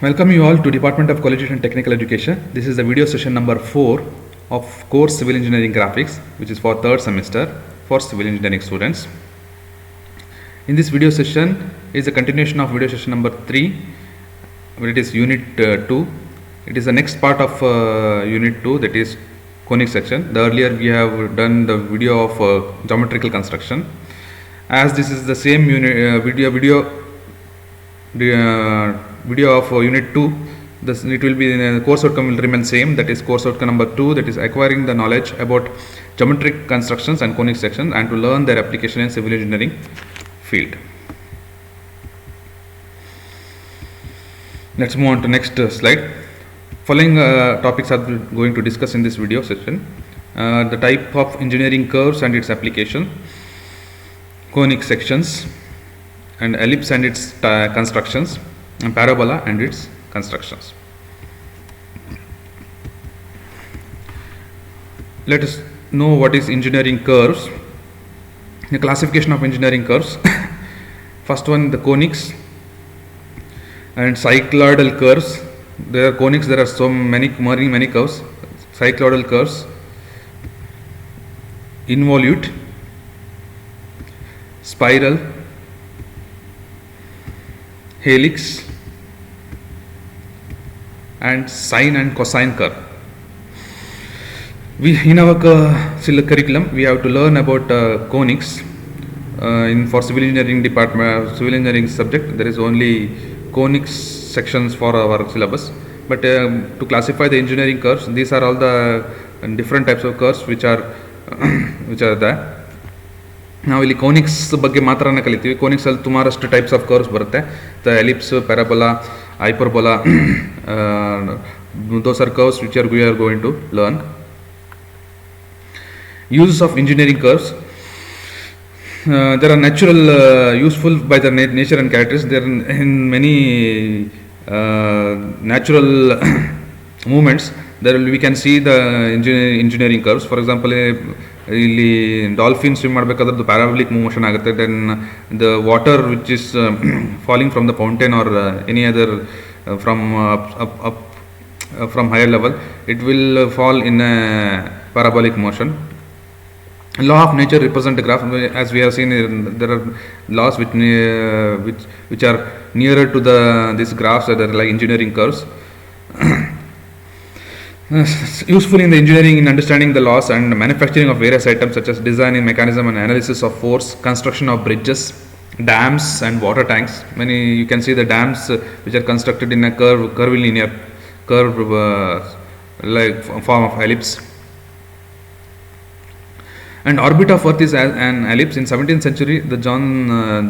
Welcome you all to Department of Collegiate and Technical Education. This is the video session number 4 of course Civil Engineering Graphics, which is for third semester for civil engineering students. In this video session is a continuation of video session number 3, where it is unit 2. It is the next part of unit 2, that is conic section. The earlier we have done the video of geometrical construction. As this is the same unit video of unit 2, it will be the course outcome will remain same, that is course outcome number 2, that is acquiring the knowledge about geometric constructions and conic sections and to learn their application in civil engineering field. Let's move on to next slide. Following topics are going to discuss in this video session: the type of engineering curves and its application, conic sections and ellipse and its constructions, and parabola and its constructions. Let us know what is engineering curves. The classification of engineering curves. First one, the conics and cycloidal curves. There are conics, there are so many curves. Cycloidal curves, involute, spiral, helix, and sine and cosine curve. In our curriculum, we have to learn about conics. For civil engineering department, civil engineering subject, there is only conics sections for our syllabus. But to classify the engineering curves, these are all the different types of curves which are there. ನಾವು ಇಲ್ಲಿ ಕೋನಿಕ್ಸ್ ಬಗ್ಗೆ ಮಾತ್ರನೇ ಕಲಿತೀವಿ. ಕೋನಿಕ್ಸಲ್ಲಿ ಸುಮಾರಷ್ಟು types of curves ಬರುತ್ತೆ. The ellipse, parabola, hyperbola, those are curves which we are going to learn. Uses of engineering curves. There are natural useful by the nature and characteristics. There are in many natural movements there we can see the engineering curves. For example, ಇಲ್ಲಿ dolphin swim ಮಾಡಬೇಕಾದ್ರೆ parabolic motion ಆಗುತ್ತೆ. Then the water which is falling from the fountain or any other from higher level, it will fall in a parabolic motion. Law of nature represent the graph. As we have seen, there are laws which are nearer to these graphs, that are like engineering curves. Useful in the engineering in understanding the laws and manufacturing of various items such as designing, mechanism and analysis of force, construction of bridges, dams and water tanks. You can see the dams which are constructed in a curvilinear like form of ellipse. And orbit of Earth is an ellipse. In 17th century, the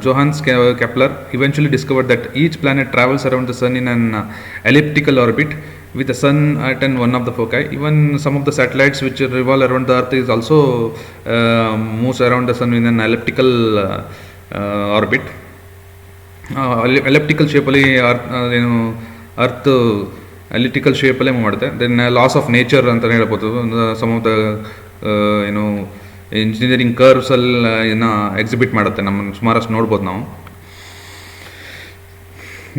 Johannes Kepler eventually discovered that each planet travels around the sun in an elliptical orbit, with the sun at one of the foci. Even some of the satellites which revolve around the Earth is also moves around the sun in an elliptical orbit. Elliptical shape ಅಲ್ಲಿ earth elliptical ಶೇಪಲ್ಲೇ move ಮಾಡುತ್ತೆ. Then laws of nature ಅಂತಲೇ ಹೇಳ್ಬೋದು. Some of the engineering ಕರ್ವ್ಸಲ್ಲಿ exhibit ಮಾಡುತ್ತೆ. ನಮ್ಮ ಸುಮಾರಷ್ಟು ನೋಡ್ಬೋದು ನಾವು.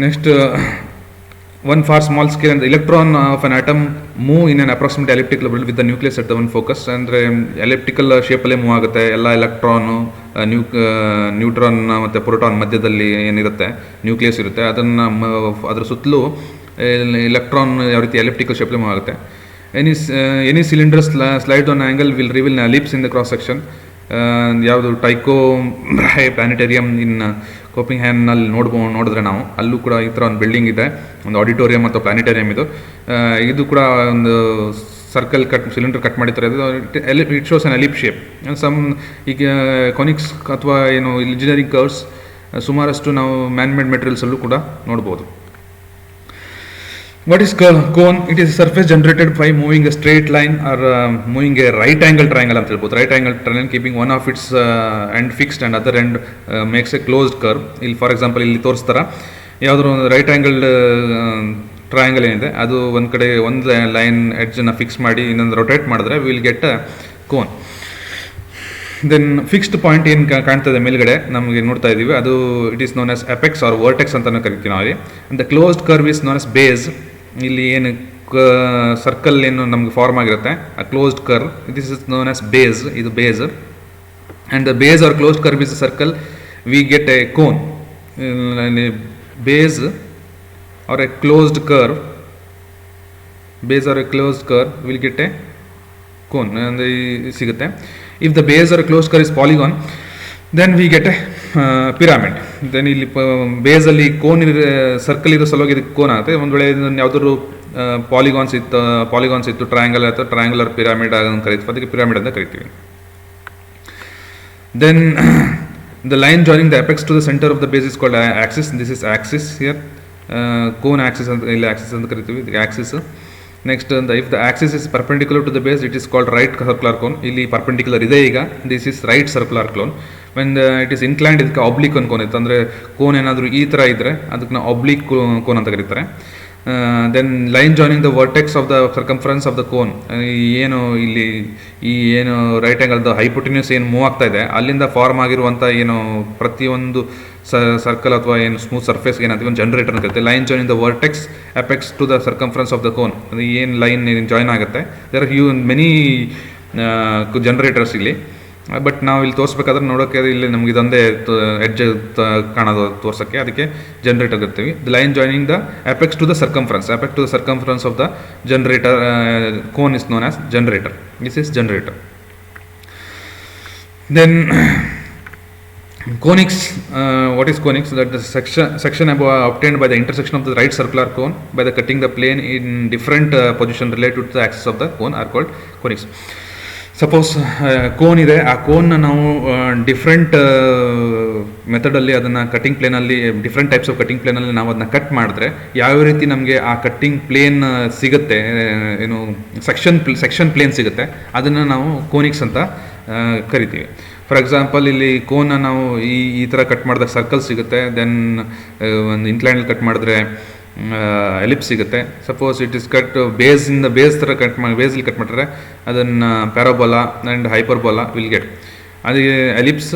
Next, one far small scale, and the electron of an atom move in an approximate elliptical orbit with the nucleus at the one focus. ಅಂದರೆ elliptical ಶೇಪಲ್ಲೇ ಮೂವ್ ಆಗುತ್ತೆ. ಎಲ್ಲ ಎಲೆಕ್ಟ್ರಾನು, ನ್ಯೂಟ್ರಾನ್ ಮತ್ತು ಪ್ರೋಟಾನ್ ಮಧ್ಯದಲ್ಲಿ ಏನಿರುತ್ತೆ ನ್ಯೂಕ್ಲಿಯಸ್ ಇರುತ್ತೆ, ಅದರ ಸುತ್ತಲೂ ಎಲೆಕ್ಟ್ರಾನ್ ಯಾವ ರೀತಿ ಎಲಿಪ್ಟಿಕಲ್ ಶೇಪಲ್ಲೇ ಮೂವ್ ಆಗುತ್ತೆ. Any cylinder slide on angle will reveal ellipse in the cross section. ಯಾವುದು ಟೈಕೋ ಪ್ಲಾನೆಟೇರಿಯಂ ಇನ್ ಕೋಪಿಂಗ್ಹ್ಯಾಮ್ನಲ್ಲಿ ನೋಡಿದ್ರೆ ನಾವು ಅಲ್ಲೂ ಕೂಡ ಈ ಥರ ಒಂದು ಬಿಲ್ಡಿಂಗ್ ಇದೆ, ಒಂದು ಆಡಿಟೋರಿಯಂ ಅಥವಾ ಪ್ಲಾನೆಟೇರಿಯಂ. ಇದು ಕೂಡ ಒಂದು ಸರ್ಕಲ್ ಸಿಲಿಂಡರ್ ಕಟ್ ಮಾಡಿರ್ತಾರೆ. It shows an ellipse shape. ಈಗ ಕಾನಿಕ್ಸ್ ಅಥವಾ ಇಂಜಿನಿಯರಿಂಗ್ ಕರ್ವ್ಸ್ ಸುಮಾರಷ್ಟು ನಾವು ಮ್ಯಾನ್ಮೇಡ್ ಮೆಟೀರಿಯಲ್ಸಲ್ಲೂ ಕೂಡ ನೋಡ್ಬೋದು. What is cone? It is a surface generated by moving a straight line or moving a right angle triangle ಅಂತ ಹೇಳ್ಬೋದು. Right angle triangle keeping one of its end fixed and other end makes a closed curve. ಇಲ್ಲಿ for example ಇಲ್ಲಿ ತೋರಿಸ್ತಾರ, ಯಾವುದಾದ್ರು ಒಂದು right angle triangle ಏನಿದೆ ಅದು ಒಂದು ಕಡೆ ಒಂದು ಲೈನ್ ಎಡ್ಜನ್ನು ಫಿಕ್ಸ್ ಮಾಡಿ ಇನ್ನೊಂದು ರೊಟೇಟ್ ಮಾಡಿದ್ರೆ will get a cone. Then fixed point ಏನು ಕಾಣ್ತದೆ ಮೇಲ್ಗಡೆ ನಮಗೆ ನೋಡ್ತಾ ಇದ್ದೀವಿ, ಅದು it is known as apex or vertex ಅಂತ ಕರಿತೀವಿ ನಾವು. And the closed curve is known as base. ಇಲ್ಲಿ ಏನು ಸರ್ಕಲ್ ಏನು ನಮಗೆ ಫಾರ್ಮ್ ಆಗಿರುತ್ತೆ ಆ closed curve, this is known as base, ಇದು base. And the base or closed curve is a circle, we get a cone. Base or a closed curve, base or a closed curve will get a cone ಅಂದರೆ ಸಿಗುತ್ತೆ. If the base or closed curve is polygon then we get a pyramid. Then ಇಲ್ಲಿ ಬೇಸಲ್ಲಿ cone circle ಇರೋ ಸಲುವಾಗಿ ಇದಕ್ಕೆ cone ಆಗುತ್ತೆ. ಒಂದು ವೇಳೆ ಯಾವುದಾದ್ರು ಪಾಲಿಗಾನ್ಸ್ ಇತ್ತು ಟ್ರಯಾಂಗಲ್ ಅಥವಾ ಟ್ರಯಾಂಗುಲರ್ ಪಿರಾಮಿಡ್ ಅಂತ ಕರಿತೀವಿ, ಅದಕ್ಕೆ ಪಿರಾಮಿಡ್ ಅಂತ ಕರಿತೀವಿ. Then the line joining the apex to the centre of the base is called axis. This is axis here, cone axis ಅಂತ ಇಲ್ಲಿ ಆಕ್ಸಿಸ್ ಅಂತ ಕರಿತೀವಿ, ಇದಕ್ಕೆ axis. Next if the axis is perpendicular to the base it is called right circular cone. ಇಲ್ಲಿ perpendicular ಇದೆ ಈಗ, this is right circular cone. When it is inclined ಇದಕ್ಕೆ oblique ಒಂದು ಕೋನ್ ಇತ್ತು, ಅಂದರೆ ಕೋನ್ ಏನಾದರೂ ಈ ಥರ ಇದ್ದರೆ ಅದಕ್ಕೆ ನಾವು ಆಬ್ಲಿಕ್ ಕೋನ್ ಅಂತ ಕರೀತಾರೆ. Then line joining the vertex of the circumference of the cone, ಏನು ಇಲ್ಲಿ ಈ ಏನು ರೈಟ್ ಆ್ಯಂಗಲ್ದ ಹೈಪೋಟಿನ್ಯೂಸ್ ಏನು ಮೂವ್ ಆಗ್ತಾ ಇದೆ ಅಲ್ಲಿಂದ ಫಾರ್ಮ್ ಆಗಿರುವಂಥ ಏನು ಪ್ರತಿಯೊಂದು ಸರ್ಕಲ್ ಅಥವಾ ಏನು ಸ್ಮೂತ್ ಸರ್ಫೇಸ್ ಏನಂತೀವಿ ಒಂದು ಜನರೇಟರ್ ಅಂತ ಕರಿತೀವಿ. Line joining the vertex apex to the circumference of the cone, ಅದು ಏನು ಲೈನ್ ಜಾಯಿನ್ ಆಗುತ್ತೆ. ದೇರ್ ಆರ್ ಮೆನಿ ಜನರೇಟರ್ಸ್ ಇಲ್ಲಿ, ಬಟ್ ನಾವು ಇಲ್ಲಿ ತೋರಿಸ್ಬೇಕಾದ್ರೆ ನೋಡೋಕ್ಕೆ ಇಲ್ಲಿ ನಮ್ಗೆ ಇದೊಂದೇ ಎಡ್ಜ್ ಕಾಣೋದು ತೋರ್ಸೋಕ್ಕೆ, ಅದಕ್ಕೆ ಜನರೇಟರ್ ಇರ್ತೀವಿ. The line joining the apex to the circumference, apex to the circumference of the generator cone is known as generator. This is generator. Then conics, what is conics? That the section obtained by the intersection of the right circular cone by the cutting the plane in different position related to the axis of the cone are called conics. Suppose cone ಇದೆ, ಆ ಕೋನ್ನ ನಾವು different ಮೆಥಡಲ್ಲಿ ಅದನ್ನು cutting ಪ್ಲೇನಲ್ಲಿ different types of cutting ಪ್ಲೇನಲ್ಲಿ ನಾವು ಅದನ್ನ ಕಟ್ ಮಾಡಿದ್ರೆ ಯಾವ ರೀತಿ ನಮಗೆ ಆ ಕಟ್ಟಿಂಗ್ ಪ್ಲೇನ್ ಸಿಗುತ್ತೆ, ಏನು ಸೆಕ್ಷನ್ ಪ್ಲೇನ್ ಸಿಗುತ್ತೆ, ಅದನ್ನು ನಾವು ಕೋನಿಕ್ಸ್ ಅಂತ ಕರಿತೀವಿ. ಫಾರ್ ಎಕ್ಸಾಂಪಲ್ ಇಲ್ಲಿ ಕೋನ್ನ ನಾವು ಈ ಥರ ಕಟ್ ಮಾಡಿದಾಗ ಸರ್ಕಲ್ ಸಿಗುತ್ತೆ. ದೆನ್ ಒಂದು ಇನ್ಕ್ಲೈನಲ್ಲಿ ಕಟ್ ಮಾಡಿದ್ರೆ ಎಲಿಪ್ಸ್ ಸಿಗುತ್ತೆ. ಸಪೋಸ್ ಇಟ್ ಇಸ್ ಕಟ್ ಬೇಸಿಂದ ಬೇಸ್ ಥರ ಬೇಸಲ್ಲಿ ಕಟ್ ಮಾಡಿದ್ರೆ ಅದನ್ನು parabola and hyperbola will get. ಅದಕ್ಕೆ ellipse,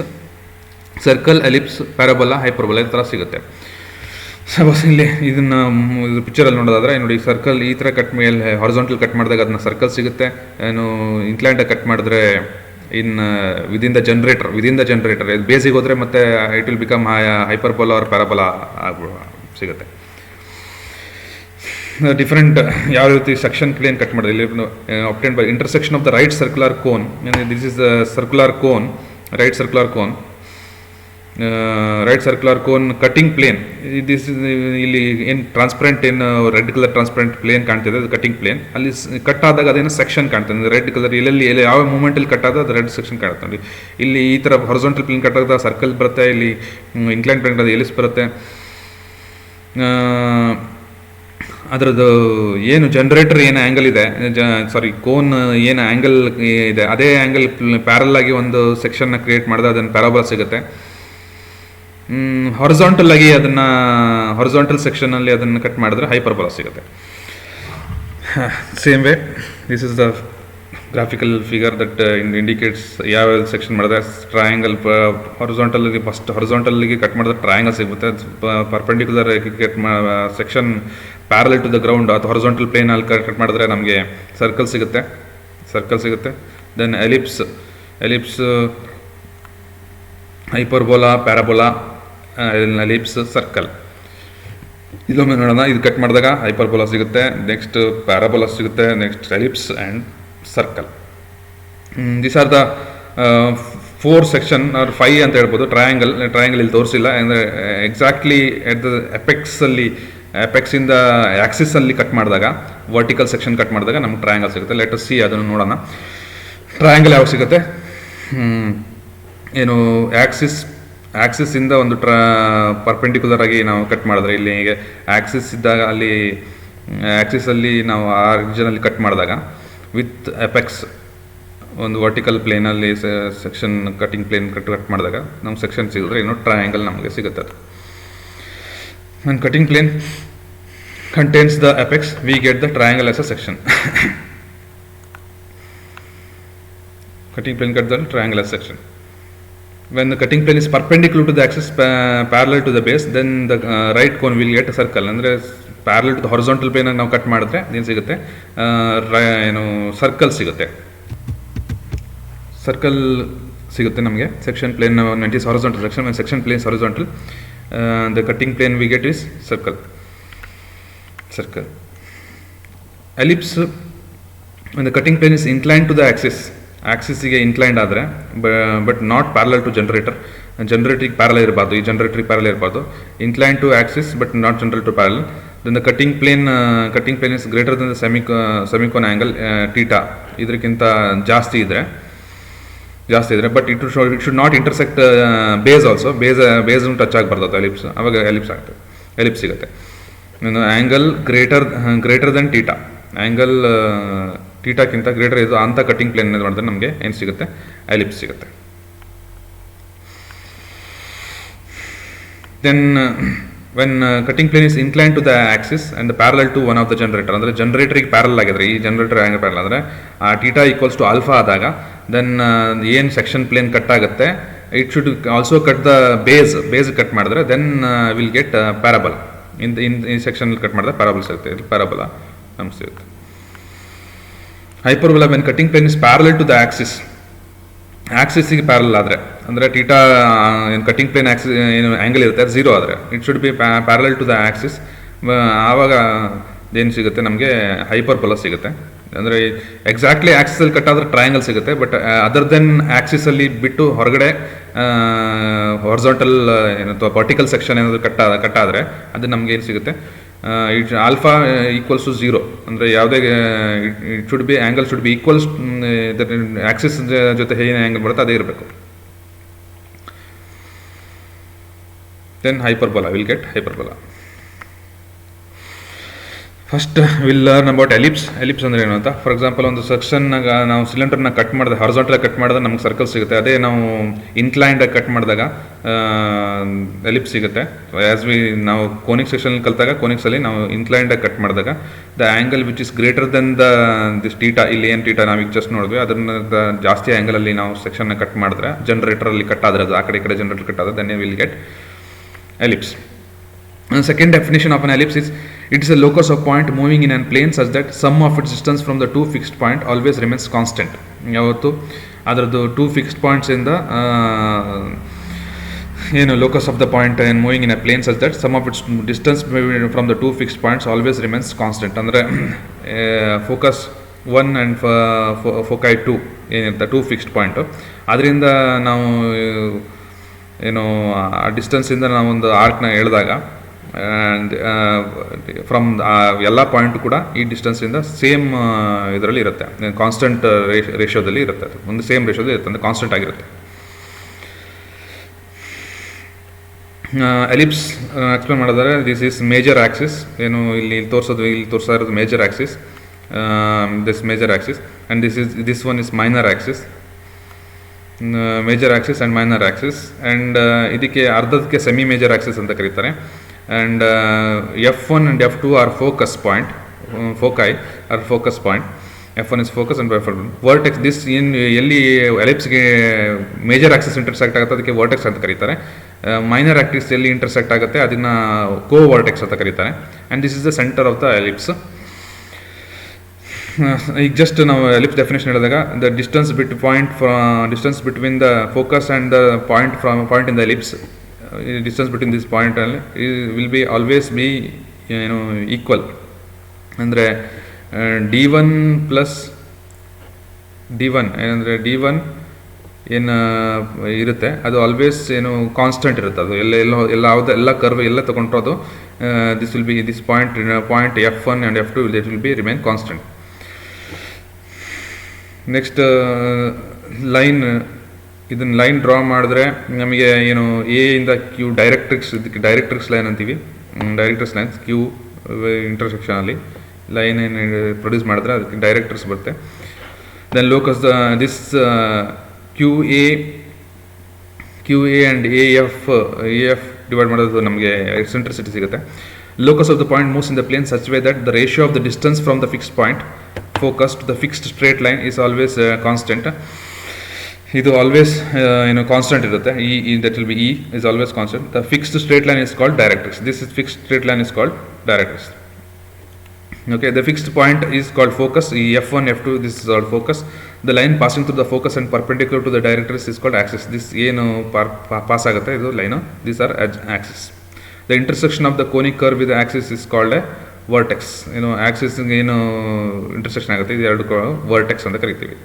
circle, ellipse, parabola, hyperbola ಈ ಥರ ಸಿಗುತ್ತೆ. ಸಪೋಸ್ ಇಲ್ಲಿ ಇದನ್ನು ಪಿಕ್ಚರಲ್ಲಿ ನೋಡೋದಾದ್ರೆ ನೋಡಿ, ಸರ್ಕಲ್ ಈ ಥರ ಕಟ್ ಮೇಲೆ ಹಾರಿಜಾಂಟಲ್ ಕಟ್ ಮಾಡಿದಾಗ ಅದನ್ನ ಸರ್ಕಲ್ ಸಿಗುತ್ತೆ. ಏನು ಇನ್ಕ್ಲೈಂಡ್ ಕಟ್ ಮಾಡಿದ್ರೆ ವಿದಿನ್ ದ ಜನರೇಟರ್ ಬೇಸಿಗೆ ಹೋದರೆ ಮತ್ತೆ it will become hyperbola or parabola ಸಿಗುತ್ತೆ. ಡಿಫ್ರೆಂಟ್ ಯಾವ ರೀತಿ ಸೆಕ್ಷನ್ ಪ್ಲೇನ್ ಕಟ್ ಮಾಡಿದೆ ಇಲ್ಲಿ obtained by intersection of the right circular cone. This is the circular cone, right circular cone cutting plane. This is ಇಲ್ಲಿ ಏನು ಟ್ರಾನ್ಸ್ಪರೆಂಟ್ ಏನು red colour transparent plane ಕಾಣ್ತಿದೆ, ಅದು ಕಟ್ಟಿಂಗ್ ಪ್ಲೇನ್. ಅಲ್ಲಿ ಕಟ್ ಆದಾಗ ಅದೇನೋ ಸೆಕ್ಷನ್ ಕಾಣ್ತದೆ ರೆಡ್ ಕಲರ್. ಎಲ್ಲೆಲ್ಲಿ ಯಾವ ಮೂಮೆಂಟಲ್ಲಿ ಕಟ್ ಆದ ಅದು ರೆಡ್ ಸೆಕ್ಷನ್ ಕಾಣುತ್ತೆ ನೋಡಿ. ಇಲ್ಲಿ ಈ ಥರ ಹಾರಿಜಾಂಟಲ್ ಪ್ಲೇನ್ ಕಟ್ ಆದಾಗ ಸರ್ಕಲ್ ಬರುತ್ತೆ, ಇಲ್ಲಿ ಇನ್ಕ್ಲೈನ್ ಪ್ಲೇನ್ ಅದು ಎಲಿಪ್ಸ್ ಬರುತ್ತೆ. ಅದರದ್ದು ಏನು ಜನರೇಟರ್ ಏನು ಆ್ಯಂಗಲ್ ಇದೆ, ಕೋನ್ ಏನು ಆ್ಯಂಗಲ್ ಇದೆ ಅದೇ ಆ್ಯಂಗಲ್ ಪ್ಯಾರಲ್ ಆಗಿ ಒಂದು ಸೆಕ್ಷನ್ನ ಕ್ರಿಯೇಟ್ ಮಾಡಿದ್ರೆ ಅದನ್ನು ಪ್ಯಾರಾಬೋಲಾ ಸಿಗುತ್ತೆ. ಹಾರಿಜಾಂಟಲ್ ಆಗಿ ಅದನ್ನು ಹಾರಿಜಾಂಟಲ್ ಸೆಕ್ಷನಲ್ಲಿ ಅದನ್ನು ಕಟ್ ಮಾಡಿದ್ರೆ ಹೈಪರ್ಬೋಲಾ ಸಿಗುತ್ತೆ. Same way this is the graphical figure that indicates ಯಾವ ಸೆಕ್ಷನ್ ಮಾಡಿದ್ರೆ ಟ್ರಯಾಂಗಲ್ ಹಾರಿಜಾಂಟಲ್ಗೆ ಫಸ್ಟ್ ಹಾರಿಜಾಂಟಲ್ಗೆ ಕಟ್ ಮಾಡಿದ್ರೆ ಟ್ರಯಾಂಗಲ್ ಸಿಗುತ್ತೆ. Perpendicular cut section parallel to the ground ಅಥವಾ ಹಾರಿಜಾಂಟಲ್ ಪ್ಲೇನಲ್ಲಿ ಕಟ್ ಮಾಡಿದ್ರೆ ನಮಗೆ ಸರ್ಕಲ್ ಸಿಗುತ್ತೆ. Then ellipse, hyperbola, parabola, ellipse, circle. ಇದೊಮ್ಮೆ ನೋಡೋಣ. ಇದು ಕಟ್ ಮಾಡಿದಾಗ ಹೈಪರ್ಬೋಲಾ ಸಿಗುತ್ತೆ, ನೆಕ್ಸ್ಟ್ ಪ್ಯಾರಾಬೋಲಾ ಸಿಗುತ್ತೆ, next ellipse and circle. This are the 4 section or 5 ಅಂತ ಹೇಳ್ಬೋದು. ಟ್ರಯಾಂಗಲ್ ಇಲ್ಲಿ ತೋರಿಸಿಲ್ಲ, ಅಂದರೆ ಎಕ್ಸಾಕ್ಟ್ಲಿ ಎಟ್ ದ ಎಪೆಕ್ಸಿಂದ ಆಕ್ಸಿಸಲ್ಲಿ ಕಟ್ ಮಾಡಿದಾಗ ವರ್ಟಿಕಲ್ ಸೆಕ್ಷನ್ ಕಟ್ ಮಾಡಿದಾಗ ನಮ್ಗೆ ಟ್ರಯಾಂಗಲ್ ಸಿಗುತ್ತೆ. ಲೆಟ್ ಅಸ್ ಸಿ, ಅದನ್ನು ನೋಡೋಣ. ಟ್ರಯಾಂಗಲ್ ಯಾವಾಗ ಸಿಗುತ್ತೆ, ಏನು ಆಕ್ಸಿಸ್ಸಿಂದ ಒಂದು ಪರ್ಪೆಂಡಿಕ್ಯುಲರ್ ಆಗಿ ನಾವು ಕಟ್ ಮಾಡಿದ್ರೆ, ಇಲ್ಲಿ ಹೀಗೆ ಆಕ್ಸಿಸ್ ಇದ್ದಾಗ ಅಲ್ಲಿ ಆಕ್ಸಿಸಲ್ಲಿ ನಾವು ಆ ರೀಜನಲ್ಲಿ ಕಟ್ ಮಾಡಿದಾಗ ವಿತ್ ಎಪೆಕ್ಸ್ ಒಂದು ವರ್ಟಿಕಲ್ ಪ್ಲೇನಲ್ಲಿ ಸೆಕ್ಷನ್ ಕಟಿಂಗ್ ಪ್ಲೇನ್ ಕಟ್ ಮಾಡಿದಾಗ ನಮ್ಗೆ ಸೆಕ್ಷನ್ ಸಿಗಿದ್ರೆ ಇನ್ನೂ ಟ್ರಯಾಂಗಲ್ ನಮಗೆ ಸಿಗುತ್ತೆ. ಅದು when cutting plane contains the apex, we get the triangle as a section. Cutting plane cut the triangle as section. when the cutting plane is perpendicular to the axis, parallel to the base, then the right cone will get a circle. ಅಂದರೆ parallel to the horizontal ಪ್ಲೇನಾಗಿ ನಾವು cut ಮಾಡಿದ್ರೆ ಏನು ಸಿಗುತ್ತೆ, ಏನು circle ಸಿಗುತ್ತೆ, circle ಸಿಗುತ್ತೆ ನಮಗೆ. Section plane when it is horizontal section, when section plane is horizontal, the cutting plane we get is circle. Ellipse, when the cutting plane is inclined to the ಆಕ್ಸಿಸ್ಗೆ inclined ಆದರೆ, but not parallel to ಜನರೇಟರಿಗೆ parallel ಇರಬಾರ್ದು, ಈ ಜನರೇಟರಿಗೆ parallel ಇರಬಾರ್ದು. Incline to axis but not general to parallel. Then the cutting plane is greater than the semicone angle theta, ಇದಕ್ಕಿಂತ ಜಾಸ್ತಿ ಇದ್ದರೆ, but it should not intersect base also. ಬೇಸ್ನು touch ಆಗಬಾರ್ದು ಅದು ಎಲಿಪ್ಸ್, ಅವಾಗ ಎಲಿಪ್ಸ್ ಸಿಗುತ್ತೆ. Angle greater than theta, angle ಥೀಟಾಕ್ಕಿಂತ greater ಇದು ಅಂಥ ಕಟಿಂಗ್ ಪ್ಲೇನ್ ಮಾಡಿದ್ರೆ ನಮಗೆ ಏನು ಸಿಗುತ್ತೆ, ಎಲಿಪ್ಸ್ ಸಿಗುತ್ತೆ. Then when cutting plane is incline to the axis and parallel to one of the generator, ಅಂದರೆ ಜನರೇಟರಿಗೆ ಪ್ಯಾರಲ್ ಆಗಿದ್ರೆ, ಈ ಜನರೇಟರ್ ಆ್ಯಂಗಲ್ ಪ್ಯಾರಲ್ ಆದರೆ ಆ ಥೀಟಾ ಈಕ್ವಲ್ಸ್ ಟು ಆಲ್ಫಾ ಆದಾಗ, ದೆನ್ ಏನು ಸೆಕ್ಷನ್ ಪ್ಲೇನ್ ಕಟ್ ಆಗುತ್ತೆ, it should also cut the base cut ಮಾಡಿದ್ರೆ ದೆನ್ ವಿಲ್ ಗೆಟ್ ಪ್ಯಾರಬಲ್. ಈ ಸೆಕ್ಷನ್ ಕಟ್ ಮಾಡಿದ್ರೆ ಪ್ಯಾರಬಲ್ ಸಿಗುತ್ತೆ, ಇದು ಪ್ಯಾರಬಲ ನಮ್ಗೆ ಸಿಗುತ್ತೆ. Hyperbola, when cutting plane is parallel to the ಆಕ್ಸಿಸ್ಗೆ ಪ್ಯಾರಲ್ ಆದರೆ, ಅಂದರೆ ಥೀಟಾ ಏನು ಕಟಿಂಗ್ ಪ್ಲೇನ್ ಆಕ್ಸಿಸ್ ಏನು ಆ್ಯಂಗಲ್ ಇರುತ್ತೆ ಅದು 0 ಆದರೆ, it should be parallel to the axis. ಆವಾಗ ಏನು ಸಿಗುತ್ತೆ ನಮಗೆ, ಹೈಪರ್ಬೋಲಾ ಸಿಗುತ್ತೆ. ಅಂದರೆ ಎಕ್ಸಾಕ್ಟ್ಲಿ ಆಕ್ಸಿಸಲ್ಲಿ ಕಟ್ ಆದರೆ ಟ್ರಯಾಂಗಲ್ ಸಿಗುತ್ತೆ, ಬಟ್ ಅದರ್ ದೆನ್ ಆಕ್ಸಿಸಲ್ಲಿ ಬಿಟ್ಟು ಹೊರಗಡೆ ಹಾರಿಜಾಂಟಲ್ ಏನು ವರ್ಟಿಕಲ್ ಸೆಕ್ಷನ್ ಏನಾದರೂ ಕಟ್ ಆದರೆ ಅದು ನಮ್ಗೆ ಏನು ಸಿಗುತ್ತೆ, ಇಟ್ ಆಲ್ಫಾ ಈಕ್ವಲ್ಸ್ ಟು 0, ಅಂದರೆ ಯಾವುದೇ it should be angle should be equals axis ಜೊತೆ ಏನು ಆ್ಯಂಗಲ್ ಬರುತ್ತೆ ಅದೇ ಇರಬೇಕು. Then hyperbola, will get hyperbola. First will learn about ellipse ಅಂದರೆ ಏನು ಅಂತ. ಫಾರ್ ಎಕ್ಸಾಂಪಲ್, ಒಂದು ಸೆಕ್ಷನ್ನಾಗ ನಾವು ಸಿಲಿಂಡರ್ನ ಕಟ್ ಮಾಡಿದ್ರೆ, ಹಾರಿಜಾಂಟಲಾಗಿ ಕಟ್ ಮಾಡಿದ್ರೆ ನಮ್ಗೆ ಸರ್ಕಲ್ ಸಿಗುತ್ತೆ. ಅದೇ ನಾವು ಇನ್ಕ್ಲೈನ್ಡಾಗಿ ಕಟ್ ಮಾಡಿದಾಗ ಎಲಿಪ್ಸ್ ಸಿಗುತ್ತೆ. ನಾವು ಕೋನಿಕ್ ಸೆಕ್ಷನಲ್ಲಿ ಕಲಿತಾಗ, ಕೋನಿಕ್ಸಲ್ಲಿ ನಾವು ಇನ್ಕ್ಲೈನ್ಡಾಗಿ ಕಟ್ ಮಾಡಿದಾಗ the angle which is greater then this theta, ಇಲ್ಲಿ ಏನು ಥೀಟಾ ನಾವು ಈಗ ಜಸ್ಟ್ ನೋಡಿದ್ವಿ, ಅದನ್ನ ಜಾಸ್ತಿ ಆ್ಯಂಗಲಲ್ಲಿ ನಾವು ಸೆಕ್ಷನ್ನ ಕಟ್ ಮಾಡಿದ್ರೆ, ಜನರೇಟರಲ್ಲಿ ಕಟ್ ಆದರೆ, ಅದು ಆ ಕಡೆ ಈ ಕಡೆ ಜನರೇಟರ್ ಕಟ್ ಆದರೆ, then will get ellipse. Second definition of an ellipse is, it is a locus of point moving in an plane such that sum of its distance from the two fixed point always remains constant. ಯಾವತ್ತು ಅದರದ್ದು 2 fixed points ಇಂದ ಏನು locus of the point and moving in a plane such that sum of its distance from the 2 fixed points always remains constant. ಅಂದರೆ focus 1 and ಫೋಕೈ 2 ಏನಿರುತ್ತೆ 2 fixed point, ಅದರಿಂದ ನಾವು ಏನು ಆ ಡಿಸ್ಟೆನ್ಸಿಂದ ನಾವೊಂದು ಆರ್ಕ್ನ ಎಳೆದಾಗ ಆ್ಯಂಡ್ ಫ್ರಮ್ ಎಲ್ಲ ಪಾಯಿಂಟು ಕೂಡ ಈ ಡಿಸ್ಟೆನ್ಸಿಂದ ಸೇಮ್ ಇದರಲ್ಲಿ ಇರುತ್ತೆ, ಕಾನ್ಸ್ಟೆಂಟ್ ರೇಷಿಯೋದಲ್ಲಿ ಇರುತ್ತೆ, ಅದು ಒಂದು ಸೇಮ್ ರೇಷಿಯೋದಲ್ಲಿ ಇರುತ್ತೆ, ಅಂದರೆ ಕಾನ್ಸ್ಟೆಂಟ್ ಆಗಿರುತ್ತೆ. ಎಲಿಪ್ಸ್ ಎಕ್ಸ್ಪ್ಲೇನ್ ಮಾಡಿದರೆ, ದಿಸ್ ಈಸ್ ಮೇಜರ್ ಆಕ್ಸಿಸ್, ಏನು ಇಲ್ಲಿ ತೋರಿಸ್ತಾ ಇರೋದು major axis, this major axis, and this one is minor axis. Major axis and minor axis, and ಇದಕ್ಕೆ ಅರ್ಧಕ್ಕೆ ಸೆಮಿ ಮೇಜರ್ ಆಕ್ಸಿಸ್ ಅಂತ ಕರೀತಾರೆ. And F1 and F2 are focus point, foci are focus point. F1 is focus and F1 vertex. This ಎಲ್ಲಿ ಎಲಿಪ್ಸ್ಗೆ major Axis intersect ಆಗುತ್ತೆ ಅದಕ್ಕೆ vertex ಅಂತ ಕರೀತಾರೆ. ಮೈನರ್ ಆಕ್ಸಿಸ್ ಎಲ್ಲಿ ಇಂಟರ್ಸೆಕ್ಟ್ ಆಗುತ್ತೆ ಅದನ್ನು ಕೋ ವರ್ಟೆಕ್ಸ್ ಅಂತ ಕರೀತಾರೆ. And this is the centre of the ellipse. ಈಗ ಜಸ್ಟ್ ನಾವು ಎಲಿಪ್ಸ್ ಡೆಫಿನೇಷನ್ ಹೇಳಿದಾಗ, the distance between the focus and the point in the ellipse, distance between this point ಅಲ್ಲಿ ವಿಲ್ ಬಿ ಆಲ್ವೇಸ್ ಬಿ ಏನು equal. ಅಂದರೆ D1 plus D1 ಏನಂದರೆ D1 ಏನು ಇರುತ್ತೆ ಅದು ಆಲ್ವೇಸ್ ಏನು ಕಾನ್ಸ್ಟೆಂಟ್ ಇರುತ್ತೆ. ಅದು ಎಲ್ಲ ಕರ್ವ್ ಎಲ್ಲ ತೊಗೊಂಡ್ರು this will be this point F1 and F2 that will be remain constant. Next ಇದನ್ನು ಲೈನ್ ಡ್ರಾ ಮಾಡಿದ್ರೆ ನಮಗೆ ಏನು ಎ ಇಂದ ಕ್ಯೂ ಡೈರೆಕ್ಟ್ರಿಕ್ಸ್ ಲೈನ್ ಅಂತೀವಿ. ಡೈರೆಕ್ಟ್ರಿಕ್ಸ್ ಲೈನ್ಸ್ ಕ್ಯೂ ಇಂಟರ್ಸೆಕ್ಷನಲ್ಲಿ ಲೈನ್ ಏನು ಪ್ರೊಡ್ಯೂಸ್ ಮಾಡಿದ್ರೆ ಅದಕ್ಕೆ ಡೈರೆಕ್ಟ್ರಿಕ್ಸ್ ಬರುತ್ತೆ. Then locus this Q A and A F divide ಮಾಡೋದು ನಮಗೆ ಎಕ್ಸೆಂಟ್ರಿಸಿಟಿ ಸಿಗುತ್ತೆ. Locus of the point moves in the plane such way that the ratio of the distance from the fixed point focus to the fixed straight line is always constant. ಇದು always constant ಇರುತ್ತೆ. That will be E is always constant. The fixed straight line is called directrix. This is fixed straight line is called directrix. Okay, the fixed point is called focus. F1, F2, this is called focus. The line passing through the focus and perpendicular to the directrix is called axis. This ಏನು pass ಆಗುತ್ತೆ ಇದು line. These are axis. The intersection of the conic curve with the axis is called a vertex. Axis ಏನು intersection ಆಗುತ್ತೆ ಇದು ಎರಡು vertex ಅಂತ ಕರಿತೀವಿ.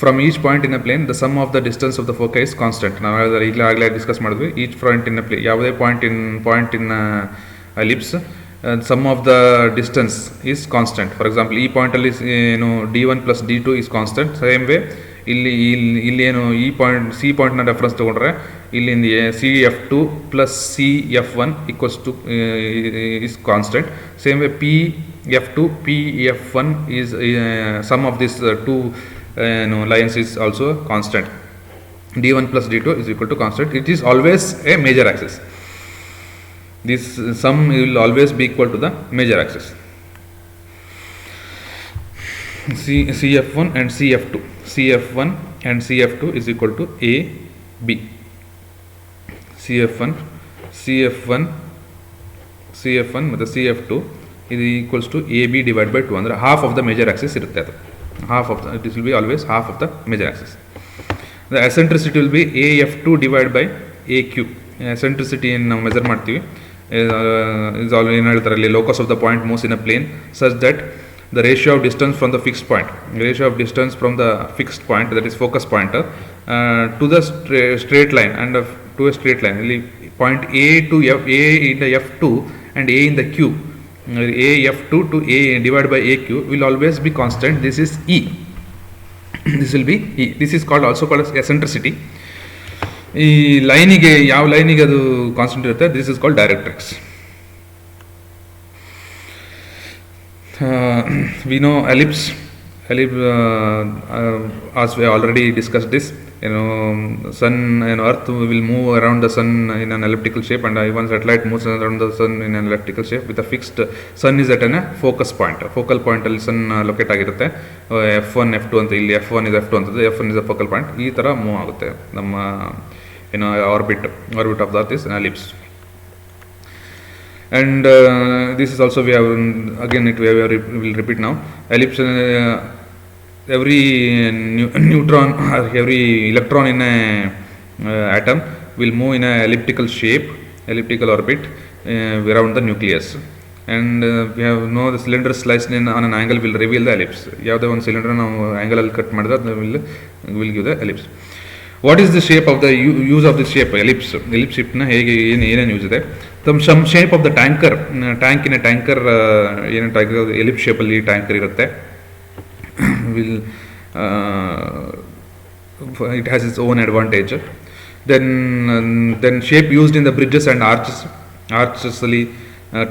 From each point in a plane, the sum of the distance of the foci is constant. ನಾವು ಆಗಲೇ discuss ಮಾಡಿದ್ವಿ. Each point in a plane, ಯಾವುದೇ point in ellipse, sum of the distance is constant. For example, ಈ ಪಾಯಿಂಟಲ್ಲಿ d1 plus d2 is constant. Same way ಇಲ್ಲಿ ಏನು ಈ point C ಪಾಯಿಂಟ್ನ reference ತೊಗೊಂಡ್ರೆ ಇಲ್ಲಿಂದ CF2 plus CF1 equals to is constant. Same way PF2 PF1 is sum of this two lines is also constant. d1 plus d2 is equal to constant. It is always a major axis. This sum will always be equal to the major axis. CF1 and CF2. CF1 and CF2 is equal to AB. CF1 ಮತ್ತು CF2 is equals to AB divided by 2. ಅಂದರೆ half of the major axis ಇರುತ್ತೆ ಅದು. It will be always half of the major axis. The eccentricity will be AF2 divided by AQ. Eccentricity ನಾವು measure ಮಾಡ್ತೀವಿ. ಏನು ಹೇಳ್ತಾರೆ ಅಲ್ಲಿ, locus of the point moves in a plane such that the ratio of distance from the fixed point, that is focus pointer, to the straight line and to a straight line. ಇಲ್ಲಿ point A to A in the F2 and A in the Q, AF2 to A divided by AQ will always be constant. This is E. This will be E. This is also called as eccentricity. ಈ ಲೈನಿಗೆ ಯಾವ ಲೈನಿಗೆ ಅದು constant ಇರುತ್ತೆ, this is called directrix. We know ellipse as we already discussed this. Sun and Earth will move around the sun in an elliptical shape, and even satellite moves around the sun in an elliptical shape with a fixed. Sun is at a focal point ಅಲ್ಲಿ sun locate ಆಗಿರುತ್ತೆ. F1 F2 ಅಂತ, ಇಲ್ಲಿ F1 is F2 ಅಂತದ್ದು, F1 is a focal point. ಈ ಥರ move ಆಗುತ್ತೆ ನಮ್ಮ orbit of the Earth is an ellipse. And this is also we will repeat now. Ellipse, every neutron or every electron in a atom will move in a elliptical orbit around the nucleus. And we have the cylinder sliced in on an angle will reveal the ellipse. ಯಾವುದೇ ಒಂದು cylinder ನಾವು angle ಅಲ್ಲಿ cut ಮಾಡಿದ್ರೆ ಅದು will give the ellipse. What is the shape of the use of this shape? Ellipse shape na hege ಏನೇನು use ಇದೆ? Some shape of the tanker, tank in a tanker, ellipse shape ಅಲ್ಲಿ tanker ಇರುತ್ತೆ. It has its own advantage. Then shape used in the bridges and arches ಅಲ್ಲಿ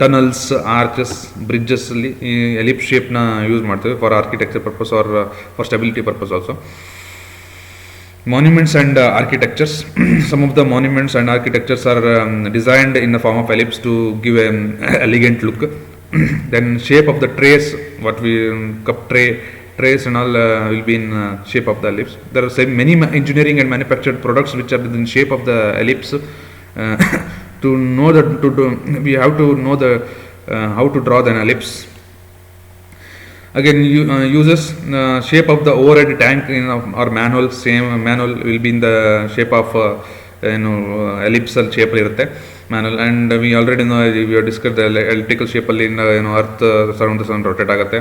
tunnels, arches, bridges ಅಲ್ಲಿ ellipse shape ನ use ಮಾಡ್ತೇವೆ for architecture purpose or for stability purpose also. Monuments and architectures. Some of the monuments and architectures are designed in the form of ellipse to give an elegant look. Then shape of the trays, what we cup trays and all will be in shape of the ellipse. There are many engineering and manufactured products which are in shape of the ellipse. To know that we have to know the how to draw an ellipse. Again, uses shape of the overhead tank in our manhole. Same manhole will be in the shape of ellipsal shape irutte manhole. And we already know, we have discussed the elliptical shape alli Earth around the sun rotate agutte.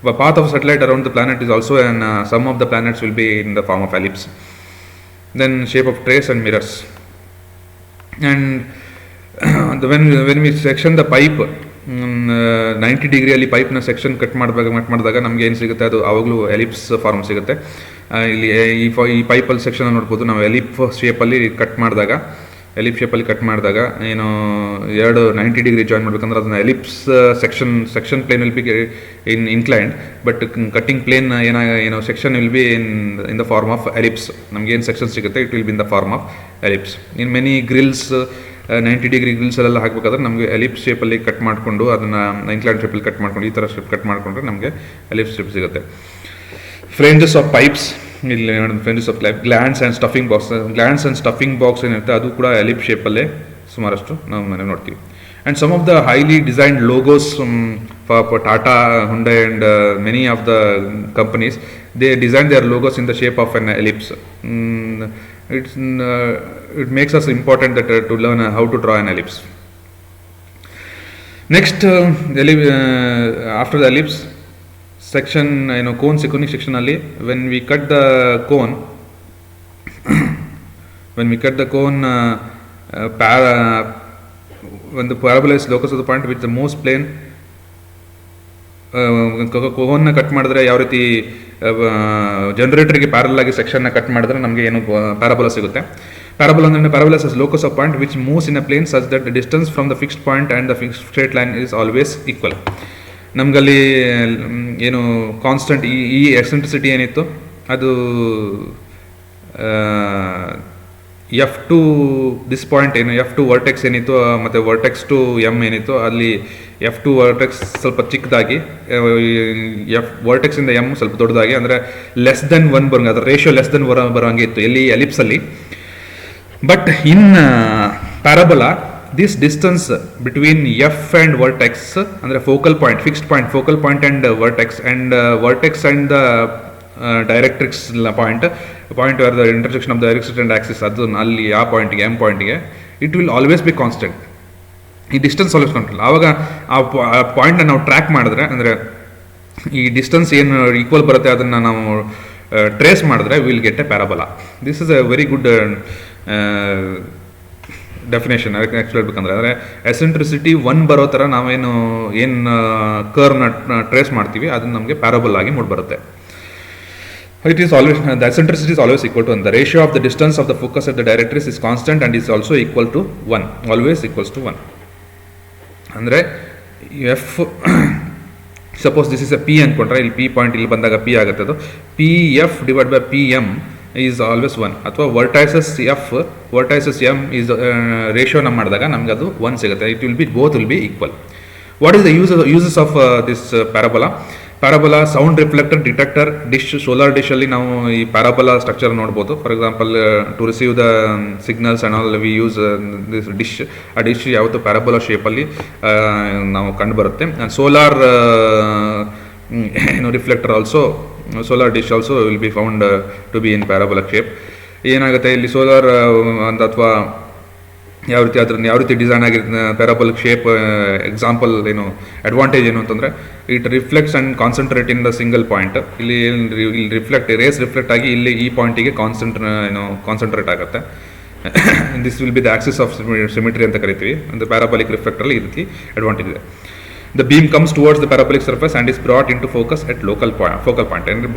The path of satellite around the planet is also, and some of the planets will be in the form of ellipse. Then shape of trays and mirrors. And when we section the pipe, 90 ಡಿಗ್ರಿಯಲ್ಲಿ ಪೈಪ್ನ section cut ಮಾಡಿದಾಗ ನಮ್ಗೆ ಏನು ಸಿಗುತ್ತೆ, ಅದು ಆವಾಗಲೂ ellipse form ಸಿಗುತ್ತೆ. ಇಲ್ಲಿ ಈ ಪೈಪಲ್ಲಿ ಸೆಕ್ಷನ್ ನೋಡ್ಬೋದು ನಾವು. ಎಲಿಪ್ ಶೇಪಲ್ಲಿ ಕಟ್ ಮಾಡಿದಾಗ ಏನು ಎರಡು 90 ಡಿಗ್ರಿ ಜಾಯಿನ್ ಮಾಡ್ಬೇಕಂದ್ರೆ ಅದನ್ನ ellipse section plane will be inclined, but cutting plane section will be in the form of ellipse. ನಮ್ಗೇನು ಸೆಕ್ಷನ್ ಸಿಗುತ್ತೆ it will be in the form of ellipse. In many grills 90 degree ಗ್ರಿಲ್ಸಲ್ಲೆಲ್ಲ ಹಾಕಬೇಕಾದ್ರೆ ನಮಗೆ ellipse ಶೇಪಲ್ಲಿ cut ಮಾಡಿಕೊಂಡು ಅದನ್ನು incline ಶೇಪಲ್ಲಿ cut ಮಾಡ್ಕೊಂಡು ಈ ಥರ ಶೇಪ್ ಕಟ್ ಮಾಡಿಕೊಂಡ್ರೆ ನಮಗೆ ಎಲಿಪ್ಸ್ ಶೇಪ್ ಸಿಗುತ್ತೆ. Flanges of pipes. ಇಲ್ಲಿ friends of life glands and stuffing box ಏನಿರುತ್ತೆ ಅದು ಕೂಡ ಎಲಿಪ್ ಶೇಪಲ್ಲೇ ಸುಮಾರಷ್ಟು ನಾವು ಮನೆ ನೋಡ್ತೀವಿ. And some of the highly designed logos for Tata, Hyundai and many of the companies, they design their logos in the shape of an ellipse. It makes us important that to learn how to draw an ellipse. Next, after the ellipse section, cone section ಅಲ್ಲಿ when we cut the cone when the parabola is locus of the point which the most plane, ಕೋನ್ನ cut ಮಾಡಿದ್ರೆ ಯಾವ ರೀತಿ ಜನರೇಟರ್ಗೆ parallel ಆಗಿ ಸೆಕ್ಷನ್ನ cut ಮಾಡಿದ್ರೆ ನಮಗೆ ಏನು parabola ಸಿಗುತ್ತೆ. ಪ್ಯಾರಾಬೋಲಾ ಅಂದರೆ parabola is locus of point which moves in a plane such that distance from the fixed point and the fixed straight line is always equal. ನಮಗಲ್ಲಿ ಏನು ಕಾನ್ಸ್ಟೆಂಟ್ ಈ ಎಕ್ಸೆಂಟ್ರಿಸಿಟಿ ಏನಿತ್ತು ಅದು ಎಫ್ ಟು ದಿಸ್ ಪಾಯಿಂಟ್ ಏನು F to vertex ಏನಿತ್ತು ಮತ್ತು vertex to M ಏನಿತ್ತು ಅಲ್ಲಿ ಎಫ್ ಟು ವರ್ಟೆಕ್ಸ್ ಸ್ವಲ್ಪ ಚಿಕ್ಕದಾಗಿ ವರ್ಟೆಕ್ಸಿಂದ ಎಮ್ ಸ್ವಲ್ಪ ದೊಡ್ಡದಾಗಿ ಅಂದರೆ ಲೆಸ್ ದೆನ್ 1 ಬರೋಂಗೆ ಅದರ ರೇಷಿಯೋ ಲೆಸ್ ದೆನ್ ಬರೋಂಗೆ ಇತ್ತು ಎಲ್ಲಿ ಎಲಿಪ್ಸಲ್ಲಿ. But in parabola this distance between F and vertex ಅಂದರೆ focal point fixed point focal point and vertex and the directrix point where the intersection of the directrix and axis ಅದು ಅಲ್ಲಿ ಆ ಪಾಯಿಂಟಿಗೆ M ಪಾಯಿಂಟಿಗೆ it will always be constant. ಈ distance always constant. ಆವಾಗ ಆ ಪಾಯಿಂಟ್ನ ನಾವು ಟ್ರ್ಯಾಕ್ ಮಾಡಿದ್ರೆ ಅಂದರೆ ಈ ಡಿಸ್ಟೆನ್ಸ್ ಏನು ಈಕ್ವಲ್ ಬರುತ್ತೆ ಅದನ್ನು ನಾವು ಟ್ರೇಸ್ ಮಾಡಿದ್ರೆ will get A parabola. This is A very good definition. ಅದಕ್ಕೆ ಆ್ಯಕ್ಚುಲಿ ಹೇಳ್ಬೇಕಂದ್ರೆ ಅಂದರೆ ಎಸೆಂಟ್ರಿಸಿಟಿ 1 ಬರೋ ಥರ ನಾವೇನು ಕರ್ವ್ನ ಟ್ರೇಸ್ ಮಾಡ್ತೀವಿ ಅದನ್ನು ನಮಗೆ ಪ್ಯಾರಾಬೋಲಾ ಆಗಿ ಮೂಡಿಬರುತ್ತೆ. It is always the eccentricity is always equal to 1. The ratio of the distance of the focus at the directrix is constant and is also equal to 1. Always equals to 1. ಅಂದರೆ F suppose this is A P ಅಂದ್ಕೊಂಡ್ರೆ ಇಲ್ಲಿ P point ಇಲ್ಲಿ ಬಂದಾಗ P ಆಗುತ್ತೆ. ಅದು P F divide by P M is always 1. ಅಥವಾ ವರ್ಟೈಸಸ್ M is ರೇಷಿಯೋನ ಮಾಡಿದಾಗ ನಮ್ಗೆ ಅದು 1 ಸಿಗುತ್ತೆ. It will be both will be equal. What is the uses of this parabola? Parabola sound reflector detector dish solar ಡಿಶಲ್ಲಿ ನಾವು ಈ ಪ್ಯಾರಾಬೋಲಾ ಸ್ಟ್ರಕ್ಚರ್ ನೋಡ್ಬೋದು. For example to receive the signals and all we use this dish. ಆ dish ಯಾವತ್ತು parabola ಶೇಪಲ್ಲಿ ನಾವು ಕಂಡು ಬರುತ್ತೆ. And solar reflector also solar dish also will be found to be in parabola shape. ಏನಾಗುತ್ತೆ ಇಲ್ಲಿ solar ಅಂತ ಅಥವಾ ಯಾವ ರೀತಿ ಡಿಸೈನ್ ಆಗಿರುತ್ತೆ ಪ್ಯಾರಾಬೋಲಿಕ್ ಶೇಪ್ ಎಕ್ಸಾಂಪಲ್ ಅಡ್ವಾಂಟೇಜ್ ಏನು ಅಂತಂದರೆ it reflects and concentrate in the single point. ಇಲ್ಲಿ ರೇಸ್ ರಿಫ್ಲೆಕ್ಟ್ ಆಗಿ ಇಲ್ಲಿ ಈ ಪಾಯಿಂಟಿಗೆ ಕಾನ್ಸಂಟ್ರೇಟ್ ಆಗುತ್ತೆ. This will be the Axis of symmetry ಅಂತ ಕರಿತೀವಿ. ಅಂದರೆ ಪ್ಯಾರಾಬೋಲಿಕ್ ರಿಫ್ಲೆಕ್ಟರಲ್ಲಿ ಈ ರೀತಿ ಅಡ್ವಾಂಟೇಜ್ ಇದೆ. The beam comes towards the parabolic surface and is brought into focus at focal point. ಅಂದರೆ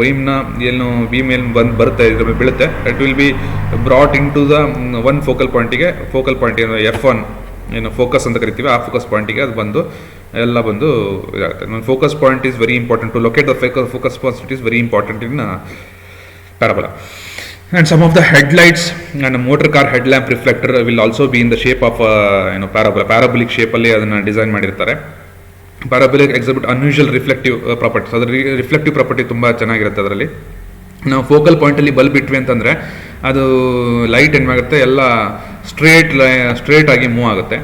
ಬೀಮ್ ಏನು ಬರುತ್ತೆ ಇದ್ರ ಬೀಳುತ್ತೆ, it will be brought in to the one focal ಪಾಯಿಂಟಿಗೆ. ಫೋಕಲ್ ಪಾಯಿಂಟ್ F1 ಫೋಕಸ್ ಅಂತ ಕರಿತೀವಿ. ಆ ಫೋಕಸ್ ಪಾಯಿಂಟಿಗೆ ಅದು ಬಂದು ಇದಾಗುತ್ತೆ. Focus point is very important to locate the focus point. It is very important in parabola. And some of the headlights and a motor car headlamp reflector will also be in the shape of parabola. Parabolic shape ಅಲ್ಲಿ ಅದನ್ನು design ಮಾಡಿರ್ತಾರೆ. Parabolic exhibit unusual reflective properties. ಅದರ reflective property ತುಂಬ ಚೆನ್ನಾಗಿರುತ್ತೆ. ಅದರಲ್ಲಿ ನಾವು focal ಪಾಯಿಂಟಲ್ಲಿ bulb ಇಟ್ವಿ ಅಂತಂದರೆ ಅದು ಲೈಟ್ ಏನಾಗುತ್ತೆ ಎಲ್ಲ ಸ್ಟ್ರೇಟ್ ಆಗಿ ಮೂವ್ ಆಗುತ್ತೆ.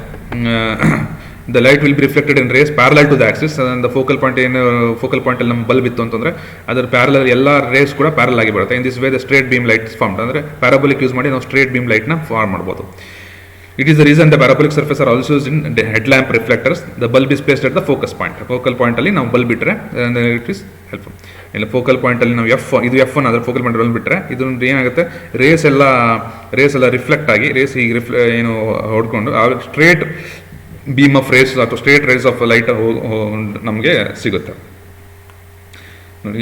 The light will be reflected in rays parallel to the axis. The focal ಪಾಯಿಂಟಲ್ಲಿ ನಮ್ಮ ಬಲ್ಬ್ ಇತ್ತು ಅಂತಂದರೆ ಅದರ ಪ್ಯಾರಲಲ್ ಎಲ್ಲ ರೇಸ್ ಕೂಡ ಪ್ಯಾರಲ್ ಆಗಿ ಬರುತ್ತೆ. In this way the straight beam light formed. ಅಂದರೆ ಪ್ಯಾರಾಬೋಲಿಕ್ ಯೂಸ್ ಮಾಡಿ ನಾವು ಸ್ಟ್ರೇಟ್ ಬೀಮ್ ಲೈಟ್ನ ಫಾರ್ಮ್ ಮಾಡ್ಬೋದು. It is the reason the parabolic surface are also used in headlamp reflectors. The bulb is placed at the focus point. Focal point ಅಲ್ಲಿ ನಾವು bulb ಬಿಟ್ಟರೆ it is helpful. ಇಲ್ಲ focal ಪಾಯಿಂಟಲ್ಲಿ ನಾವು ಇದು F1 ಅದರ focal point bulb ಬಿಟ್ಟರೆ ಇದು ಏನಾಗುತ್ತೆ, ರೇಸ್ ಎಲ್ಲ ರಿಫ್ಲೆಕ್ಟ್ ಆಗಿ ಹೀಗೆ ಹೊಡ್ಕೊಂಡು ಸ್ಟ್ರೇಟ್ ಬೀಮ್ ಆಫ್ ರೇಸ್ ಅಥವಾ ಸ್ಟ್ರೇಟ್ ರೇಸ್ ಆಫ್ ಲೈಟ್ ನಮಗೆ ಸಿಗುತ್ತೆ.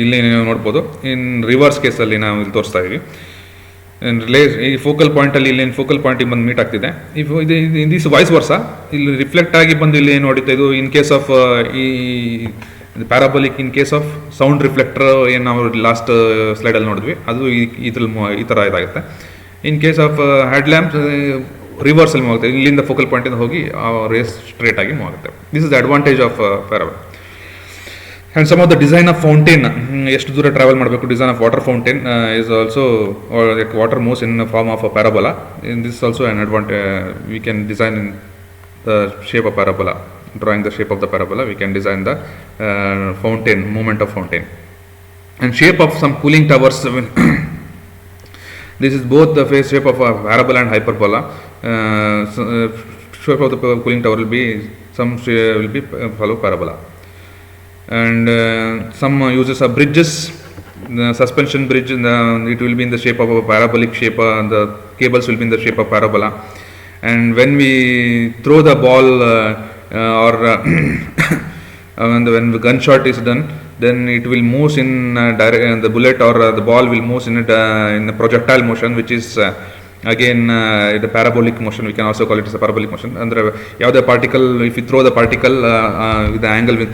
ಇಲ್ಲಿ ನೀವು ನೋಡ್ಬೋದು. ಇನ್ ರಿವರ್ಸ್ ಕೇಸಲ್ಲಿ ನಾವು ಇಲ್ಲಿ ತೋರಿಸ್ತಾ ಇದ್ದೀವಿ. ಈ ಫೋಕಲ್ ಪಾಯಿಂಟಲ್ಲಿ ಇಲ್ಲಿ ಫೋಕಲ್ ಪಾಯಿಂಟಿಗೆ ಬಂದು ಮೀಟ್ ಆಗ್ತಿದೆ. ದಿಸ್ ವಾಯ್ಸ್ ವರ್ಸ ಇಲ್ಲಿ ರಿಫ್ಲೆಕ್ಟ್ ಆಗಿ ಬಂದು ಇಲ್ಲಿ ಏನು ನೋಡುತ್ತೆ. ಇದು ಇನ್ ಕೇಸ್ ಆಫ್ ಈ parabolic in case of sound reflector ಏನು ನಾವು ಲಾಸ್ಟ್ ಸ್ಲೈಡಲ್ಲಿ ನೋಡಿದ್ವಿ ಅದು ಈ ಥರ ಇದಾಗುತ್ತೆ. In case of head lamp ರಿವರ್ಸಲ್ಲಿ ಮೂವ್ ಆಗುತ್ತೆ. ಇಲ್ಲಿಂದ ಫೋಕಲ್ ಪಾಯಿಂಟಿಂದ ಹೋಗಿ ರೇಸ್ ಸ್ಟ್ರೇಟ್ ಆಗಿ ಮೂವ್ ಆಗುತ್ತೆ. This is the advantage of parabolic. And some of the design of fountain, ಎಷ್ಟು ದೂರ ಟ್ರಾವೆಲ್ ಮಾಡಬೇಕು, design of water fountain is also water moves in form of a parabola. In this also on advantage we can design in the shape of parabola. Drawing the shape of the parabola, we can design the fountain, movement of fountain. And shape of some cooling towers. This is both the face shape of a parabola and hyperbola. Shape of the cooling tower will be follow parabola. And some uses of bridges, the suspension bridge, it will be in the shape of a parabolic shape. The cables will be in the shape of parabola. And when we throw the ball when the gunshot is done, then it will move in the bullet or the ball will move in a projectile motion, which is again the parabolic motion. We can also call it as a parabolic motion. And the particle, if you throw the particle with the angle with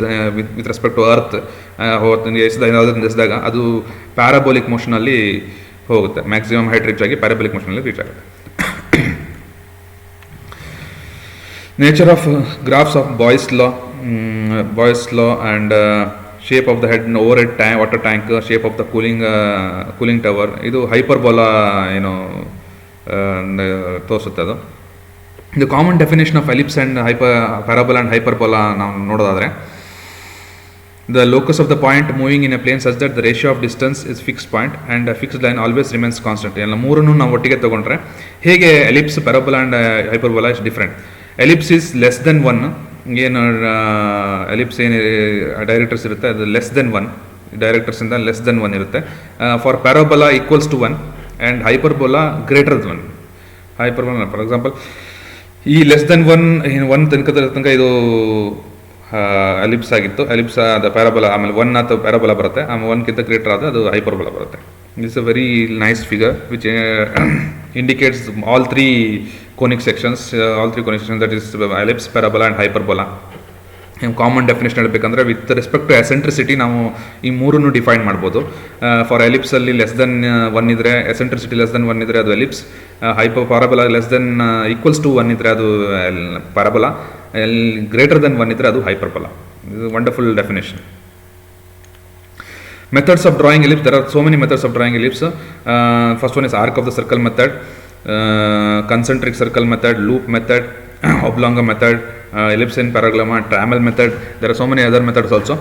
respect to earth, ಅದು parabolic ಮೋಷನಲ್ಲಿ ಹೋಗುತ್ತೆ, maximum height reach ಆಗಿ parabolic ಮೋಷನಲ್ಲಿ reach ಆಗುತ್ತೆ. Nature of graphs of Boyle's law and shape of the head, overhead tank, water tank, shape of the cooling tower. ಇದು hyperbola ತೋರಿಸುತ್ತೆ ಅದು. The common definition of ellipse and parabola and hyperbola ನಾವು ನೋಡೋದಾದರೆ, the locus of the point moving in a plane such that the ratio of distance is fixed point and a fixed line always remains constant. ಎಲ್ಲ ಮೂರನ್ನು ನಾವು ಒಟ್ಟಿಗೆ ತಗೊಂಡ್ರೆ ಹೇಗೆ ellipse, parabola and hyperbola is different. Ellipse is less than 1. ಏನು ellipse ಏನು directors ಇರುತ್ತೆ ಅದು ಲೆಸ್ ದೆನ್ 1, ಡೈರೆಕ್ಟರ್ಸಿಂದ ಲೆಸ್ ದೆನ್ 1 ಇರುತ್ತೆ. For parabola equals to 1 and hyperbola greater than 1. Hyperbola for example ಈ ಲೆಸ್ ದೆನ್ 1 ತನಕ ಇದು ಎಲಿಪ್ಸ್ ಆಗಿತ್ತು, ಎಲಿಪ್ಸ್ ಅದು ಪ್ಯಾರಾಬೋಲಾ, ಆಮೇಲೆ 1 ಅಥವಾ ಪ್ಯಾರಾಬೋಲಾ ಬರುತ್ತೆ, ಆಮೇಲೆ 1ಕ್ಕಿಂತ ಗ್ರೇಟರ್ ಆದರೆ ಅದು ಹೈಪರ್ಬೋಲಾ ಬರುತ್ತೆ. It's a very nice figure which indicates all three conic sections, that is ellipse, parabola and hyperbola. Common definition ಹೇಳಬೇಕಂದ್ರೆ ವಿತ್ ರೆಸ್ಪೆಕ್ಟ್ ಟು ಎಸೆಂಟ್ರಿಸಿಟಿ ನಾವು ಈ ಮೂರನ್ನು ಡಿಫೈನ್ ಮಾಡ್ಬೋದು. ಫಾರ್ ಎಲಿಪ್ಸಲ್ಲಿ ಲೆಸ್ ದೆನ್ 1 ಇದ್ದರೆ, ಎಸೆಂಟ್ರಿಸಿಟಿ ಲೆಸ್ ದೆನ್ 1 ಇದ್ದರೆ ಅದು ellipse. Parabola less than equals to 1 ಇದ್ದರೆ ಅದು ಪ್ಯಾರಾಬೋಲಾ, ಗ್ರೇಟರ್ ದೆನ್ 1 ಇದ್ದರೆ ಅದು ಹೈಪರ್ಬೋಲಾ. ಇದು wonderful definition. Methods of drawing ellipse. There are so many methods of drawing ellipse. First one is arc of the circle method, concentric circle method, loop method, oblong method, ellipse in parallelograph, trammel method. There are so many other methods also,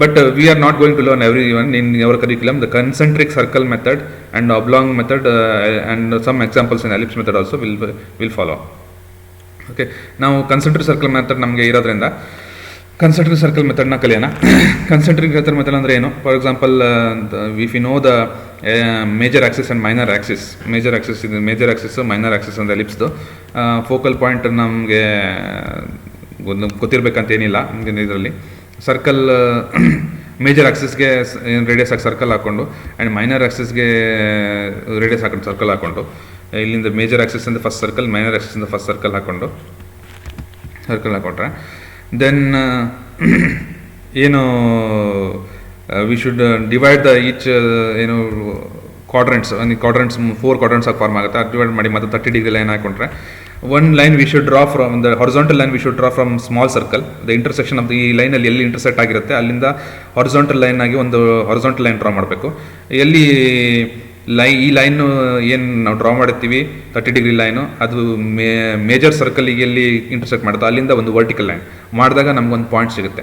but we are not going to learn everyone in our curriculum. The concentric circle method and oblong method and some examples in ellipse method also will follow. Okay, now concentric circle method ನಮಗೆ ಇರೋದ್ರಿಂದ ಕನ್ಸೆಂಟ್ರಿಕ್ circle ಮೆಥಡ್ನ ಕಲಿಯೋಣ. ಕನ್ಸೆಂಟ್ರಿಕ್ circle method ಅಂದರೆ ಏನು? For example, if you know the major axis and minor axis, major axis ಇದು major axis, minor axis ಅಂದರೆ ಎಲಿಪ್ಸ್ದು focal point ನಮಗೆ ಗೊತ್ತಿರಬೇಕಂತೇನಿಲ್ಲ. ಇದರಲ್ಲಿ ಸರ್ಕಲ್ ಮೇಜರ್ ಆಕ್ಸಿಸ್ಗೆ ರೇಡಿಯಸ್ ಆಗಿ ಸರ್ಕಲ್ ಹಾಕ್ಕೊಂಡು ಆ್ಯಂಡ್ ಮೈನರ್ ಆಕ್ಸಿಸ್ಗೆ ರೇಡಿಯಸ್ ಹಾಕೊಂಡು ಸರ್ಕಲ್ ಹಾಕ್ಕೊಂಡು, ಇಲ್ಲಿಂದ ಮೇಜರ್ ಆಕ್ಸಿಸಿಂದ ಫಸ್ಟ್ ಸರ್ಕಲ್, ಮೈನರ್ ಆಕ್ಸಿಸಿಂದ ಫಸ್ಟ್ ಸರ್ಕಲ್ ಹಾಕ್ಕೊಂಡ್ರೆ then we should divide the each quadrants, quadrants 4 quadrants ಆಗಿ ಫಾರ್ಮ್ ಆಗುತ್ತೆ. ಡಿವೈಡ್ ಮಾಡಿ ಮತ್ತೆ 30 ಡಿಗ್ರಿ ಲೈನ್ ಹಾಕೊಂಡ್ರೆ one line we should draw from the horizontal line, we should draw from small circle. The intersection of the ಲೈನಲ್ಲಿ ಎಲ್ಲಿ intersect ಆಗಿರುತ್ತೆ ಅಲ್ಲಿಂದ horizontal line ಆಗಿ ಒಂದು ಹಾರಿಜಾಂಟಲ್ ಲೈನ್ ಡ್ರಾ ಮಾಡಬೇಕು. ಎಲ್ಲಿ ಈ ಲೈನು ಏನು ನಾವು ಡ್ರಾ ಮಾಡಿರ್ತೀವಿ 30 ಡಿಗ್ರಿ ಲೈನು, ಅದು ಮೇಜರ್ ಸರ್ಕಲಿಗೆ ಎಲ್ಲಿ ಇಂಟರ್ಸೆಕ್ಟ್ ಮಾಡುತ್ತೋ ಅಲ್ಲಿಂದ ಒಂದು ವರ್ಟಿಕಲ್ ಲೈನ್ ಮಾಡಿದಾಗ ನಮಗೊಂದು ಪಾಯಿಂಟ್ ಸಿಗುತ್ತೆ.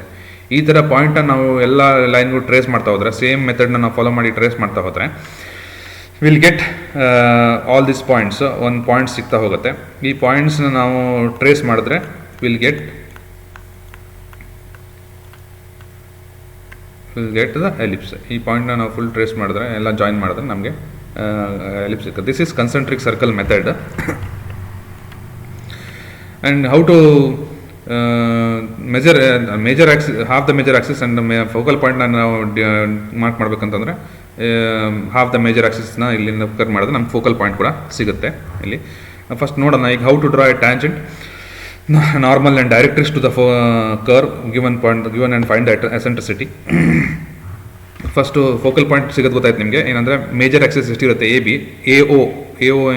ಈ ಥರ ಪಾಯಿಂಟನ್ನು ನಾವು ಎಲ್ಲ ಲೈನ್ಗಳು ಟ್ರೇಸ್ ಮಾಡ್ತಾ ಹೋದರೆ, ಸೇಮ್ ಮೆಥಡ್ನ ನಾವು ಫಾಲೋ ಮಾಡಿ ಟ್ರೇಸ್ ಮಾಡ್ತಾ ಹೋದರೆ will get all this points. ಒಂದು ಪಾಯಿಂಟ್ ಸಿಗ್ತಾ ಹೋಗುತ್ತೆ. ಈ ಪಾಯಿಂಟ್ಸ್ನ ನಾವು ಟ್ರೇಸ್ ಮಾಡಿದ್ರೆ ವಿಲ್ ಗೆಟ್ ದ ಎಲಿಪ್ಸ್. ಈ ಪಾಯಿಂಟ್ನ ನಾವು ಫುಲ್ ಟ್ರೇಸ್ ಮಾಡಿದ್ರೆ, ಎಲ್ಲ ಜಾಯಿನ್ ಮಾಡಿದ್ರೆ ನಮಗೆ ಎಲಿಪ್ಸ್ ಸಿಗುತ್ತೆ. This is concentric circle method. And how to major axis, half the major axis and focal ಪಾಯಿಂಟ್ನ ನಾವು ಮಾರ್ಕ್ ಮಾಡ್ಬೇಕಂತಂದರೆ ಹಾಫ್ ದ ಮೇಜರ್ ಆಕ್ಸಿಸ್ನ ಇಲ್ಲಿಂದ ಕರ್ ಮಾಡಿದ್ರೆ ನಮ್ಗೆ ಫೋಕಲ್ ಪಾಯಿಂಟ್ ಕೂಡ ಸಿಗುತ್ತೆ. ಇಲ್ಲಿ ಫಸ್ಟ್ ನೋಡೋಣ ಈಗ how to draw a tangent, normal and directrix to the curve given point, given and find the eccentricity. First focal point ಸಿಗೋದು ಗೊತ್ತಾಯ್ತು ನಿಮಗೆ. ಏನಂದರೆ ಮೇಜರ್ ಆಕ್ಸಿಸ್ ಎಷ್ಟಿರುತ್ತೆ, AO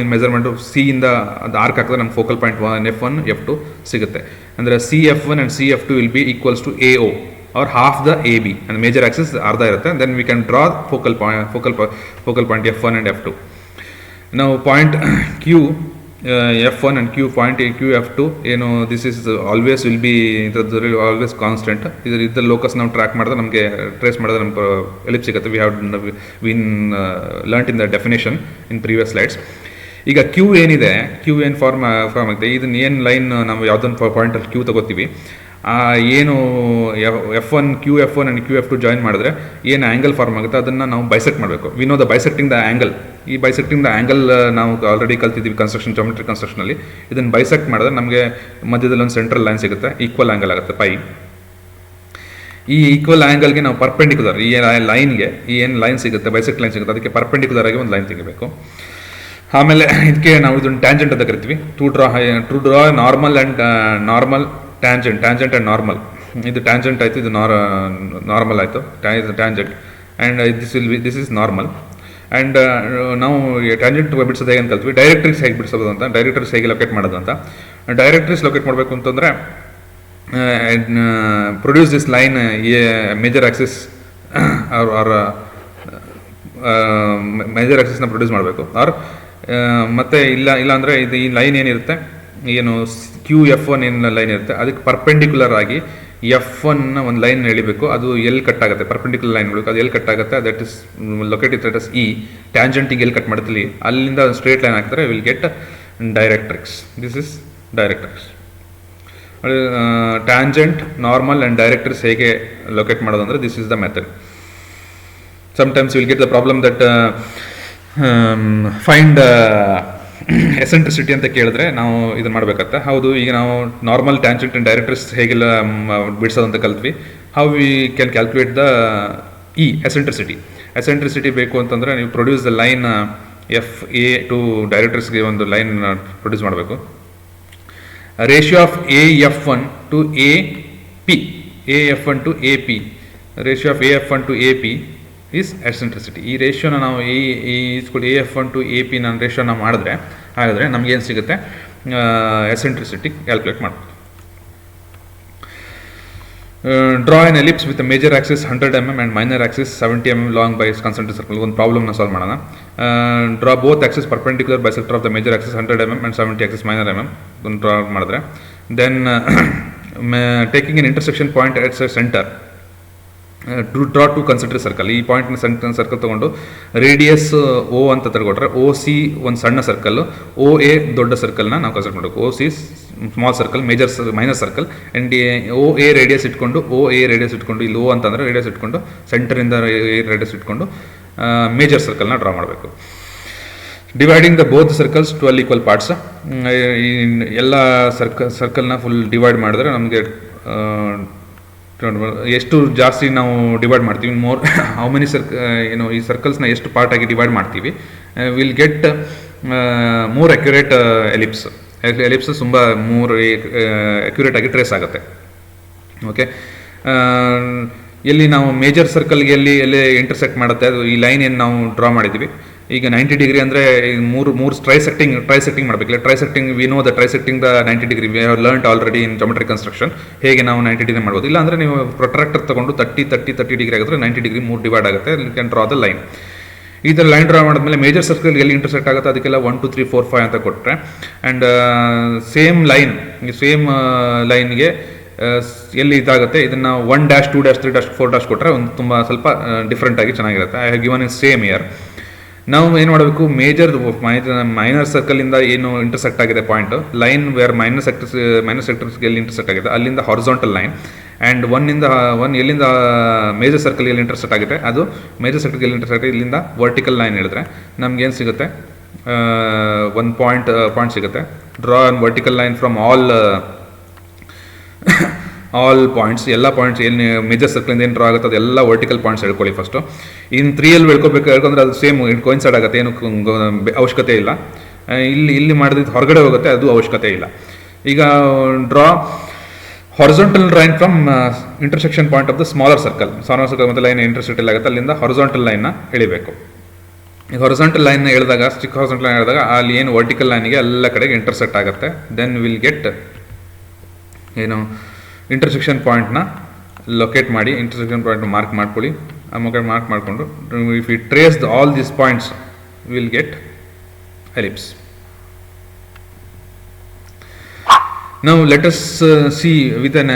ಇನ್ ಮೆಜರ್ಮೆಂಟು C ಇಂದ ಅದು ಆರ್ಕ್ ಹಾಕಿದ್ರೆ ನಮ್ಗೆ ಫೋಕಲ್ ಪಾಯಿಂಟ್ F1 F2 ಸಿಗುತ್ತೆ. ಅಂದರೆ CF1 and CF2 will be equals to AO. Or half the A B ಅಂದರೆ ಮೇಜರ್ ಆಕ್ಸಿಸ್ ಅರ್ಧ ಇರುತ್ತೆ. Then we can draw focal point F1 and F2. ನಾವು point Q F1 and Q point Q F2 ಏನು this is always will be always constant. ಇದರ locus ನಾವು track ಮಾಡಿದ್ರೆ ನಮಗೆ trace ಮಾಡಿದ್ರೆ ನಮ್ಗೆ ಎಲಿಪ್ಸ್ ಸಿಗುತ್ತೆ. We learnt in the definition in previous slides. ಈಗ Q ಏನಿದೆ, Q ಏನು ಫಾರ್ಮ್ ಆಗುತ್ತೆ, ಇದನ್ನ ಏನು ಲೈನ್ ನಾವು ಯಾವುದೊಂದು ಪಾಯಿಂಟಲ್ಲಿ Q ತಗೋತೀವಿ, ಏನು F1 Q1 and Q2 join ಮಾಡಿದ್ರೆ ಏನು ಆ್ಯಂಗಲ್ ಫಾರ್ಮ್ ಆಗುತ್ತೆ ಅದನ್ನು ನಾವು ಬೈಸೆಕ್ಟ್ ಮಾಡಬೇಕು. We know the bisecting the angle. ಈ ಬೈಸೆಕ್ಟಿಂಗ್ ದ ಆ್ಯಂಗಲ್ ನಾವು ಆಲ್ರೆಡಿ ಕಲ್ತಿದ್ದೀವಿ ಜಾಮೆಟ್ರಿ ಕನ್ಸ್ಟ್ರಕ್ಷನಲ್ಲಿ. ಇದನ್ನು ಬೈಸೆಕ್ಟ್ ಮಾಡಿದ್ರೆ ನಮಗೆ ಮಧ್ಯದಲ್ಲಿ ಒಂದು ಸೆಂಟ್ರಲ್ ಲೈನ್ ಸಿಗುತ್ತೆ, ಈಕ್ವಲ್ ಆ್ಯಂಗಲ್ ಆಗುತ್ತೆ ಪೈ. ಈ ಈಕ್ವಲ್ ಆ್ಯಂಗಲ್ಗೆ ನಾವು ಪರ್ಪೆಂಡಿಕ್ಯುಲರ್ ಈ ಲೈನ್ಗೆ ಈ ಏನು ಲೈನ್ ಸಿಗುತ್ತೆ, ಬೈಸೆಕ್ಟ್ ಲೈನ್ ಸಿಗುತ್ತೆ, ಅದಕ್ಕೆ ಪರ್ಪೆಂಡಿಕ್ಯುಲರ್ ಆಗಿ ಒಂದು ಲೈನ್ ತೆಗಿಬೇಕು. ಆಮೇಲೆ ಇದಕ್ಕೆ ನಾವು ಇದನ್ನು ಟ್ಯಾಂಜೆಂಟ್ ಅಂತ ಕರಿತೀವಿ. To draw normal tangent and normal. ಇದು ಟ್ಯಾಂಜೆಂಟ್ ಆಯಿತು, ಇದು ನಾರ್ಮಲ್ ಆಯಿತು, tangent and this is normal. And ನಾವು ಟ್ಯಾಂಜೆಂಟ್ ಬಿಡಿಸೋದು ಹೇಗೆ ಅಂತ ಕಲ್ತೀವಿ, ಡೈರೆಕ್ಟ್ರಿಕ್ಸ್ ಹೇಗೆ ಬಿಡಿಸೋದು ಅಂತ, ಡೈರೆಕ್ಟ್ರಿಕ್ಸ್ ಹೇಗೆ ಲೊಕೇಟ್ ಮಾಡೋದು ಅಂತ. ಡೈರೆಕ್ಟ್ರಿಕ್ಸ್ ಲೊಕೇಟ್ ಮಾಡಬೇಕು ಅಂತಂದರೆ produce this line major axis or major ಆಕ್ಸಿಸ್ನ ಪ್ರೊಡ್ಯೂಸ್ ಮಾಡಬೇಕು. ಮತ್ತು ಇಲ್ಲ ಅಂದರೆ ಇದು ಈ ಲೈನ್ ಏನಿರುತ್ತೆ, ಏನು Q1 ಏನು ಲೈನ್ ಇರುತ್ತೆ ಅದಕ್ಕೆ ಪರ್ಪೆಂಡಿಕ್ಯುಲರ್ ಆಗಿ F1 ಒಂದು ಲೈನ್ ಎಳಿಬೇಕು. ಅದು ಎಲ್ಲಿ ಕಟ್ ಆಗುತ್ತೆ, ಪರ್ಪೆಂಡಿಕ್ಯುಲರ್ ಲೈನ್ ಬೇಕು, ಅದು ಎಲ್ಲಿ ಕಟ್ ಆಗುತ್ತೆ, that is located that is ಈ ಟ್ಯಾಂಜೆಂಟಿಗೆ ಎಲ್ಲಿ ಕಟ್ ಮಾಡ್ತೀವಿ ಅಲ್ಲಿಂದ ಸ್ಟ್ರೇಟ್ ಲೈನ್ ಹಾಕಿದ್ರೆ will get directrix. This is directrix. Tangent, normal and directrix ಹೇಗೆ ಲೊಕೇಟ್ ಮಾಡೋದು ಅಂದರೆ this is the method. sometimes you will get the problem that find ಎಸೆಂಟ್ರಿಸಿಟಿ ಅಂತ ಕೇಳಿದ್ರೆ ನಾವು ಇದನ್ನು ಮಾಡಬೇಕಂತ. ಹೌದು, ಈಗ ನಾವು ನಾರ್ಮಲ್ ಟ್ಯಾಂಜೆಂಟ್ ಆ್ಯಂಡ್ ಡೈರೆಕ್ಟ್ರಿಕ್ಸ್ ಹೇಗೆಲ್ಲ ಬಿಡಿಸೋದು ಅಂತ ಕಲ್ತ್ವಿ. How we can calculate the eccentricity ಬೇಕು ಅಂತಂದರೆ ನೀವು produce the line FA to ಡೈರೆಕ್ಟ್ರಿಕ್ಸ್ಗೆ ಒಂದು ಲೈನ್ ಪ್ರೊಡ್ಯೂಸ್ ಮಾಡಬೇಕು. Ratio of AF1 to AP, AF1 to AP, ratio of AF1 to AP is eccentricity. ಈ ರೇಷಿಯೋನ ನಾವು AF1 to AP ನಾನು ರೇಷಿಯೋನ ಹಾಗಾದರೆ ನಮಗೇನು ಸಿಗುತ್ತೆ, ಎಸೆಂಟ್ರಿಸಿಟಿ ಕ್ಯಾಲ್ಕುಲೇಟ್ ಮಾಡ್ಬೋದು. Draw an ellipse with major axis 100 mm and minor axis 70 mm long by concentric circle. ಒಂದು ಪ್ರಾಬ್ಲಮ್ನ ಸಾಲ್ವ್ ಮಾಡೋಣ. Draw both axis perpendicular bisector of the major axis 100 mm and 70 axis minor mm. ಒಂದು draw ಮಾಡಿದ್ರೆ then taking an intersection point at centre to draw two concentric circle. ಈ ಪಾಯಿಂಟ್ನ circle ತೊಗೊಂಡು radius O ಅಂತ ತಗೊಂಡ್ರೆ OC ಒಂದು ಸಣ್ಣ circle, OA ದೊಡ್ಡ ಸರ್ಕಲ್ನ ನಾವು ಕನ್ಸಿಡರ್ ಮಾಡಬೇಕು. OC small circle, minor circle, and OA radius ಇಟ್ಕೊಂಡು ಇಲ್ಲಿ O ಅಂತಂದರೆ ರೇಡಿಯಸ್ ಇಟ್ಕೊಂಡು ಸೆಂಟರಿಂದ ರೇಡಿಯಸ್ ಇಟ್ಕೊಂಡು ಮೇಜರ್ ಸರ್ಕಲ್ನ ಡ್ರಾ ಮಾಡಬೇಕು. Dividing the both circles 12 equal parts. ಎಲ್ಲ ಸರ್ಕಲ್ನ ಫುಲ್ ಡಿವೈಡ್ ಮಾಡಿದ್ರೆ ನಮಗೆ ಎಷ್ಟು ಜಾಸ್ತಿ ನಾವು ಡಿವೈಡ್ ಮಾಡ್ತೀವಿ, ಹೌ ಮೆನಿ ಈ ಸರ್ಕಲ್ಸ್ನ ಎಷ್ಟು ಪಾರ್ಟಾಗಿ ಡಿವೈಡ್ ಮಾಡ್ತೀವಿ, will get more accurate ellipse ತುಂಬ ಅಕ್ಯುರೇಟ್ ಆಗಿ ಟ್ರೇಸ್ ಆಗುತ್ತೆ. ಓಕೆ, ಎಲ್ಲಿ ನಾವು ಮೇಜರ್ ಸರ್ಕಲ್ಗೆ ಎಲ್ಲಿ ಇಂಟರ್ಸೆಕ್ಟ್ ಮಾಡುತ್ತೆ ಅದು ಈ ಲೈನ್ ಏನು ನಾವು ಡ್ರಾ ಮಾಡಿದ್ದೀವಿ. ಈಗ 90 ಡಿಗ್ರಿ ಅಂದರೆ ಮೂರು ಟ್ರೈಸೆಕ್ಟಿಂಗ್ ಮಾಡಬೇಕಿಲ್ಲ. Trisecting we know the trisecting the 90 degree we have learned already in geometric construction. ಹೇಗೆ ನಾವು 90 ಡಿಗ್ರಿ ಮಾಡ್ಬೋದು. ಇಲ್ಲ ಅಂದರೆ ನೀವು ಪ್ರೊಟ್ರಾಕ್ಟರ್ ತಗೊಂಡು 30 ಡಿಗ್ರಿ ಆಗಿದ್ರೆ 90 ಡಿಗ್ರಿ 3 ಡಿವೈಡ್ ಆಗುತ್ತೆ. You can draw the line. ಈ ಥರ ಲೈನ್ ಡ್ರಾ ಮಾಡಿದ್ಮೇಲೆ ಮೇಜರ್ ಸರ್ಕಲ್ ಎಲ್ಲಿ ಇಂಟರ್ಸೆಕ್ಟ್ ಆಗುತ್ತೆ ಅದಕ್ಕೆಲ್ಲ 1 2 3 4 5 ಅಂತ ಕೊಟ್ಟರೆ, ಆ್ಯಂಡ್ ಸೇಮ್ ಲೈನ್ಗೆ ಎಲ್ಲಿ ಇದಾಗುತ್ತೆ ಇದನ್ನು 1 -, 2 -, 3 -, 4 ಕೊಟ್ಟರೆ ಒಂದು ತುಂಬ ಸ್ವಲ್ಪ ಡಿಫ್ರೆಂಟಾಗಿ ಚೆನ್ನಾಗಿರುತ್ತೆ. I have given in same year. ನಾವು ಏನು ಮಾಡಬೇಕು, ಮೈನರ್ ಸರ್ಕಲಿಂದ ಏನು ಇಂಟರ್ಸೆಕ್ಟ್ ಆಗಿದೆ ಪಾಯಿಂಟ್ ಲೈನ್ ವೇರ್ ಮೈನರ್ ಸೆಕ್ಟರ್ಸ್ಗೆ ಎಲ್ಲಿ ಇಂಟರ್ಸೆಕ್ಟ್ ಆಗಿದೆ ಅಲ್ಲಿಂದ ಹಾರಿಜಾಂಟಲ್ ಲೈನ್, ಆ್ಯಂಡ್ ಎಲ್ಲಿಂದ ಮೇಜರ್ ಸರ್ಕಲ್ ಎಲ್ಲಿ ಇಂಟರ್ಸೆಕ್ಟ್ ಆಗಿದೆ ಅದು ಮೇಜರ್ ಸರ್ಕಲ್ಗೆ ಎಲ್ಲಿ ಇಂಟರ್ಸೆಕ್ಟ್ ಆಗಿದೆ ಇಲ್ಲಿಂದ ವರ್ಟಿಕಲ್ ಲೈನ್ ಹೇಳಿದ್ರೆ ನಮ್ಗೇನು ಸಿಗುತ್ತೆ, ಒಂದು ಪಾಯಿಂಟ್ ಸಿಗುತ್ತೆ. Draw an vertical line from all points. ಎಲ್ಲ ಪಾಯಿಂಟ್ಸ್ ಏನು ಮೇಜರ್ ಸರ್ಕಲಿಂದ ಏನು ಡ್ರಾ ಆಗುತ್ತೆ ಅದೆಲ್ಲ ವರ್ಟಿಕಲ್ ಪಾಯಿಂಟ್ಸ್ ಹೇಳ್ಕೊಳ್ಳಿ ಫಸ್ಟು. ಇನ್ನು 3 ಹೇಳ್ಕೊಂಡ್ರೆ ಅದು ಸೇಮ್ ಕೋಯಿನ್ಸೈಡ್ ಆಗುತ್ತೆ, ಏನು ಅವಶ್ಯಕತೆ ಇಲ್ಲ. ಇಲ್ಲಿ ಮಾಡಿದ ಹೊರಗಡೆ ಹೋಗುತ್ತೆ, ಅದು ಅವಶ್ಯಕತೆ ಇಲ್ಲ. ಈಗ draw horizontal line from intersection point of the smaller circle ಮತ್ತು ಲೈನ್ ಇಂಟರ್ಸೆಕ್ಟ್ ಆಗುತ್ತೆ ಅಲ್ಲಿಂದ ಹಾರಿಜಾಂಟಲ್ ಲೈನ್ನ ಎಳಿಬೇಕು. ಈಗ ಹಾರಿಜಾಂಟಲ್ ಲೈನ್ ಹೇಳಿದಾಗ ಚಿಕ್ಕ ಹಾರಿಜಾಂಟಲ್ ಲೈನ್ ಹೇಳಿದಾಗ ಅಲ್ಲಿ ಏನು ವರ್ಟಿಕಲ್ ಲೈನಿಗೆ ಎಲ್ಲ ಕಡೆಗೆ ಇಂಟರ್ಸೆಕ್ಟ್ ಆಗುತ್ತೆ. ದೆನ್ ವಿಲ್ ಗೆಟ್ ಏನು ಇಂಟರ್ಸೆಕ್ಷನ್ ಪಾಯಿಂಟ್ನ ಲೊಕೇಟ್ ಮಾಡಿ ಇಂಟರ್ಸೆಕ್ಷನ್ ಪಾಯಿಂಟ್ ಮಾರ್ಕ್ ಮಾಡ್ಕೊಳ್ಳಿ. ಆ ಮಾರ್ಕ್ ಮಾಡಿಕೊಂಡು if you trace all these points will get ellipse. Now let us see with an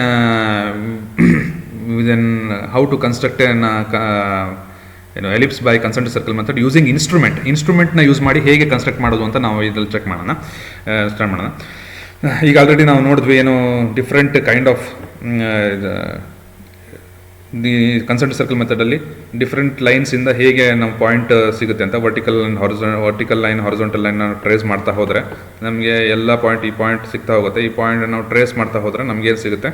how to construct an ellipse by concentric circle method using instrument ನ use ಮಾಡಿ ಹೇಗೆ construct ಮಾಡೋದು ಅಂತ ನಾವು ಇದರಲ್ಲಿ ಚೆಕ್ ಮಾಡೋಣ, ಸ್ಟಾರ್ಟ್ ಮಾಡೋಣ. ಈಗ ಆಲ್ರೆಡಿ ನಾವು ನೋಡಿದ್ವಿ ಏನು different kind of the concentric circle ಮೆಥಡಲ್ಲಿ ಡಿಫ್ರೆಂಟ್ ಲೈನ್ಸಿಂದ ಹೇಗೆ ನಾವು ಪಾಯಿಂಟ್ ಸಿಗುತ್ತೆ ಅಂತ vertical line horizontal line trace ಮಾಡ್ತಾ ಹೋದರೆ ನಮಗೆ ಎಲ್ಲ ಪಾಯಿಂಟ್ ಈ ಪಾಯಿಂಟ್ ಸಿಗ್ತಾ ಹೋಗುತ್ತೆ. ಈ ಪಾಯಿಂಟ್ ನಾವು ಟ್ರೇಸ್ ಮಾಡ್ತಾ ಹೋದರೆ ನಮ್ಗೆ ಏನು ಸಿಗುತ್ತೆ,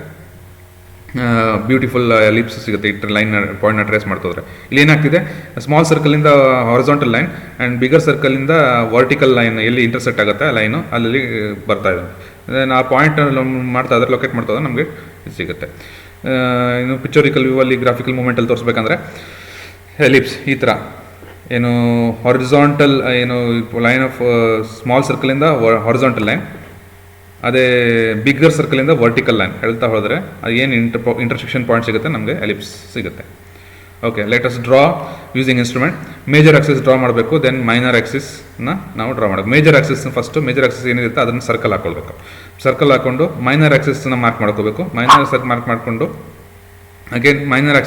ಬ್ಯೂಟಿಫುಲ್ ಎಲಿಪ್ಸ್ ಸಿಗುತ್ತೆ. ಈ ಲೈನ್ ಪಾಯಿಂಟ್ನ ಟ್ರೇಸ್ ಮಾಡ್ತಾ ಹೋದರೆ ಇಲ್ಲಿ ಏನಾಗ್ತಿದೆ, ಸ್ಮಾಲ್ ಸರ್ಕಲಿಂದ ಹಾರಿಜಾಂಟಲ್ ಲೈನ್ ಆ್ಯಂಡ್ ಬಿಗರ್ ಸರ್ಕಲಿಂದ ವರ್ಟಿಕಲ್ ಲೈನ್ ಎಲ್ಲಿ ಇಂಟರ್ಸೆಕ್ಟ್ ಆಗುತ್ತೆ ಆ ಲೈನು ಅಲ್ಲಿ ಬರ್ತಾ ಇದೆ. ಆ ಪಾಯಿಂಟ್ ಮಾಡ್ತಾ ಇದ್ರೆ ಲೊಕೇಟ್ ಮಾಡ್ತಾ ಹೋದ್ರೆ ನಮಗೆ ಇದು ಸಿಗುತ್ತೆ. ಇನ್ನು ಪಿಕ್ಚರಿಕಲ್ ವ್ಯೂ ಅಲ್ಲಿ ಗ್ರಾಫಿಕಲ್ ಮೂಮೆಂಟಲ್ಲಿ ತೋರಿಸ್ಬೇಕಂದ್ರೆ ಎಲಿಪ್ಸ್ ಈ ಥರ ಏನು ಹಾರಿಜಾಂಟಲ್ ಏನು ಲೈನ್ ಆಫ್ ಸ್ಮಾಲ್ ಸರ್ಕಲಿಂದ ಹಾರಿಜಾಂಟಲ್ ಲೈನ್, ಅದೇ ಬಿಗ್ಗರ್ ಸರ್ಕಲಿಂದ ವರ್ಟಿಕಲ್ ಲೈನ್ ಹೇಳ್ತಾ ಹೋದರೆ ಅದು ಏನು ಇಂಟರ್ಸೆಕ್ಷನ್ ಪಾಯಿಂಟ್ ಸಿಗುತ್ತೆ ನಮಗೆ ಎಲಿಪ್ಸ್ ಸಿಗುತ್ತೆ. Okay, let us draw using instrument. Major Axis draw ಮಾಡಬೇಕು, ದೆನ್ ಮೈನರ್ ಆಕ್ಸಿಸ್ನ ನಾವು ಡ್ರಾ ಮಾಡಬೇಕು. ಮೇಜರ್ ಆಕ್ಸಿಸ್ ಏನಿರುತ್ತೆ ಅದನ್ನು ಸರ್ಕಲ್ ಹಾಕೊಳ್ಬೇಕು. ಸರ್ಕಲ್ ಹಾಕ್ಕೊಂಡು ಮೈನರ್ ಆಕ್ಸಿಸ್ನ ಮಾರ್ಕ್ ಮಾಡ್ಕೋಬೇಕು. ಮೈನರ್ ಮಾರ್ಕ್ ಮಾಡಿಕೊಂಡು ಅಗೇನ್ ಮೈನರ್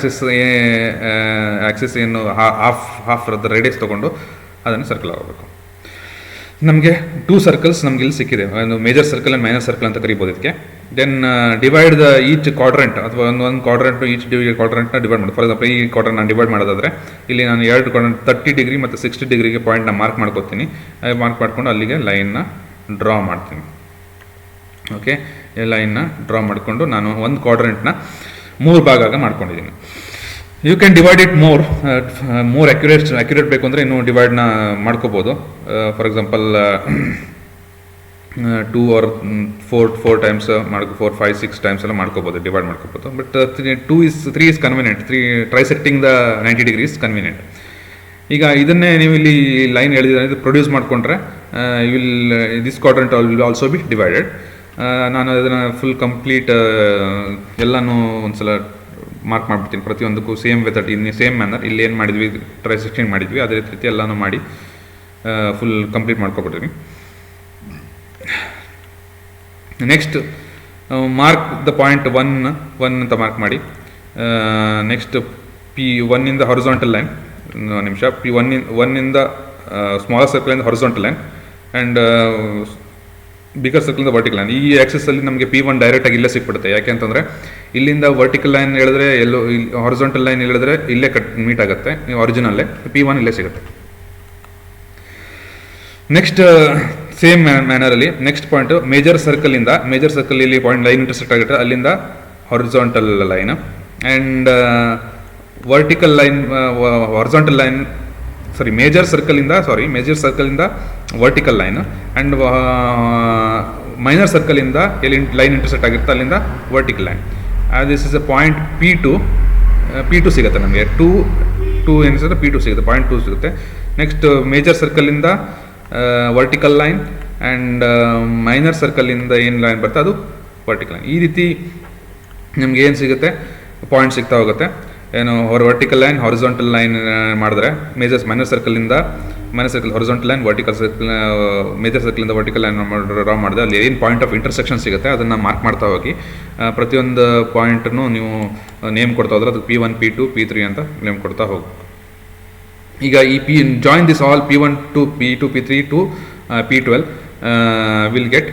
ಆಕ್ಸಿಸ್ ಏನು ಹಾಫ್ ರೇಡಿಯಸ್ ತೊಗೊಂಡು ಅದನ್ನು ಸರ್ಕಲ್ ಹಾಕಬೇಕು. ನಮಗೆ 2 ಸರ್ಕಲ್ಸ್ ನಮ್ಗೆ ಇಲ್ಲಿ ಸಿಕ್ಕಿದೆ, ಒಂದು major circle and minor circle ಅಂತ ಕರಿಬೋದು ಇದಕ್ಕೆ. Then divide the each quadrant ಅಥವಾ ಒಂದು ಕ್ವಾಡ್ರೆಂಟ್ ಈಚ್ ಕ್ವಾಡ್ರೆಂಟ್ನ ಡಿವೈಡ್ ಮಾಡೋದು. ಫಾರ್ ಎಕ್ಸಾಂಪಲ್ ಈ ಕ್ವಾಡ್ರೆಂಟ್ ನಾನು ಡಿವೈಡ್ ಮಾಡೋದಾದರೆ ಇಲ್ಲಿ ನಾನು 2 ಕ್ವಾಡ್ರೆಂಟ್ 30 ಡಿಗ್ರಿ ಮತ್ತು 60 ಡಿಗ್ರಿಗೆ ಪಾಯಿಂಟ್ನ ಮಾರ್ಕ್ ಮಾಡ್ಕೊತೀನಿ. ಮಾರ್ಕ್ ಮಾಡಿಕೊಂಡು ಅಲ್ಲಿಗೆ ಲೈನ್ನ ಡ್ರಾ ಮಾಡ್ತೀನಿ. ಓಕೆ, ಈ ಲೈನ್ನ ಡ್ರಾ ಮಾಡಿಕೊಂಡು ನಾನು ಒಂದು ಕ್ವಾಡ್ರೆಂಟ್ನ 3 ಭಾಗ ಮಾಡ್ಕೊಂಡಿದ್ದೀನಿ. You can divide it more accurate ಬೇಕು ಅಂದರೆ ಇನ್ನೂ ಡಿವೈಡ್ನ ಮಾಡ್ಕೋಬೋದು. For example 2 or 4 times 4, 5, 6 times ಎಲ್ಲ ಮಾಡ್ಕೋಬೋದು, ಡಿವೈಡ್ ಮಾಡ್ಕೋಬೋದು. But 3 is convenient. Trisecting the 90 degree is convenient. ಈಗ ಇದನ್ನೇ ನೀವು ಇಲ್ಲಿ ಲೈನ್ ಹೇಳಿದ್ರೆ ಪ್ರೊಡ್ಯೂಸ್ ಮಾಡಿಕೊಂಡ್ರೆ this quadrant will also be divided. ನಾನು ಅದನ್ನು ಫುಲ್ ಕಂಪ್ಲೀಟ್ ಎಲ್ಲನೂ ಒಂದ್ಸಲ ಮಾರ್ಕ್ ಮಾಡಿಬಿಡ್ತೀನಿ. ಪ್ರತಿಯೊಂದಕ್ಕೂ same method in same manner ಇಲ್ಲಿ ಏನು ಮಾಡಿದ್ವಿ ಟ್ರೈಸೆಕ್ಷನ್ ಮಾಡಿದ್ವಿ ಅದೇ ರೀತಿ ಎಲ್ಲನೂ ಮಾಡಿ ಫುಲ್ ಕಂಪ್ಲೀಟ್ ಮಾಡ್ಕೊಬಿಡ್ತೀನಿ. ನೆಕ್ಸ್ಟ್ ಮಾರ್ಕ್ ದ ಪಾಯಿಂಟ್ 1 ಅಂತ ಮಾರ್ಕ್ ಮಾಡಿ. ನೆಕ್ಸ್ಟ್ P1 ಇಂದ ಹಾರಿಜಾಂಟಲ್ ಲೈನ್, ನಿಮಿಷ P1 ಇಂದ ಸ್ಮಾಲರ್ ಸರ್ಕಲಿಂದ ಹಾರಿಜಾಂಟಲ್ ಲೈನ್ ಆ್ಯಂಡ್ ಬಿಗರ್ ಸರ್ಕಲಿಂದ ವರ್ಟಿಕಲ್ ಲೈನ್. ಈ ಆಕ್ಸಿಸಲ್ಲಿ ನಮಗೆ P1 ಡೈರೆಕ್ಟಾಗಿ ಇಲ್ಲೇ ಸಿಕ್ಬಿಡುತ್ತೆ. ಯಾಕೆ ಅಂತಂದರೆ ಇಲ್ಲಿಂದ ವರ್ಟಿಕಲ್ ಲೈನ್ ಹೇಳಿದ್ರೆ ಎಲ್ಲೋ ಹಾರಿಜಾಂಟಲ್ ಲೈನ್ ಹೇಳಿದ್ರೆ ಇಲ್ಲೇ ಮೀಟ್ ಆಗುತ್ತೆ, ಒರಿಜಿನಲ್ಲೇ P1 ಇಲ್ಲೇ ಸಿಗುತ್ತೆ. ನೆಕ್ಸ್ಟ್ ಸೇಮ್ ಮ್ಯಾನರಲ್ಲಿ ನೆಕ್ಸ್ಟ್ ಪಾಯಿಂಟ್ ಮೇಜರ್ ಸರ್ಕಲ್ ಇಲ್ಲಿ ಪಾಯಿಂಟ್ ಲೈನ್ ಇಂಟರ್ಸೆಕ್ಟ್ ಆಗುತ್ತೆ, ಅಲ್ಲಿಂದ horizontal line and vertical line horizontal line major ಸರ್ಕಲಿಂದ ವರ್ಟಿಕಲ್ ಲೈನ್ ಆ್ಯಂಡ್ ಮೈನರ್ ಸರ್ಕಲಿಂದ ಎಲ್ಲಿ ಲೈನ್ ಇಂಟರ್ಸೆಕ್ಟ್ ಆಗಿರುತ್ತೆ ಅಲ್ಲಿಂದ vertical line. This is a point P2 ಸಿಗುತ್ತೆ ನಮಗೆ. 2 ಏನಿಸುತ್ತೆ P2 ಸಿಗುತ್ತೆ, ಪಾಯಿಂಟ್ 2 ಸಿಗುತ್ತೆ. ನೆಕ್ಸ್ಟ್ ಮೇಜರ್ ಸರ್ಕಲಿಂದ ವರ್ಟಿಕಲ್ ಲೈನ್ ಆ್ಯಂಡ್ ಮೈನರ್ ಸರ್ಕಲಿಂದ ಏನು ಲೈನ್ ಬರುತ್ತೆ ಅದು ವರ್ಟಿಕಲ್ ಲೈನ್. ಈ ರೀತಿ ನಮ್ಗೆ ಏನು ಸಿಗುತ್ತೆ, ಪಾಯಿಂಟ್ ಸಿಗ್ತಾ ಹೋಗುತ್ತೆ. ಏನು ವರ್ಟಿಕಲ್ ಲೈನ್ ಹಾರಿಜಾಂಟಲ್ ಲೈನ್ ಮಾಡಿದ್ರೆ minor circle horizontal line, vertical circle major ಸರ್ಕಲಿಂದ ವರ್ಟಿಕಲ್ ಲೈನ್ ಡ್ರಾ ಮಾಡಿದೆ. ಅಲ್ಲಿ ಏನು ಪಾಯಿಂಟ್ ಆಫ್ ಇಂಟರ್ಸೆಕ್ಷನ್ ಸಿಗುತ್ತೆ ಅದನ್ನು ಮಾರ್ಕ್ ಮಾಡ್ತಾ ಹೋಗಿ ಪ್ರತಿಯೊಂದು ಪಾಯಿಂಟನ್ನು ನೀವು ನೇಮ್ ಕೊಡ್ತಾ ಹೋದ್ರೆ ಅದಕ್ಕೆ P1, P2, P3 ಅಂತ ನೇಮ್ ಕೊಡ್ತಾ ಹೋಗಿ. ಈಗ ಈ join this all P1 to P2, P3 to P12 will get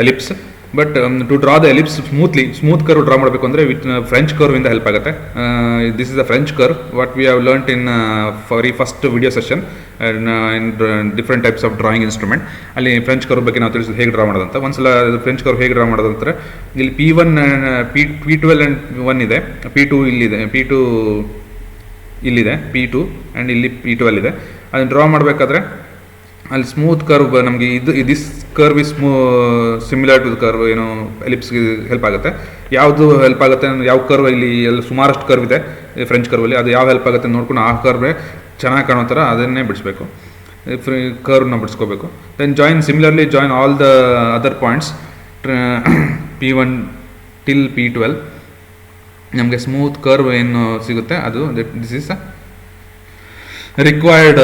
ellipse. But to draw the ellipse smooth curve draw ಮಾಡಬೇಕು ಅಂದರೆ ಫ್ರೆಂಚ್ ಕರ್ವ್ ಇಂದ ಹೆಲ್ಪ್ ಆಗುತ್ತೆ. This is a French curve what we have learnt in very first video session in different types of drawing instrument. ಅಲ್ಲಿ French curve ಬಗ್ಗೆ ನಾವು ತಿಳಿಸಿದ್ದು ಹೇಗೆ draw ಮಾಡೋದಂತ. ಒಂದ್ಸಲ ಫ್ರೆಂಚ್ ಕರ್ವ್ ಹೇಗೆ ಡ್ರಾ ಮಾಡೋದಂದ್ರೆ ಇಲ್ಲಿ P1 P12 and 1 ಇದೆ, P2 ಇಲ್ಲಿದೆ, P2 ಇಲ್ಲಿದೆ, P2 ಆ್ಯಂಡ್ ಇಲ್ಲಿ P12 ಇದೆ. ಅದನ್ನು ಡ್ರಾ ಮಾಡಬೇಕಾದ್ರೆ ಅಲ್ಲಿ ಸ್ಮೂತ್ ಕರ್ವ್ ನಮಗೆ this curve is similar to the curve ಏನು ಎಲಿಪ್ಸ್ಗೆ ಹೆಲ್ಪ್ ಆಗುತ್ತೆ. ಯಾವುದು ಹೆಲ್ಪ್ ಆಗುತ್ತೆ, ಯಾವ ಕರ್ವ್ ಇಲ್ಲಿ ಎಲ್ಲ ಸುಮಾರಷ್ಟು ಕರ್ವ್ ಇದೆ ಫ್ರೆಂಚ್ ಕರ್ವಲ್ಲಿ, ಅದು ಯಾವ ಹೆಲ್ಪ್ ಆಗುತ್ತೆ ನೋಡ್ಕೊಂಡು ಆ ಕರ್ವೇ ಚೆನ್ನಾಗಿ ಕಾಣೋ ಥರ ಅದನ್ನೇ ಬಿಡಿಸ್ಬೇಕು, ಕರ್ವ್ನ ಬಿಡಿಸ್ಕೋಬೇಕು. Then join all the other points P1 till P12 ನಮಗೆ ಸ್ಮೂತ್ ಕರ್ವ್ ಏನು ಸಿಗುತ್ತೆ ಅದು ದಿಸ್ ಇಸ್ ರಿಕ್ವೈರ್ಡ್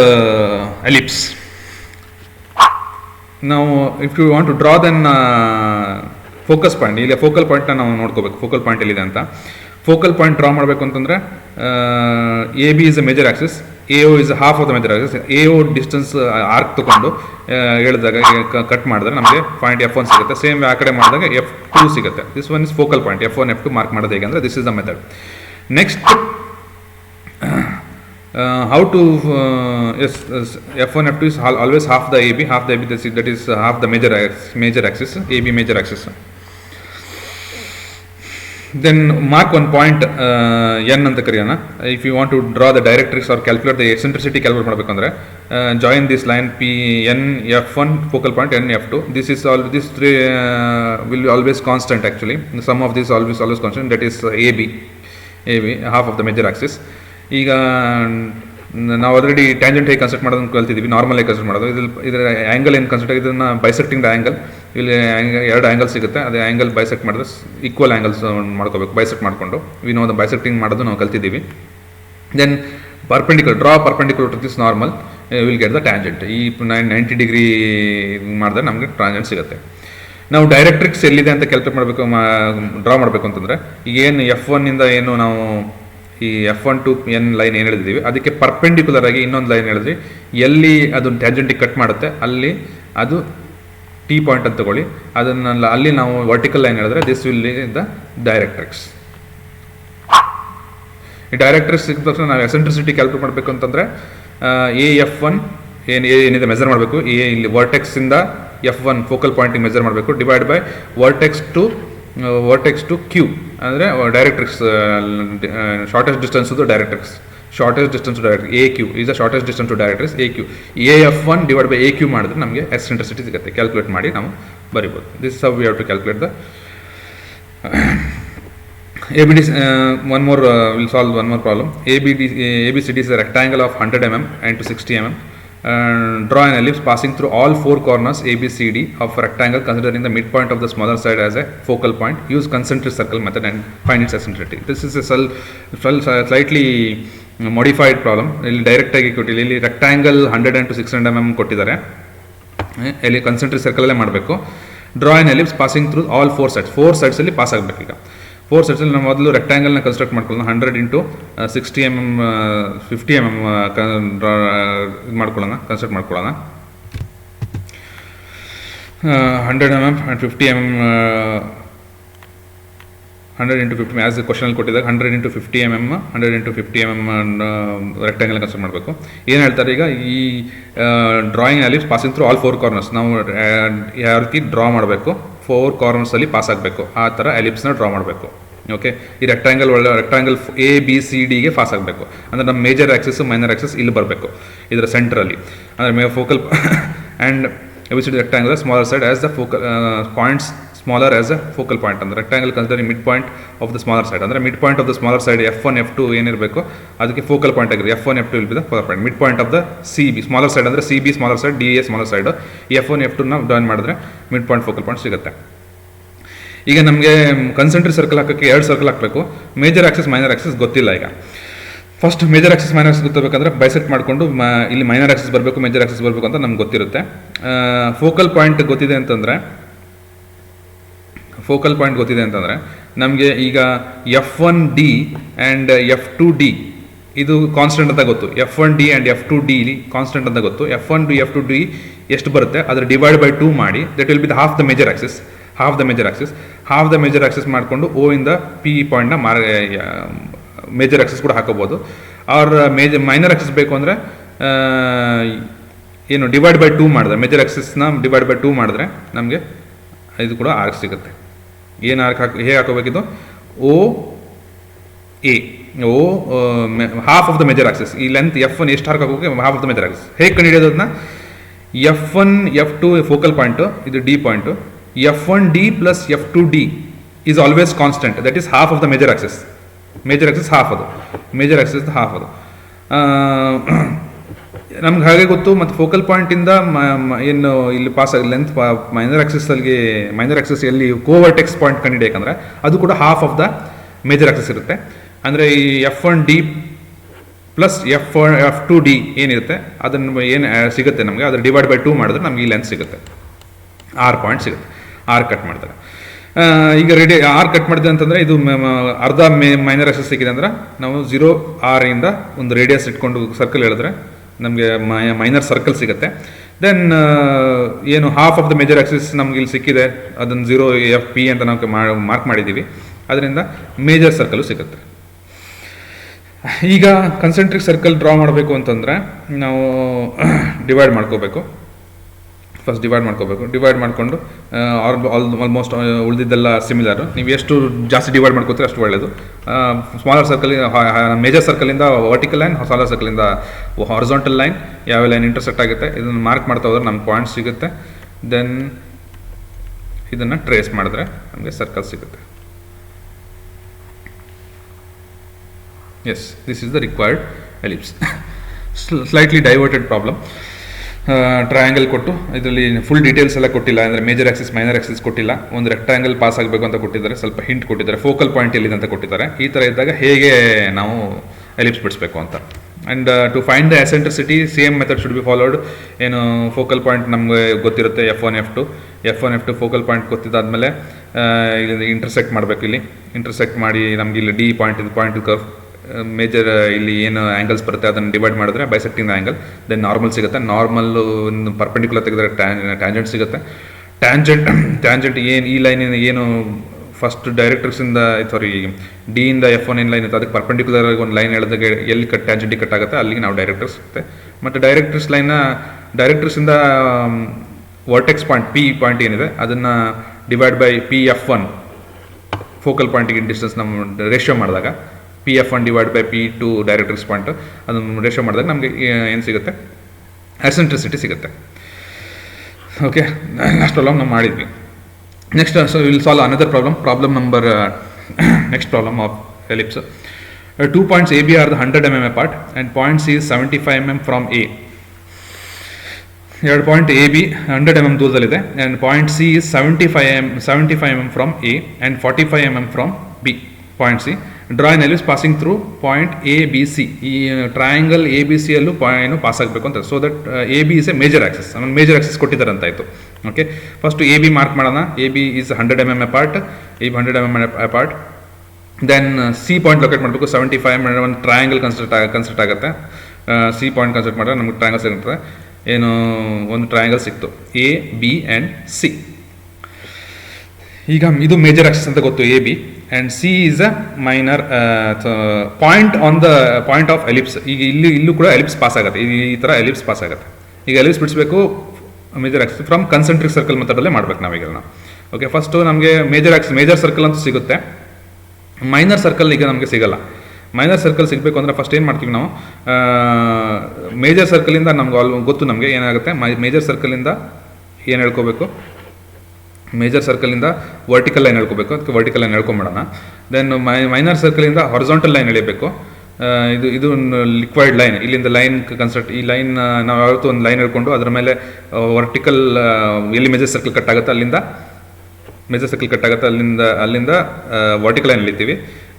ಎಲಿಪ್ಸ್. ನಾವು if you want to draw then focus point, ಇಲ್ಲಿ ಫೋಕಲ್ ಪಾಯಿಂಟ್ನ ನಾವು ನೋಡ್ಕೋಬೇಕು, ಫೋಕಲ್ ಪಾಯಿಂಟ್ ಎಲ್ಲಿದೆ ಅಂತ. ಫೋಕಲ್ ಪಾಯಿಂಟ್ ಡ್ರಾ ಮಾಡಬೇಕು ಅಂತಂದರೆ A B is a major Axis, A O is half of the major Axis. A O distance arc ತೊಗೊಂಡು ಹೇಳಿದಾಗ ಕಟ್ ಮಾಡಿದ್ರೆ ನಮಗೆ ಪಾಯಿಂಟ್ F1 ಸಿಗುತ್ತೆ. ಸೇಮ್ ಆ ಕಡೆ ಮಾಡಿದಾಗ F2 ಸಿಗುತ್ತೆ. This one is focal point. F1 F2 mark ಮಾಡೋದು ಹೇಗೆ ಅಂದರೆ this is the method. Next how to F1 F2 is always half the AB, that is half the major axis, AB major axis. Then mark one point n ಅಂತ ಕರೆಯೋಣ. If you want to draw the directrix or calculate the eccentricity calculate ಮಾಡಬೇಕಂದ್ರೆ join this line P n F1 focal point n F2. This three will be always constant actually. The sum of this always constant, that is AB half of the major axis. ಈಗ ನಾವು already tangent ಹೇಗೆ construct ಮಾಡೋದನ್ನು ಕಲ್ತಿದ್ದೀವಿ, normal ಹೇಗೆ construct ಮಾಡೋದು. ಇದರ angle ಏನು construct ಆಗಿದೆ, ಇದನ್ನು ಬೈಸೆಕ್ಟಿಂಗ್ ದ ಆ್ಯಂಗಲ್. ಇಲ್ಲಿ ಎರಡು ಆ್ಯಂಗಲ್ ಸಿಗುತ್ತೆ, ಅದೇ ಆ್ಯಂಗಲ್ ಬೈಸೆಕ್ಟ್ ಮಾಡಿದ್ರೆ ಈಕ್ವಲ್ ಆ್ಯಂಗಲ್ಸ್ ಮಾಡ್ಕೋಬೇಕು, ಬೈಸೆಕ್ಟ್ ಮಾಡಿಕೊಂಡು. ವಿ ನೋ ದ ಬೈಸೆಕ್ಟಿಂಗ್ ಮಾಡೋದು ನಾವು ಕಲ್ತಿದ್ದೀವಿ. Then perpendicular, draw perpendicular to this normal, will get the tangent. ಈ 90 ಡಿಗ್ರಿ ಮಾಡಿದ್ರೆ ನಮಗೆ ಟ್ಯಾಂಜೆಂಟ್ ಸಿಗುತ್ತೆ. ನಾವು ಡೈರೆಕ್ಟ್ರಿಕ್ಸ್ ಎಲ್ಲಿದೆ ಅಂತ ಕ್ಯಾಲ್ಕುಲೇಟ್ ಮಾಡಬೇಕು, ಡ್ರಾ ಮಾಡಬೇಕು ಅಂತಂದರೆ ಏನು F1 ಇಂದ ಏನು ನಾವು ಈ F1 to n ಲೈನ್ ಏನು ಹೇಳಿದ್ದೀವಿ ಅದಕ್ಕೆ ಪರ್ಪೆಂಡಿಕ್ಯುಲರ್ ಆಗಿ ಇನ್ನೊಂದು ಲೈನ್ ಹೇಳಿದ್ವಿ. ಎಲ್ಲಿ ಅದು ಟ್ಯಾಂಜೆಂಟಿಗೆ ಕಟ್ ಮಾಡುತ್ತೆ ಅಲ್ಲಿ ಅದು T ಪಾಯಿಂಟ್ ಅಂತ ತಗೊಳ್ಳಿ. ಅದನ್ನೆಲ್ಲ ಅಲ್ಲಿ ನಾವು ವರ್ಟಿಕಲ್ ಲೈನ್ ಹೇಳಿದ್ರೆ ದಿಸ್ ವಿಲ್ ದ ಡೈರೆಕ್ಟ್ರಿಕ್ಸ್. ಈ ಡೈರೆಕ್ಟ್ರಿಕ್ಸ್ ಸಿಕ್ಕ ತಕ್ಷಣ ನಾವು ಎಸೆಂಟ್ರಿಸಿಟಿ ಕ್ಯಾಲ್ಕುಲೇಟ್ ಮಾಡಬೇಕು ಅಂತಂದರೆ F1 ಏನಿದೆ ಮೆಜರ್ ಮಾಡಬೇಕು. ಇಲ್ಲಿ ವರ್ಟೆಕ್ಸಿಂದ F1 ಫೋಕಲ್ ಪಾಯಿಂಟಿಗೆ ಮೆಜರ್ ಮಾಡಬೇಕು, divide by vertex to Q ಅಂದರೆ directrix. Shortest distance to directrix, AQ is the shortest distance to directrix, AQ. AF1 divided by AQ ಮಾಡಿದ್ರೆ ನಮಗೆ ಎಕ್ಸೆಂಟ್ರಿಸಿಟಿ ಸಿಗುತ್ತೆ. ಕ್ಯಾಲ್ಕುಲೇಟ್ ಮಾಡಿ ನಾವು ಬರಿಬೋದು. This how we have to calculate the ABD. We'll solve one more problem. ABCD is a rectangle of 100 mm and to 60 mm. Draw an ellipse passing through all four corners ABCD of a rectangle, considering the midpoint of the smaller side as a focal point. Use concentric circle method and find its eccentricity. This is a slightly modified problem. ಇಲ್ಲಿ direct ಆಗಿ ಕೊಟ್ಟಿಲ್ಲ, ಇಲ್ಲಿ rectangle 100 and to 600 mm ಕೊಟ್ಟಿದ್ದಾರೆ. ಇಲ್ಲಿ ಕನ್ಸೆಂಟ್ರಿಕ್ circle ಅಲ್ಲೇ ಮಾಡಬೇಕು. Draw an ellipse passing through all four sides ಅಲ್ಲಿ pass ಆಗಬೇಕು. ಈಗ 4 ಸೈಡ್ಸಲ್ಲಿ ನಾವು ಮೊದಲು ರೆಕ್ಟ್ಯಾಂಗಲ್ನ ಕನ್ಸ್ಟ್ರಕ್ಟ್ ಮಾಡ್ಕೊಳ್ಳೋಣ. 100 into 60 mm 50 mm ಇದು ಮಾಡ್ಕೊಳ್ಳೋಣ, ಕನ್ಸ್ಟ್ರಕ್ಟ್ ಮಾಡ್ಕೊಳ್ಳೋಣ. 100 mm and 50 mm 100 into 50 as ಕ್ವಶನಲ್ಲಿ ಕೊಟ್ಟಿದ್ದಾಗ 100 into 50 mm 100 into 50 mm rectangle construct ಮಾಡಬೇಕು. ಏನು ಹೇಳ್ತಾರೆ ಈಗ, ಈ drawing ellipse passing through all 4 corners ನಾವು ಯಾವ ರೀತಿ ಡ್ರಾ ಮಾಡಬೇಕು, 4 ಕಾರ್ನರ್ಸಲ್ಲಿ ಪಾಸ್ ಆಗಬೇಕು, ಆ ಥರ ಎಲಿಪ್ಸ್ನ ಡ್ರಾ ಮಾಡಬೇಕು. ಓಕೆ, ಈ ರೆಕ್ಟ್ಯಾಂಗಲ್ ABCDಗೆ ಪಾಸ್ ಆಗಬೇಕು. ಅಂದರೆ ನಮ್ಮ ಮೇಜರ್ ಆಕ್ಸಿಸ್ ಮೈನರ್ ಆಕ್ಸಿಸ್ ಇಲ್ಲಿ ಬರಬೇಕು, ಇದರ ಸೆಂಟ್ರಲ್ಲಿ. ಅಂದರೆ focal and ABCD rectangle smaller side as the focal points smaller as a focal point. ಅಂದರೆ rectangle considering mid point of the smaller side. ಅಂದರೆ mid point of the smaller side F1 F2 ಏನಿರಬೇಕು ಅದಕ್ಕೆ focal point ಆಗಿರುತ್ತೆ. F1 F2 will be the focal point. Mid point of the CB smaller side ಅಂದರೆ CB smaller side, DA smaller side. F1 F2 ನಾವು join ಮಾಡಿದ್ರೆ mid point focal point ಸಿಗುತ್ತೆ. ಈಗ ನಮಗೆ ಕನ್ಸೆಂಟ್ರಿಕ್ circle ಹಾಕೋಕ್ಕೆ 2 ಸರ್ಕಲ್ ಹಾಕಬೇಕು. Major axis minor axis ಗೊತ್ತಿಲ್ಲ. ಈಗ first major axis minor axis ಗೊತ್ತಿರಬೇಕಂದ್ರೆ ಬೈಸೆಕ್ಟ್ ಮಾಡಿಕೊಂಡು ಇಲ್ಲಿ ಮೈನರ್ ಆಕ್ಸಿಸ್ ಬರಬೇಕು, ಮೇಜರ್ ಆಕ್ಸಿಸ್ ಬರಬೇಕು ಅಂತ ನಮ್ಗೆ ಗೊತ್ತಿರುತ್ತೆ. ಫೋಕಲ್ ಪಾಯಿಂಟ್ ಗೊತ್ತಿದೆ ಅಂತಂದರೆ ನಮಗೆ ಈಗ F1D ಆ್ಯಂಡ್ F2D ಇದು ಕಾನ್ಸ್ಟೆಂಟ್ ಅಂತ ಗೊತ್ತು. F1D ಆ್ಯಂಡ್ F2D ಕಾನ್ಸ್ಟೆಂಟ್ ಅಂತ ಗೊತ್ತು. F1D F2D ಎಷ್ಟು ಬರುತ್ತೆ ಅದರ ಡಿವೈಡ್ ಬೈ 2 ಮಾಡಿ, that will be the half the major Axis ಮಾಡಿಕೊಂಡು O ಇಂದ P ಪಾಯಿಂಟ್ನ ಮೇಜರ್ ಆಕ್ಸಿಸ್ ಕೂಡ ಹಾಕೋಬೋದು. ಅವ್ರ ಮೈನರ್ ಆಕ್ಸಿಸ್ ಬೇಕು ಅಂದರೆ ಏನು ಡಿವೈಡ್ ಬೈ 2 ಮಾಡಿದ್ರೆ, ಮೇಜರ್ ಆಕ್ಸಿಸ್ನ ಡಿವೈಡ್ ಬೈ 2 ಮಾಡಿದ್ರೆ ನಮಗೆ ಇದು ಕೂಡ ಆರ್ಕ್ ಸಿಗುತ್ತೆ. ಏನು ಆರ್ಕ್ ಹೇಗೆ ಹಾಕೋಬೇಕಿದು, OA half of the major Axis. ಈ ಲೆಂತ್ F1 ಎಷ್ಟು ಆರ್ಕ್ ಹಾಕೋಕೆ half of the major Axis. ಹೇಗೆ ಕಂಡುಹಿಡಿಯೋದು ಅದನ್ನ, F1 F2 ಫೋಕಲ್ ಪಾಯಿಂಟು, ಇದು D point. F1D plus F2D is always constant, that is half of the major axis. Major axis half ಅದು. ನಮ್ಗೆ ಹಾಗೆ ಗೊತ್ತು. ಮತ್ತು ಫೋಕಲ್ ಪಾಯಿಂಟಿಂದ ಏನು ಇಲ್ಲಿ ಪಾಸ್ ಆಗಿ ಲೆಂತ್ ಮೈನರ್ ಆಕ್ಸಿಸಲ್ಲಿ ಮೈನರ್ ಆಕ್ಸಿಸ್ ಎಲ್ಲಿ ಕೋವರ್ಟೆಕ್ಸ್ ಪಾಯಿಂಟ್ ಕಂಡುಹಿಡಿಯಬೇಕಂದ್ರೆ ಅದು ಕೂಡ half of the major Axis ಇರುತ್ತೆ. ಅಂದರೆ ಈ F1D ಪ್ಲಸ್ F2D ಏನಿರುತ್ತೆ ಅದನ್ನು ಏನು ಸಿಗುತ್ತೆ ನಮಗೆ, ಅದನ್ನು ಡಿವೈಡ್ ಬೈ 2 ಮಾಡಿದ್ರೆ ನಮಗೆ ಈ ಲೆಂತ್ ಸಿಗುತ್ತೆ, R ಪಾಯಿಂಟ್ ಸಿಗುತ್ತೆ. R ಕಟ್ ಮಾಡ್ತಾರೆ. ಈಗ R ಕಟ್ ಮಾಡಿದೆ ಅಂತಂದರೆ ಇದು ಅರ್ಧ ಮೈನರ್ ಆಕ್ಸಿಸ್ ಸಿಕ್ಕಿದೆ ಅಂದ್ರೆ ನಾವು 0R ಇಂದ ಒಂದು ರೇಡಿಯಸ್ ಇಟ್ಕೊಂಡು ಸರ್ಕಲ್ ಹೇಳಿದ್ರೆ ನಮಗೆ ಮೈನರ್ ಸರ್ಕಲ್ ಸಿಗುತ್ತೆ. ದೆನ್ ಏನು half of the major Axis ನಮ್ಗೆ ಇಲ್ಲಿ ಸಿಕ್ಕಿದೆ, ಅದನ್ನು 0FP ಅಂತ ನಾವು ಮಾರ್ಕ್ ಮಾಡಿದ್ದೀವಿ, ಅದರಿಂದ ಮೇಜರ್ ಸರ್ಕಲ್ ಸಿಗುತ್ತೆ. ಈಗ ಕನ್ಸೆಂಟ್ರಿಕ್ ಸರ್ಕಲ್ ಡ್ರಾ ಮಾಡಬೇಕು ಅಂತಂದರೆ ನಾವು ಡಿವೈಡ್ ಮಾಡ್ಕೋಬೇಕು. ಫಸ್ಟ್ ಡಿವೈಡ್ ಮಾಡಿಕೊಂಡು ಆಲ್ಮೋಸ್ಟ್ ಉಳಿದಿದ್ದೆಲ್ಲ ಸಿಮಿಲರ್. ನೀವು ಎಷ್ಟು ಜಾಸ್ತಿ ಡಿವೈಡ್ ಮಾಡ್ಕೋತೀರಿ ಅಷ್ಟು ಒಳ್ಳೆಯದು. ಸ್ಮಾಲರ್ ಸರ್ಕಲ್, ಮೇಜರ್ ಸರ್ಕಲಿಂದ ವರ್ಟಿಕಲ್ ಲೈನ್, ಸ್ಮಾಲರ್ ಸರ್ಕಲಿಂದ ಹಾರಿಜಾಂಟಲ್ ಲೈನ್, ಯಾವ ಲೈನ್ ಇಂಟರ್ಸೆಕ್ಟ್ ಆಗುತ್ತೆ ಇದನ್ನು ಮಾರ್ಕ್ ಮಾಡ್ತಾ ಹೋದ್ರೆ ನಮ್ಗೆ ಪಾಯಿಂಟ್ ಸಿಗುತ್ತೆ. ದೆನ್ ಇದನ್ನು ಟ್ರೇಸ್ ಮಾಡಿದ್ರೆ ನಮಗೆ ಸರ್ಕಲ್ ಸಿಗುತ್ತೆ. Yes, this is the required ellipse. Slightly diverted problem. Triangle ಕೊಟ್ಟು ಇದರಲ್ಲಿ ಫುಲ್ ಡೀಟೇಲ್ಸ್ ಎಲ್ಲ ಕೊಟ್ಟಿಲ್ಲ, ಅಂದರೆ ಮೇಜರ್ ಆಕ್ಸಿಸ್ ಮೈನರ್ ಆಕ್ಸಿಸ್ ಕೊಟ್ಟಿಲ್ಲ, ಒಂದು ರೆಕ್ಟ್ಯಾಂಗಲ್ ಪಾಸ್ ಆಗಬೇಕು ಅಂತ ಕೊಟ್ಟಿದ್ದಾರೆ, ಸ್ವಲ್ಪ ಹಿಂಟ್ ಕೊಟ್ಟಿದ್ದಾರೆ, ಫೋಕಲ್ ಪಾಯಿಂಟ್ ಎಲ್ಲಿದೆ ಅಂತ ಕೊಟ್ಟಿದ್ದಾರೆ. ಈ ಥರ ಇದ್ದಾಗ ಹೇಗೆ ನಾವು ಎಲಿಪ್ಸ್ ಬಿಡಿಸ್ಬೇಕು ಅಂತ. And to find the eccentricity same method should be followed. ಏನು ಫೋಕಲ್ ಪಾಯಿಂಟ್ ನಮಗೆ ಗೊತ್ತಿರುತ್ತೆ, F1 F2 ಫೋಕಲ್ ಪಾಯಿಂಟ್ ಗೊತ್ತಿದ್ದಾದಮೇಲೆ ಇಲ್ಲಿ ಇಂಟರ್ಸೆಕ್ಟ್ ಮಾಡಬೇಕು. ಇಲ್ಲಿ ಇಂಟರ್ಸೆಕ್ಟ್ ಮಾಡಿ ನಮಗೆ ಇಲ್ಲಿ D ಪಾಯಿಂಟ್ ಕರ್ವ್ ಮೇಜರ್ ಇಲ್ಲಿ ಏನು ಆ್ಯಂಗಲ್ಸ್ ಬರುತ್ತೆ ಅದನ್ನು ಡಿವೈಡ್ ಮಾಡಿದ್ರೆ ಬೈಸೆಕ್ಟಿಂಗ್ ಆ್ಯಂಗಲ್, ದೆನ್ ನಾರ್ಮಲ್ ಸಿಗುತ್ತೆ. ನಾರ್ಮಲ್ಲು ಪರ್ಪೆಂಡಿಕ್ಯುಲರ್ ತೆಗೆದ್ರೆ ಟ್ಯಾಂಜೆಂಟ್ ಸಿಗುತ್ತೆ. ಟ್ಯಾಂಜೆಂಟ್ ಏನು ಈ ಲೈನ್ ಏನು ಫಸ್ಟ್ ಡೈರೆಕ್ಟ್ರಿಕ್ಸಿಂದ D ಇಂದ F1 ಏನು ಲೈನ್ ಇತ್ತು ಅದಕ್ಕೆ ಪರ್ಪೆಂಡಿಕ್ಯುಲರ್ ಆಗಿ ಒಂದು ಲೈನ್ ಹೇಳಿದಾಗ ಎಲ್ಲಿ ಟ್ಯಾಂಜೆಂಟಿಗೆ ಕಟ್ ಆಗುತ್ತೆ ಅಲ್ಲಿಗೆ ನಾವು ಡೈರೆಕ್ಟ್ರಿಕ್ಸ್ ಸಿಗುತ್ತೆ. ಮತ್ತು ಡೈರೆಕ್ಟ್ರಿಕ್ಸಿಂದ ವರ್ಟೆಕ್ಸ್ ಪಾಯಿಂಟ್ P ಪಾಯಿಂಟ್ ಏನಿದೆ ಅದನ್ನು ಡಿವೈಡ್ ಬೈ PF1 ಫೋಕಲ್ ಪಾಯಿಂಟಿಗೆ ಡಿಸ್ಟೆನ್ಸ್ ನಮ್ಮ ರೇಷಿಯೋ ಮಾಡಿದಾಗ PF1 divide by P2 directrix point ಅದನ್ನು ರೇಷಿಯೋ ಮಾಡಿದಾಗ ನಮಗೆ ಏನು ಸಿಗುತ್ತೆ, ಎಸೆಂಟ್ರಿಸಿಟಿ ಸಿಗುತ್ತೆ. ಓಕೆ, ಲಾಸ್ಟ್ ಪ್ರಾಬ್ಲಮ್ ನಾವು ಮಾಡಿದ್ವಿ. Next will solve another problem number next problem of ellipse. 2 points AB are the 100 mm apart and point C is 75 mm from A. 2 point AB 100 mm ದೂರದಲ್ಲಿದೆ and point C is 75 mm from A and 45 mm from B. Point C. Draw an ellipse passing through point ABC. ಈ triangle ABC ಅಲ್ಲೂ ಏನು pass ಆಗಬೇಕು ಅಂತ. So that AB is a major axis. Major Axis ಕೊಟ್ಟಿದ್ದಾರೆ ಅಂತ ಆಯಿತು. Okay, first AB mark ಮಾಡೋಣ. AB is 100 mm apart. AB 100 mm apart. ದೆನ್ C ಪಾಯಿಂಟ್ ಲೊಕೇಟ್ ಮಾಡಬೇಕು. 75 mm ಒಂದು ಟ್ರಯಾಂಗಲ್ ಕನ್ಸ್ಟ್ರಕ್ಟ್ ಆಗುತ್ತೆ. C ಪಾಯಿಂಟ್ ಕನ್ಸ್ಟ್ರಕ್ಟ್ ಮಾಡಿದ್ರೆ ನಮಗೆ ಟ್ರಯಾಂಗಲ್ ಸಿಗುತ್ತೆ. ಏನು ಒಂದು ಟ್ರಯಾಂಗಲ್ ಸಿಕ್ತು, AB and C. ಈಗ ಇದು ಮೇಜರ್ ಆಕ್ಸಿಸ್ ಅಂತ ಗೊತ್ತು AB, and C is a minor point on the point of ellipse. ಈಗ ಇಲ್ಲೂ ಕೂಡ ಎಲಿಪ್ಸ್ ಪಾಸ್ ಆಗುತ್ತೆ. ಈ ಥರ ಎಲಿಪ್ಸ್ ಪಾಸ್ ಆಗುತ್ತೆ. ಈಗ ಎಲಿಪ್ಸ್ ಬಿಡಿಸ್ಬೇಕು ಮೇಜರ್ ಆಕ್ಸಿಸ್ ಫ್ರಮ್ ಕನ್ಸೆಂಟ್ರಿಕ್ ಸರ್ಕಲ್ ಮೆಥಡಲ್ಲೇ ಮಾಡ್ಬೇಕು ನಾವೀಗ. ಓಕೆ, ಫಸ್ಟು ನಮಗೆ ಮೇಜರ್ ಸರ್ಕಲ್ ಅಂತೂ ಸಿಗುತ್ತೆ, ಮೈನರ್ ಸರ್ಕಲ್ ಈಗ ನಮಗೆ ಸಿಗಲ್ಲ. ಮೈನರ್ ಸರ್ಕಲ್ ಸಿಗಬೇಕು ಅಂದರೆ ಫಸ್ಟ್ ಏನು ಮಾಡ್ತೀವಿ ನಾವು, ಮೇಜರ್ ಸರ್ಕಲಿಂದ ನಮ್ಗೆ ಗೊತ್ತು ನಮಗೆ ಏನಾಗುತ್ತೆ. ಮೇಜರ್ ಸರ್ಕಲಿಂದ ಏನು ಹೇಳ್ಕೋಬೇಕು, ಮೇಜರ್ ಸರ್ಕಲಿಂದ ವರ್ಟಿಕಲ್ ಲೈನ್ ಹೇಳ್ಕೋಬೇಕು. ಅದಕ್ಕೆ ವರ್ಟಿಕಲ್ ಲೈನ್ ಹೇಳ್ಕೊಂಬಿಡೋಣ. ದೆನ್ ಮೈನರ್ ಸರ್ಕಲಿಂದ ಹಾರಿಜಾಂಟಲ್ ಲೈನ್ ಎಳಿಬೇಕು. ಇದು ಲಿಕ್ವೈಡ್ ಲೈನ್, ಇಲ್ಲಿಂದ ಲೈನ್ ಕನ್ಸ್ಟ್ರಕ್ಟ್, ಈ ಲೈನ್ ನಾವು ಯಾವತ್ತೂ ಒಂದು ಲೈನ್ ಹೇಳ್ಕೊಂಡು ಅದರ ಮೇಲೆ ವರ್ಟಿಕಲ್ ಎಲ್ಲಿ ಮೇಜರ್ ಸರ್ಕಲ್ ಕಟ್ ಆಗುತ್ತೆ ಅಲ್ಲಿಂದ ಅಲ್ಲಿಂದ ವರ್ಟಿಕಲ್ ಲೈನ್ ಎಳಿತೀವಿ.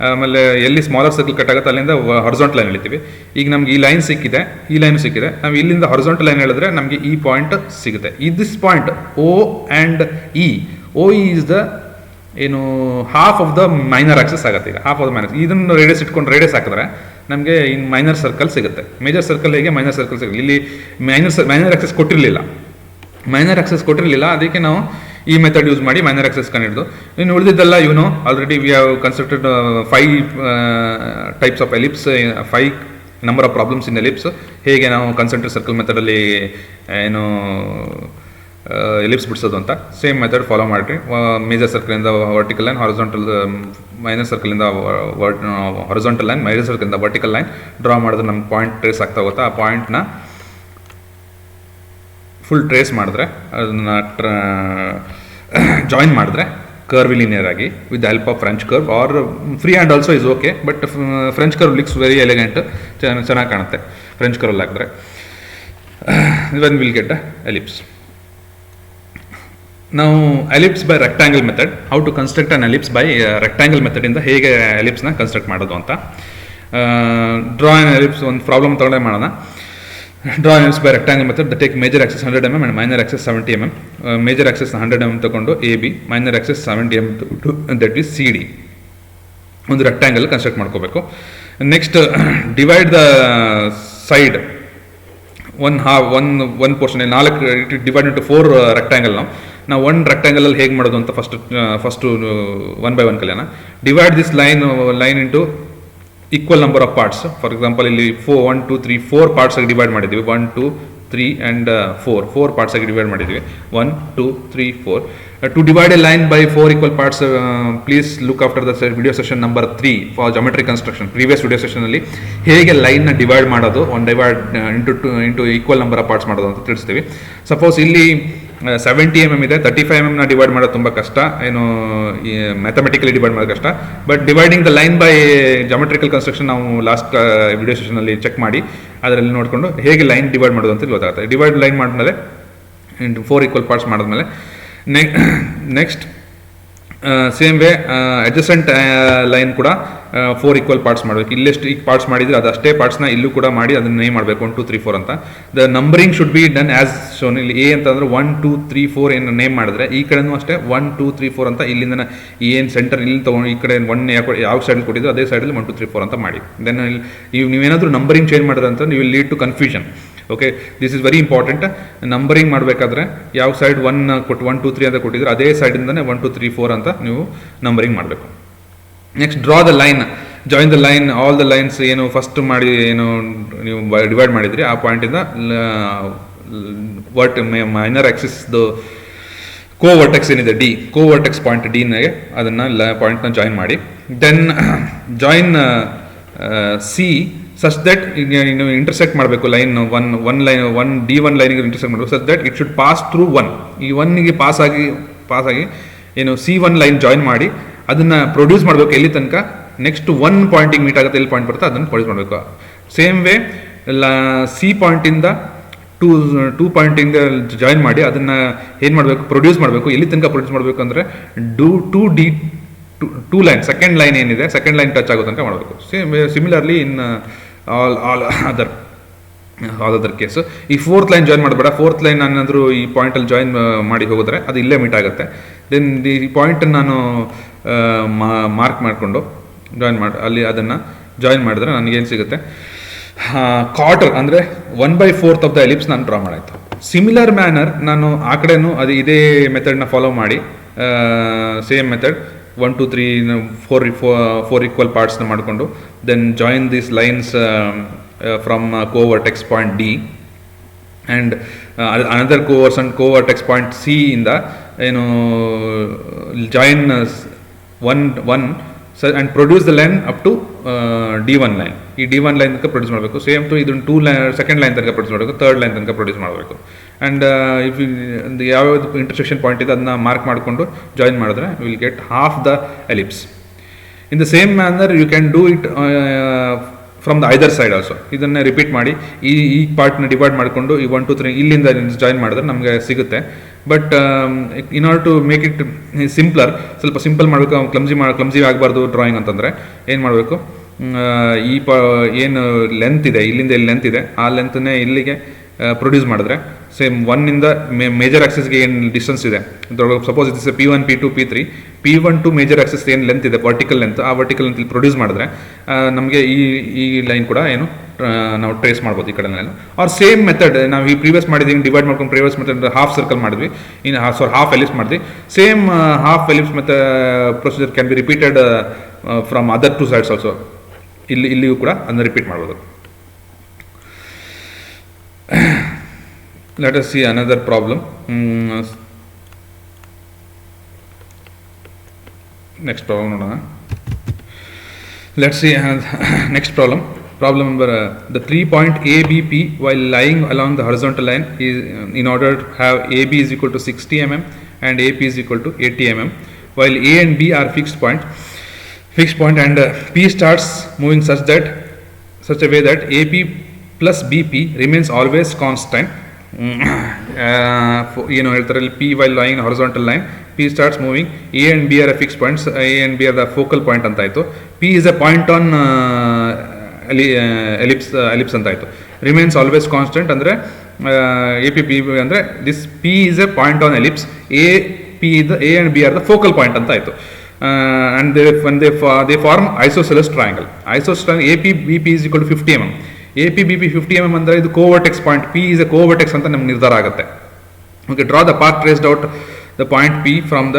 ಆಮೇಲೆ ಎಲ್ಲಿ ಸ್ಮಾಲರ್ ಸರ್ಕಲ್ ಕಟ್ ಆಗುತ್ತೆ ಅಲ್ಲಿಂದ ಹಾರಿಜಾಂಟಲ್ ಲೈನ್ ಎಳಿತೀವಿ. ಈಗ ನಮ್ಗೆ ಈ ಲೈನ್ ಸಿಕ್ಕಿದೆ, ಈ ಲೈನ್ ಸಿಕ್ಕಿದೆ. ನಾವು ಇಲ್ಲಿಂದ ಹಾರಿಜಾಂಟಲ್ ಲೈನ್ ಹೇಳಿದ್ರೆ ನಮಗೆ ಈ ಪಾಯಿಂಟ್ ಸಿಗುತ್ತೆ. This point O and E. OE is the ಏನು half of the minor axis ಆಗುತ್ತೆ. ಈಗ ಹಾಫ್ ಆಫ್ ದ ಮೈನರ್, ಇದನ್ನು ರೇಡಿಯಸ್ ಇಟ್ಕೊಂಡು ರೇಡಿಯಸ್ ಹಾಕಿದ್ರೆ ನಮಗೆ ಇನ್ ಮೈನರ್ ಸರ್ಕಲ್ ಸಿಗುತ್ತೆ. ಮೇಜರ್ ಸರ್ಕಲ್ ಹೇಗೆ ಮೈನರ್ ಸರ್ಕಲ್ ಸಿಗುತ್ತೆ. ಇಲ್ಲಿ ಮೈನರ್ ಆಕ್ಸಿಸ್ ಕೊಟ್ಟಿರಲಿಲ್ಲ, ಅದಕ್ಕೆ ನಾವು ಈ ಮೆಥಡ್ ಯೂಸ್ ಮಾಡಿ ಮೈನರ್ ಆಕ್ಸಿಸ್ ಕಂಡಿಡ್ದು. ಇನ್ನು ಉಳಿದಿದ್ದೆಲ್ಲ already we have constructed 5 types of ellipse, 5 number of problems in ellipse. ಹೇಗೆ ನಾವು ಕನ್ಸೆಂಟ್ರಿಕ್ ಸರ್ಕಲ್ ಮೆಥಡಲ್ಲಿ ಏನು ಎಲಿಪ್ಸ್ ಬಿಡಿಸೋದು ಅಂತ ಸೇಮ್ ಮೆಥಡ್ ಫಾಲೋ ಮಾಡಿರಿ. ಮೇಜರ್ ಸರ್ಕಲಿಂದ ವರ್ಟಿಕಲ್ ಲೈನ್, ಹಾರಿಜಾಂಟಲ್ ಮೈನರ್ ಸರ್ಕಲಿಂದ ಹಾರಿಜಾಂಟಲ್ ಲೈನ್, ಮೇಜರ್ ಸರ್ಕಲಿಂದ ವರ್ಟಿಕಲ್ ಲೈನ್ ಡ್ರಾ ಮಾಡಿದ್ರೆ ನಮ್ಗೆ ಪಾಯಿಂಟ್ ಟ್ರೇಸ್ ಆಗ್ತಾ ಹೋಗುತ್ತೆ. ಆ ಪಾಯಿಂಟ್ನ ಫುಲ್ ಟ್ರೇಸ್ ಮಾಡಿದ್ರೆ ಅದನ್ನು ಜಾಯಿನ್ ಮಾಡಿದ್ರೆ ಕರ್ವ್ ಲೀನಿಯರ್ ಆಗಿ with the help of French curve or free hand also is okay, but French curve looks very elegant, ಚೆನ್ನಾಗಿ ಕಾಣುತ್ತೆ ಫ್ರೆಂಚ್ ಕರ್ವ್ ಹಾಕಿದ್ರೆ. when we'll get the ellipse. Now ellipse by rectangle method, how to construct an ellipse by rectangle method ಇಂದ ಹೇಗೆ ellipse ನ construct ಮಾಡೋದು ಅಂತ. Draw an ellipse ಒಂದು problem ತಗೊಂಡೆ ಮಾಡೋಣ. Draw an ellipse by rectangle method that take major axis 100 mm and minor axis 70 mm. Major axis 100 mm ತಗೊಂಡು AB, minor axis 70 mm ತಗೊಂಡು that is CD. ಒಂದು rectangle construct ಮಾಡ್ಕೋಬೇಕು. Next divide the side one portion 4 divide into 4 rectangle. ನಾವು ಒಂದು ರೆಕ್ಟ್ಯಾಂಗಲಲ್ಲಿ ಹೇಗೆ ಮಾಡೋದು ಅಂತ first 1 by 1 ಕಲಿಯೋಣ. Divide this line into equal number of parts. For example ಇಲ್ಲಿ 1 2 3 4 ಪಾರ್ಟ್ಸ್ ಆಗಿ ಡಿವೈಡ್ ಮಾಡಿದ್ದೀವಿ. 1 2 3 and 4 ಪಾರ್ಟ್ಸ್ ಆಗಿ ಡಿವೈಡ್ ಮಾಡಿದ್ದೀವಿ. 1 2 3 4. To divide a line by 4 equal parts, please look after the video session number 3 for geometry construction. Previous video session ಅಲ್ಲಿ ಹೇಗೆ line ನ divide ಮಾಡೋದು, ಒಂದು divide into equal number of parts ಮಾಡೋದು ಅಂತ ತಿಳಿಸ್ತೀವಿ. Suppose ಇಲ್ಲಿ 70 mm ಇದೆ, 35 mm ನ ಡಿವೈಡ್ ಮಾಡೋದು ತುಂಬ ಕಷ್ಟ, ಏನು ಮ್ಯಾಥಮೆಟಿಕಲಿ ಡಿವೈಡ್ ಮಾಡೋದು ಕಷ್ಟ. But dividing the line by geometrical construction ನಾವು ಲಾಸ್ಟ್ ವಿಡಿಯೋ ಸೆಷನ್ ಅಲ್ಲಿ ಚೆಕ್ ಮಾಡಿ ಅದರಲ್ಲಿ ನೋಡಿಕೊಂಡು ಹೇಗೆ ಲೈನ್ ಡಿವೈಡ್ ಮಾಡೋದು ಅಂತ ಗೊತ್ತಾಗುತ್ತೆ. ಡಿವೈಡ್ ಲೈನ್ ಮಾಡಿದ್ಮೇಲೆ 4 ಈಕ್ವಲ್ ಪಾರ್ಟ್ಸ್ ಮಾಡಿದ್ಮೇಲೆ next same way adjacent line ಕೂಡ 4 ಈಕ್ವಲ್ ಪಾರ್ಟ್ಸ್ ಮಾಡಬೇಕು. ಇಲ್ಲೆಷ್ಟು ಈಗ ಪಾರ್ಟ್ಸ್ ಮಾಡಿದರೆ ಅದಷ್ಟೇ ಪಾರ್ಟ್ಸ್ನ ಇಲ್ಲೂ ಕೂಡ ಮಾಡಿ ಅದನ್ನ ನೇಮ್ ಮಾಡಬೇಕು 1 2 3 4 ಅಂತ. The numbering should be done as shown. ಇಲ್ಲಿ ಎ ಅಂತಂದ್ರೆ 1 2 3 4 ಏನು ನೇಮ್ ಮಾಡಿದ್ರೆ ಈ ಕಡೆನೂ ಅಷ್ಟೇ 1 2 3 4 ಅಂತ ಇಲ್ಲಿಂದ ಏನು ಸೆಂಟರ್ ಇಲ್ಲಿ ತೊಗೊಂಡು ಈ ಕಡೆ 1 ಯಾವ ಸೈಡಲ್ಲಿ ಕೊಟ್ಟಿದ್ರು ಅದೇ ಸೈಡಲ್ಲಿ 1 2 3 4 ಅಂತ ಮಾಡಿ. ದೆನ್ ನೀವೇನಾದರೂ ನಂಬರಿಂಗ್ ಚೇಂಜ್ ಮಾಡಿದ್ರೆ ಅಂತ ನೀವು lead to confusion. Okay, this is very important. Numbering ಮಾಡಬೇಕಾದ್ರೆ ಯಾವ ಸೈಡ್ 1 2 3 ಅಂತ ಕೊಟ್ಟಿದ್ರೆ ಅದೇ ಸೈಡಿಂದನೇ 1 2 3 4 ಅಂತ ನೀವು ನಂಬರಿಂಗ್ ಮಾಡಬೇಕು. Next draw the line, join the line, all the lines ಏನು ಫಸ್ಟ್ ಮಾಡಿ ಏನು ನೀವು ಡಿವೈಡ್ ಮಾಡಿದ್ರಿ ಆ ಪಾಯಿಂಟಿಂದ ಮೈನರ್ ಆಕ್ಸಿಸ್ದು ಕೋವರ್ಟೆಕ್ಸ್ ಏನಿದೆ ಡಿ, ಕೋವರ್ಟೆಕ್ಸ್ ಪಾಯಿಂಟ್ ಡಿನಾಗೆ ಅದನ್ನು ಪಾಯಿಂಟ್ನ ಜಾಯಿನ್ ಮಾಡಿ. Then join C such that you intersect ಮಾಡಬೇಕು ಲೈನ್ ಒನ್ ಲೈನ್ D1 ಲೈನಿಗೆ ಇಂಟರ್ಸೆಕ್ಟ್ ಮಾಡಬೇಕು. such that it should pass through 1. ಈ 1ಗೆ ಪಾಸ್ ಆಗಿ ಏನು C1 ಲೈನ್ ಜಾಯಿನ್ ಮಾಡಿ ಅದನ್ನು ಪ್ರೊಡ್ಯೂಸ್ ಮಾಡಬೇಕು. ಎಲ್ಲಿ ತನಕ ನೆಕ್ಸ್ಟ್ 1 ಪಾಯಿಂಟಿಗೆ ಮೀಟ್ ಆಗುತ್ತೆ, ಎಲ್ಲಿ ಪಾಯಿಂಟ್ ಬರುತ್ತೆ ಅದನ್ನು ಪ್ರೊಡ್ಯೂಸ್ ಮಾಡಬೇಕು. ಸೇಮ್ ವೇ ಸಿ ಪಾಯಿಂಟಿಂದ 2 ಪಾಯಿಂಟಿಂದ ಜಾಯಿನ್ ಮಾಡಿ ಅದನ್ನು ಏನು ಮಾಡಬೇಕು, ಪ್ರೊಡ್ಯೂಸ್ ಮಾಡಬೇಕು. ಎಲ್ಲಿ ತನಕ ಪ್ರೊಡ್ಯೂಸ್ ಮಾಡಬೇಕು ಅಂದರೆ ಟೂ ಲೈನ್, ಸೆಕೆಂಡ್ ಲೈನ್ ಏನಿದೆ ಸೆಕೆಂಡ್ ಲೈನ್ ಟಚ್ ಆಗೋ ತನಕ ಮಾಡಬೇಕು. Similarly in all other case. ಈ 4th ಲೈನ್ ಜಾಯಿನ್ ಮಾಡಬೇಡ. 4th ಲೈನ್ ನಾನಾದರೂ ಈ ಪಾಯಿಂಟಲ್ಲಿ ಜಾಯಿನ್ ಮಾಡಿ ಹೋಗಿದ್ರೆ ಅದು ಇಲ್ಲೇ ಮೀಟ್ ಆಗುತ್ತೆ. ದೆನ್ ಈ ಪಾಯಿಂಟನ್ನು ನಾನು ಮಾರ್ಕ್ ಮಾಡಿಕೊಂಡು ಜಾಯಿನ್ ಮಾಡಿ ಅಲ್ಲಿ ಅದನ್ನು ಜಾಯಿನ್ ಮಾಡಿದ್ರೆ ನನಗೇನು ಸಿಗುತ್ತೆ, ಕ್ವಾರ್ಟರ್ ಅಂದರೆ 1/4 ಆಫ್ ದ ಎಲಿಪ್ಸ್ ನಾನು ಡ್ರಾ ಮಾಡಾಯಿತು. ಸಿಮಿಲರ್ ಮ್ಯಾನರ್ ನಾನು ಆ ಕಡೆನೂ ಅದು ಇದೇ ಮೆಥಡ್ನ ಫಾಲೋ ಮಾಡಿ ಸೇಮ್ ಮೆಥಡ್ 1 2 3 4 ಈಕ್ವಲ್ ಪಾರ್ಟ್ಸ್ನ ಮಾಡಿಕೊಂಡು then join these lines from covertex point D and another covertex point C ಇಂದ ಏನು join one and produce the line up to D1 line. ಈ D1 ಲೈನ್ ತನಕ ಪ್ರೊಡ್ಯೂಸ್ ಮಾಡಬೇಕು. ಸೇಮ್ ಟು ಇದನ್ನು 2 line second line ತನಕ produce ಮಾಡಬೇಕು, 3rd line ತನಕ produce ಮಾಡಬೇಕು. ಆ್ಯಂಡ್ ಇಫ್ ಯಾವ್ಯಾವುದು ಇಂಟರ್ಸೆಕ್ಷನ್ ಪಾಯಿಂಟ್ ಇದೆ ಅದನ್ನ ಮಾರ್ಕ್ ಮಾಡಿಕೊಂಡು ಜಾಯಿನ್ ಮಾಡಿದ್ರೆ will get half the ellipse. In the same manner you can do it from the either side also. ಇದನ್ನೇ ರಿಪೀಟ್ ಮಾಡಿ ಈ ಪಾರ್ಟ್ನ ಡಿವೈಡ್ ಮಾಡಿಕೊಂಡು ಈ 1 2 3 ಇಲ್ಲಿಂದ ಜಾಯಿನ್ ಮಾಡಿದ್ರೆ ನಮಗೆ ಸಿಗುತ್ತೆ. But in order to make it simpler, ಸ್ವಲ್ಪ ಸಿಂಪಲ್ ಮಾಡಬೇಕು, ಕ್ಲಮ್ಸಿ ಆಗಬಾರ್ದು ಡ್ರಾಯಿಂಗ್ ಅಂತಂದರೆ ಏನು ಮಾಡಬೇಕು, ಏನು ಲೆಂತ್ ಇದೆ ಇಲ್ಲಿಂದ ಇಲ್ಲಿ ಲೆಂತ್ ಇದೆ ಆ ಲೆಂತ್ನೇ ಇಲ್ಲಿಗೆ ಪ್ರೊಡ್ಯೂಸ್ ಮಾಡಿದ್ರೆ ಸೇಮ್ 1ಇಂದ ಮೇಜರ್ ಆಕ್ಸಿಸ್ಗೆ ಏನು ಡಿಸ್ಟೆನ್ಸ್ ಇದೆ, suppose is P1 P2 P3, P1 to major axis ಏನು ಲೆಂತ್ ಇದೆ ವರ್ಟಿಕಲ್ ಲೆಂತ್, ಆ ವರ್ಟಿಕಲ್ ಲೆಂತ್ ಇಲ್ಲಿ ಪ್ರೊಡ್ಯೂಸ್ ಮಾಡಿದ್ರೆ ನಮಗೆ ಈ ಲೈನ್ ಕೂಡ ಏನು ನಾವು ಟ್ರೇಸ್ ಮಾಡ್ಬೋದು ಈ ಕಡೆ ಲೈನ್. ಆರ್ ಸೇಮ್ ಮೆಥಡ್ ನಾವು ಈ ಪ್ರೀವಿಯಸ್ ಮಾಡಿದ್ವಿ ಡಿವೈಡ್ ಮಾಡ್ಕೊಂಡು ಪ್ರೀವಿಯಸ್ ಮೆಥಡ್ ಹಾಫ್ ಸರ್ಕಲ್ ಮಾಡಿದ್ವಿ, ಇನ್ನು ಹಾಫ್ ಎಲಿಪ್ಸ್ ಮಾಡಿದ್ವಿ. Same half ellipse method procedure can be repeated from other 2 sides also. ಇಲ್ಲಿಯೂ ಕೂಡ ಅದನ್ನು ರಿಪೀಟ್ ಮಾಡ್ಬೋದು. Let us see another problem. Next problem ನೋಡೋಣ. Let's see next problem. Problem number the 3-point ABP while lying along the horizontal line is in order to have AB is equal to 60 mm and AP is equal to 80 mm while A and B are fixed point and P starts moving such a way that AP plus BP remains always constant. ಏನು ಹೇಳ್ತಾರೆ ಇಲ್ಲಿ P while lying horizontal line, P starts moving, A and B are fixed points, A and B are the focal point ಅಂತ ಆಯಿತು. P is a point on ellipse ಅಂತ ಆಯಿತು. Remains always constant ಅಂದರೆ A P P ಅಂದರೆ this P is a point on ellipse, A and B are the focal point ಅಂತ ಆಯಿತು. And they form isosceles triangle. Isosceles triangle APBP is equal to 50 mm. APBP 50 mm ಅಂದರೆ ಇದು ಕೋವರ್ಟೆಕ್ಸ್ point, P is a ಕೋವರ್ಟೆಕ್ಸ್ ಅಂತ ನಮ್ಗೆ ನಿರ್ಧಾರ ಆಗುತ್ತೆ. Okay, draw the path traced out the point P from the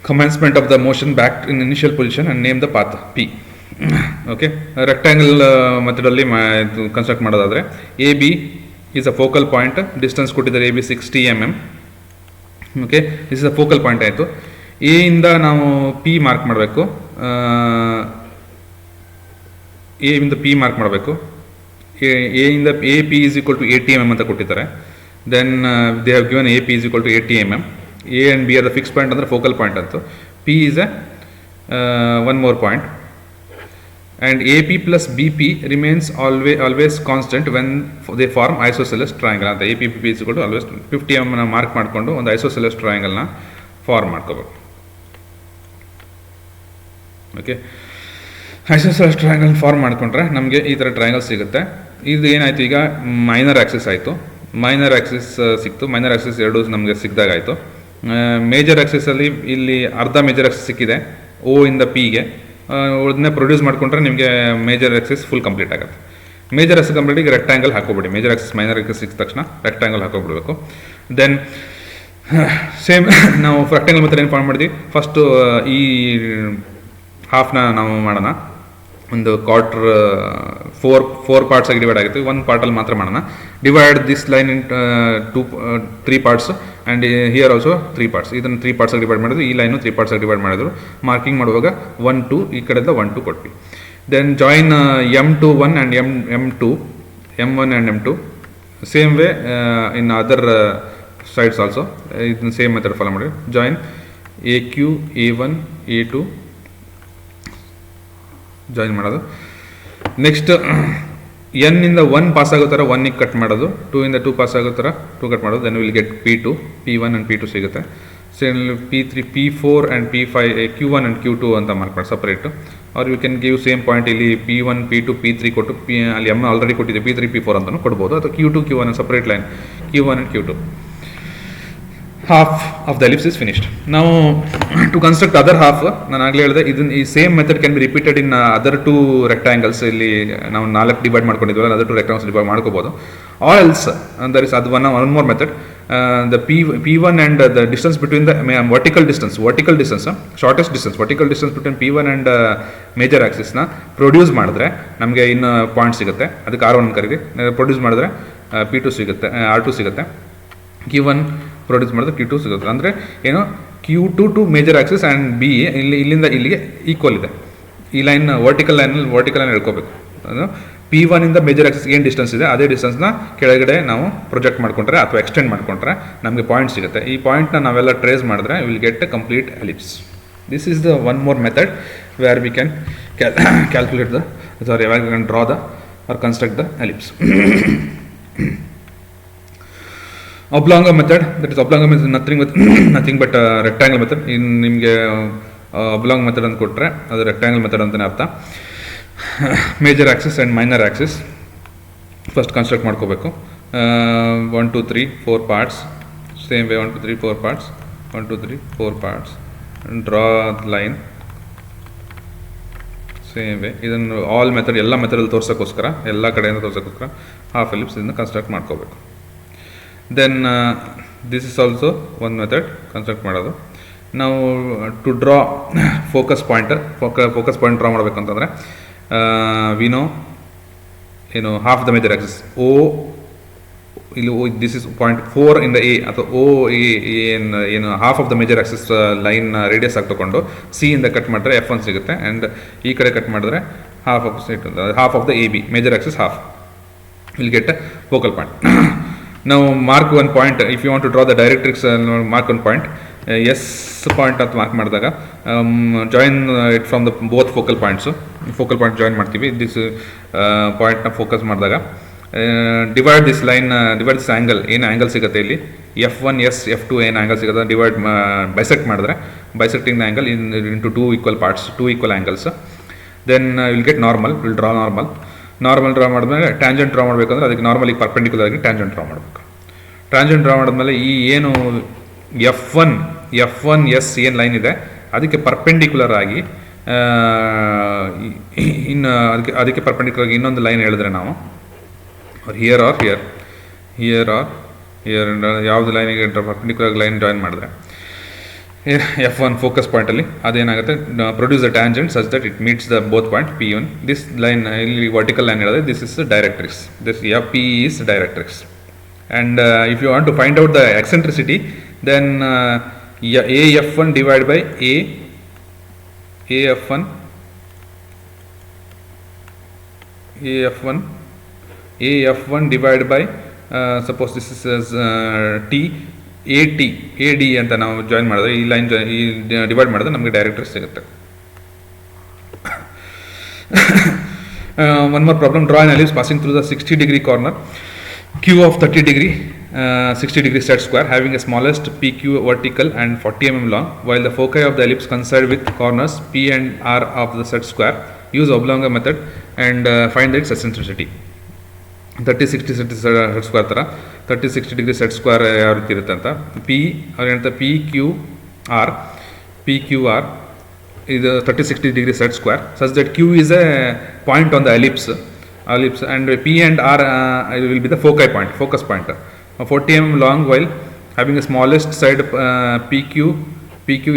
commencement of the motion back in initial position and name the path P. Okay, rectangle ಮೆಥಡಲ್ಲಿ construct ಮಾಡೋದಾದರೆ AB is a focal point, distance ಕೊಟ್ಟಿದ್ದಾರೆ AB 60 mm. Okay, this is a focal point ಆಯಿತು. A ಇಂದ ನಾವು P ಮಾರ್ಕ್ ಮಾಡಬೇಕು, A ಇಂದ P ಮಾರ್ಕ್ ಮಾಡಬೇಕು. ಎ ಇಂದ AP is equal to 80 mm ಅಂತ ಕೊಟ್ಟಿದ್ದಾರೆ. Then they have given AP is equal to 80 mm. A and B are the fixed point ಅಂದರೆ ಫೋಕಲ್ ಪಾಯಿಂಟ್ ಅಂತು. P is a one more point. And AP plus BP remains always constant when they form isosceles triangle ಅಂತ. APBP is equal to always 50 mm mark ಮಾಡಿಕೊಂಡು ಒಂದು isosceles ಟ್ರಯಾಂಗಲ್ನ form ಮಾಡ್ಕೋಬೇಕು. Okay, isosceles triangle form ಮಾಡಿಕೊಂಡ್ರೆ ನಮಗೆ ಈ ಥರ triangle ಸಿಗುತ್ತೆ. ಇದು ಏನಾಯಿತು, ಈಗ ಮೈನರ್ ಆಕ್ಸಿಸ್ ಆಯಿತು, ಮೈನರ್ ಆಕ್ಸಿಸ್ ಸಿಕ್ತು. ಮೈನರ್ ಆಕ್ಸಿಸ್ ಎರಡು ನಮಗೆ ಸಿಕ್ಕಿದಾಗಾಯಿತು. ಮೇಜರ್ ಆಕ್ಸಿಸಲ್ಲಿ ಇಲ್ಲಿ ಅರ್ಧ ಮೇಜರ್ ಆಕ್ಸಿಸ್ ಸಿಕ್ಕಿದೆ O ಇಂದ Pಗೆ. ಅದನ್ನೇ ಪ್ರೊಡ್ಯೂಸ್ ಮಾಡಿಕೊಂಡ್ರೆ ನಿಮಗೆ ಮೇಜರ್ ಆಕ್ಸಿಸ್ ಫುಲ್ ಕಂಪ್ಲೀಟ್ ಆಗುತ್ತೆ. ಮೇಜರ್ ಆಕ್ಸಿಸ್ ಕಂಪ್ಲೀಟ್ ಈಗ ರೆಕ್ಟ್ಯಾಂಗಲ್ ಹಾಕೋಬಿಡಿ. ಮೇಜರ್ ಆಕ್ಸಿಸ್ ಮೈನರ್ ಆಕ್ಸಿಸ್ ಸಿಕ್ಕ ತಕ್ಷಣ ರೆಕ್ಟ್ಯಾಂಗಲ್ ಹಾಕೋಬಿಡ್ಬೇಕು. ದೆನ್ ಸೇಮ್ ನಾವು ರೆಕ್ಟ್ಯಾಂಗಲ್ ಮೆಥಡ್ ಏನು ಫಾರ್ಮ್ ಮಾಡಿದ್ವಿ, ಫಸ್ಟು ಈ ಹಾಫ್ನ ನಾವು ಮಾಡೋಣ. ಒಂದು ಕ್ವಾರ್ಟರ್ ಫೋರ್ ಪಾರ್ಟ್ಸ್ ಆಗಿ ಡಿವೈಡ್ ಆಗುತ್ತೆ. ಒಂದು ಪಾರ್ಟಲ್ಲಿ ಮಾತ್ರ ಮಾಡೋಣ. Divide this line in three parts and here also 3 parts. ಇದನ್ನು 3 parts ಆಗಿ ಡಿವೈಡ್ ಮಾಡಿದ್ರು, ಈ ಲೈನು 3 parts ಆಗಿ ಡಿವೈಡ್ ಮಾಡಿದ್ರು. ಮಾರ್ಕಿಂಗ್ ಮಾಡುವಾಗ 1 2 ಈ ಕಡೆಯಿಂದ 1 2 ಕೊಟ್ವಿ. Then join M21 and M2, M1 and M2 same way in other sides also. ಇದನ್ನ ಸೇಮ್ ಮೆಥಡ್ ಫಾಲೋ ಮಾಡಿ. Join AQ A1 A2 join ಮಾಡೋದು. ನೆಕ್ಸ್ಟ್ ಎನ್ ಇಂದ 1 ಪಾಸ್ ಆಗೋ ಥರ 1ಗೆ ಕಟ್ ಮಾಡೋದು, 2 ಇಂದ 2 ಪಾಸ್ ಆಗೋ ಥರ 2 ಕಟ್ ಮಾಡೋದು. Then will get P2, P1 and P2 ಸಿಗುತ್ತೆ. Same P3 P4 and P5 Q1 and Q2 ಅಂತ ಮಾರ್ಕ್ ಮಾಡಿ ಸಪ್ರೇಟು. ಅವ್ರು you can give same point ಇಲ್ಲಿ P1 P2 P3 ಕೊಟ್ಟು ಅಲ್ಲಿ M ಆಲ್ರೆಡಿ ಕೊಟ್ಟಿದೆ P3 P4 ಅಂತಲೂ ಕೊಡ್ಬೋದು, ಅಥವಾ Q2 Q1 separate line Q1 and Q2. half of the ellipse is finished. Now to construct other half, ನಾನು ಆಗಲೇ ಹೇಳಿದೆ ಈ same method can be repeated in other 2 rectangles. ಇಲ್ಲಿ ನಾವು 4 ಡಿವೈಡ್ ಮಾಡ್ಕೊಂಡಿದ್ವಲ್ಲ, ಅದರ್ 2 ರೆಕ್ಟ್ಯಾಂಗಲ್ಸ್ ಡಿವೈಡ್ ಮಾಡ್ಕೋಬೋದು. ಆರ್ ಎಲ್ಸ್ ದರ್ ಇಸ್ ಅದು one more method. the P1 and the distance between the vertical distance, shortest distance, vertical distance between P1 and major axis ನ produce ಮಾಡಿದ್ರೆ ನಮಗೆ ಇನ್ನು point ಸಿಗುತ್ತೆ. ಅದಕ್ಕೆ R1 ಕರೀರಿ. Produce ಮಾಡಿದ್ರೆ P2 ಸಿಗುತ್ತೆ, R2 ಸಿಗುತ್ತೆ. Q1 ಪ್ರೊಡ್ಯೂಸ್ ಮಾಡಿದ್ರೆ Q2 ಸಿಗುತ್ತೆ. ಅಂದರೆ ಏನು, Q2 to major axis and B ಇಲ್ಲಿಂದ ಇಲ್ಲಿಗೆ ಈಕ್ವಲ್ ಇದೆ. ಈ ಲೈನ್ ವರ್ಟಿಕಲ್ ಲೈನ್ ಹೇಳ್ಕೋಬೇಕು. ಅದು P1 ಇಂದ ಮೇಜರ್ ಆಕ್ಸಿಸ್ ಏನು ಡಿಸ್ಟೆನ್ಸ್ ಇದೆ ಅದೇ ಡಿಸ್ಟೆನ್ಸ್ನ ಕೆಳಗಡೆ ನಾವು ಪ್ರೊಜೆಕ್ಟ್ ಮಾಡ್ಕೊಂಡ್ರೆ ಅಥವಾ ಎಕ್ಸ್ಟೆಂಡ್ ಮಾಡ್ಕೊಂಡ್ರೆ ನಮಗೆ ಪಾಯಿಂಟ್ ಸಿಗುತ್ತೆ. ಈ ಪಾಯಿಂಟ್ನ ನಾವೆಲ್ಲ ಟ್ರೇಸ್ ಮಾಡಿದ್ರೆ will get a complete ellipse. This is the one more method where we can calculate where we can draw the or construct the ellipse. oblonga method, that is oblonga is nothing but rectangle method. ಇನ್ನು ನಿಮಗೆ oblong method ಅಂತ ಕೊಟ್ಟರೆ ಅದು rectangle method ಅಂತಲೇ ಅರ್ಥ. Major axis and minor axis first construct ಮಾಡ್ಕೋಬೇಕು. 1 2 3 4 parts, same way 1 2 3 4 parts, 1 2 3 4 parts, draw line same way. ಇದನ್ನು all method ಎಲ್ಲ ಮೆಥಡಲ್ಲಿ ತೋರ್ಸೋಕ್ಕೋಸ್ಕರ, ಎಲ್ಲ ಕಡೆಯಿಂದ ತೋರ್ಸೋಕ್ಕೋಸ್ಕರ ಹಾಫ್ ಎಲಿಪ್ಸ್ ಇದನ್ನು ಕನ್ಸ್ಟ್ರಕ್ಟ್ ಮಾಡ್ಕೋಬೇಕು. Then this is also one method construct ಮಾಡೋದು. ನಾವು to draw focus point draw ಮಾಡಬೇಕು ಅಂತಂದರೆ ವಿ ನೋ ಏನು ಹಾಫ್ ದ ಮೇಜರ್ ಆಕ್ಸಿಸ್ ಓ ಇಲ್ಲಿ ದಿಸ್ ಇಸ್ ಪಾಯಿಂಟ್ 4 ಇಂದ ಎ ಅಥವಾ ಓ ಏನು half of the major axis line radius ಆಗಿ ತೊಗೊಂಡು ಸಿ ಇಂದ ಕಟ್ ಮಾಡಿದ್ರೆ F1 ಸಿಗುತ್ತೆ. ಆ್ಯಂಡ್ ಈ ಕಡೆ ಕಟ್ ಮಾಡಿದ್ರೆ half of the A B major axis half will get a focal point. ನಾವು mark one point, if you want to draw the directrix mark one point, S point ಅಂತ mark ಮಾಡಿದಾಗ join it from the both focal points. Focal point join ಮಾಡ್ತೀವಿ. This ಪಾಯಿಂಟ್ನ focus ಮಾಡಿದಾಗ divide this angle, ಏನು angle ಸಿಗುತ್ತೆ ಇಲ್ಲಿ F1 S F2 ಏನು angle ಸಿಗುತ್ತೆ ಬೈಸೆಕ್ಟ್ ಮಾಡಿದ್ರೆ, bisecting the angle into 2 equal parts, 2 equal angles. Then will get will draw normal draw ಮಾಡಿದ್ಮೇಲೆ ಟ್ಯಾಂಜೆಂಟ್ ಡ್ರಾ ಮಾಡಬೇಕಂದ್ರೆ ಅದಕ್ಕೆ ನಾರ್ಮಲಿಗೆ ಪರ್ಪೆಂಡಿಕ್ಯುಲರ್ ಆಗಿ ಟ್ಯಾಂಜೆಂಟ್ ಡ್ರಾ ಮಾಡಬೇಕು. ಟ್ಯಾಂಜೆಂಟ್ ಡ್ರಾ ಮಾಡಿದ್ಮೇಲೆ ಈ ಏನು F1 S ಏನು ಲೈನ್ ಇದೆ ಅದಕ್ಕೆ ಪರ್ಪೆಂಡಿಕ್ಯುಲರ್ ಆಗಿ ಇನ್ನು ಅದಕ್ಕೆ ಪರ್ಪೆಂಡಿಕ್ಯುಲರ್ ಆಗಿ ಇನ್ನೊಂದು ಲೈನ್ ಹೇಳಿದ್ರೆ ನಾವು ಹಿಯರ್ ಯಾವುದು ಲೈನಿಗೆ ಪರ್ಪೆಂಡಿಕ್ಯುಲರ್ ಲೈನ್ ಜಾಯಿನ್ ಮಾಡಿದ್ರೆ F1 ಫೋಕಸ್ ಪಾಯಿಂಟಲ್ಲಿ ಅದೇನಾಗುತ್ತೆ, produce the tangent such that it meets the both point P1. This line ಇಲ್ಲಿ ವರ್ಟಿಕಲ್ ಲೈನ್ ಹೇಳಿದ್ರೆ this is directrix, this P is directrix. And if you want to find out the eccentricity, then AF1 divided by AF1 divided by suppose this is T, AD ಅಂತ ನಾವು join ಮಾಡಿದ್ರೆ ಈ line divide ಮಾಡಿದ್ರೆ ನಮಗೆ directrix ಸಿಗುತ್ತೆ. One more problem, draw an ellipse passing through the 60-degree corner Q of 30 degree 60 degree set square having a smallest PQ vertical and 40 mm long, while the foci of the ellipse coincide with corners P and R of the set square. Use oblonga method and find its eccentricity. 30-60 set square ತರ 30-60 degree set square ಯಾವ ರೀತಿ ಇರುತ್ತೆ ಅಂತ ಅವ್ರು ಹೇಳ್ತಾರೆ PQR ಇದು 30-60 degree set square such that Q is a point on the ellipse and P and R will be the focus point. 40 mm long while having a smallest side PQ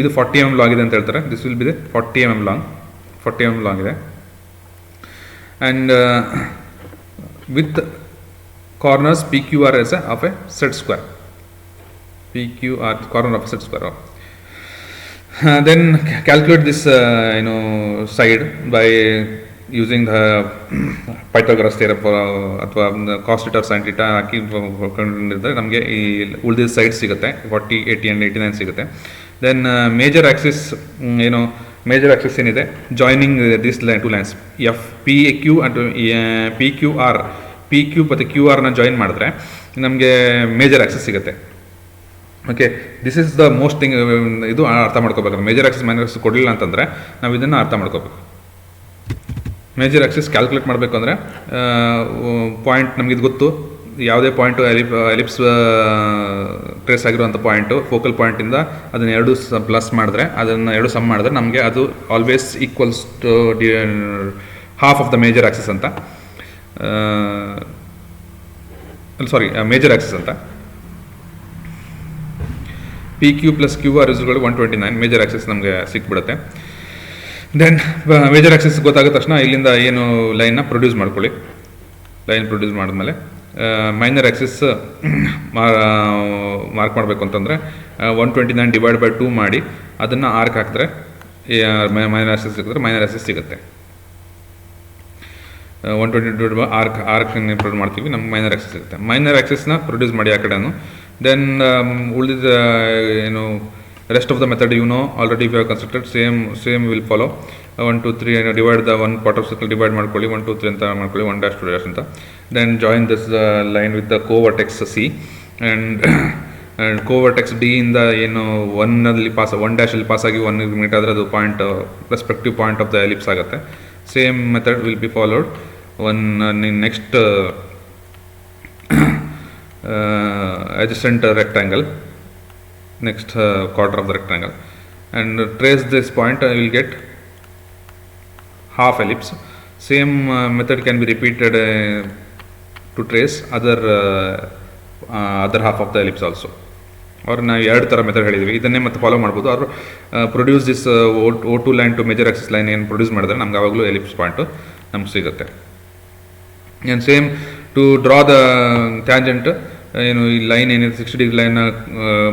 ಇದು 40 mm long ಇದೆ ಅಂತ ಹೇಳ್ತಾರೆ. This will be the 40 mm long ಇದೆ. And with corners PQR as of a set square. PQR corner of a set square. Then calculate this side by using the Pythagoras theorem ಅಥವಾ cos theta sin theta ಹಾಕಿ ಕಂಡುಹಿಡಿದ್ರೆ ನಮಗೆ ಈ ಉಳಿದ side ಸಿಗುತ್ತೆ 40, 80 and 89 ಸಿಗುತ್ತೆ. Then major Axis ಏನಿದೆ joining this to lines PQ and PQ ಮತ್ತು QR ನ join ಮಾಡಿದ್ರೆ ನಮಗೆ ಮೇಜರ್ ಆಕ್ಸಿಸ್ ಸಿಗುತ್ತೆ. Okay, this is the most thing. ಇದು ಅರ್ಥ ಮಾಡ್ಕೋಬೇಕು. ಮೇಜರ್ ಆಕ್ಸಿಸ್ ಮೈನರ್ ಆಕ್ಸಿಸ್ ಕೊಡಲಿಲ್ಲ ಅಂತಂದರೆ ನಾವು ಇದನ್ನು ಅರ್ಥ ಮಾಡ್ಕೋಬೇಕು. ಮೇಜರ್ ಆಕ್ಸಿಸ್ ಕ್ಯಾಲ್ಕುಲೇಟ್ ಮಾಡಬೇಕು ಅಂದರೆ ಪಾಯಿಂಟ್ ನಮಗೆ ಇದು ಗೊತ್ತು, ಯಾವುದೇ ಪಾಯಿಂಟು ಎಲಿಪ್ಸ್ ಟ್ರೇಸ್ ಆಗಿರುವಂಥ ಪಾಯಿಂಟು ಫೋಕಲ್ ಪಾಯಿಂಟಿಂದ ಅದನ್ನು ಎರಡು ಪ್ಲಸ್ ಮಾಡಿದ್ರೆ ಸಮ್ ಮಾಡಿದ್ರೆ ನಮಗೆ ಅದು always equals to half of the major axis ಅಂತ ಮೇಜರ್ ಆಕ್ಸಿಸ್ ಅಂತ. PQ plus QR is 129 major axis ನಮಗೆ ಸಿಕ್ಬಿಡುತ್ತೆ. ದೆನ್ ಮೇಜರ್ ಆಕ್ಸಿಸ್ ಗೊತ್ತಾದ ತಕ್ಷಣ ಇಲ್ಲಿಂದ ಏನು ಲೈನ್ನ ಪ್ರೊಡ್ಯೂಸ್ ಮಾಡ್ಕೊಳ್ಳಿ. ಲೈನ್ ಪ್ರೊಡ್ಯೂಸ್ ಮಾಡಿದ್ಮೇಲೆ ಮೈನರ್ ಆಕ್ಸಿಸ್ ಮಾರ್ಕ್ ಮಾಡಬೇಕು ಅಂತಂದರೆ 129 ಡಿವೈಡ್ ಬೈ 2 ಮಾಡಿ ಅದನ್ನು ಆರ್ಕ್ ಹಾಕಿದ್ರೆ ಮೈನರ್ ಆಕ್ಸಿಸ್ ಸಿಕ್ಕಿದ್ರೆ ಮೈನರ್ ಆಕ್ಸಿಸ್ ಸಿಗುತ್ತೆ. 120 ಡಿವೈಡ್ ಬೈ ಆರ್ಕ್ ಪ್ರೊಡ್ಯೂಸ್ ಮಾಡ್ತೀವಿ, ನಮ್ಗೆ ಮೈನರ್ ಆಕ್ಸಿಸ್ ಸಿಗುತ್ತೆ. ಮೈನರ್ ಆಕ್ಸಿಸ್ನ ಪ್ರೊಡ್ಯೂಸ್ ಮಾಡಿ ಆ ಕಡೆನು. ದೆನ್ ಉಳಿದ rest of the method already we have constructed, same will follow. 1 2 3 divide the one part of circle, divide ಮಾಡ್ಕೊಳ್ಳಿ 1 2 3 ಅಂತ ಮಾಡ್ಕೊಳ್ಳಿ 1 dash 2 dash ಅಂತ. Then join this line with the co-vertex C and co-vertex D ಇಂದ 1 dash ಅಲ್ಲಿ pass ಆಗಿ 1 meet ಆದರೆ ಅದು point respective point of the ellipse ಆಗುತ್ತೆ. Same method will be followed next adjacent rectangle, next quarter of the rectangle, and trace this point. You will get half ellipse. Same method can be repeated to trace other half of the ellipse also. ಅವ್ರು ನಾವು ಎರಡು ಥರ method ಹೇಳಿದ್ವಿ, ಇದನ್ನೇ ಮತ್ತೆ follow ಮಾಡ್ಬೋದು. ಅವರು produce this O2 line to major axis line ಏನು ಪ್ರೊಡ್ಯೂಸ್ ಮಾಡಿದ್ರೆ ನಮ್ಗೆ ಆವಾಗಲೂ ಎಲಿಪ್ಸ್ ಪಾಯಿಂಟು ನಮ್ಗೆ ಸಿಗುತ್ತೆ. And same to draw the tangent, ಈ ಲೈನ್ ಏನಿದೆ 60 ಡಿಗ್ರಿ ಲೈನ್ನ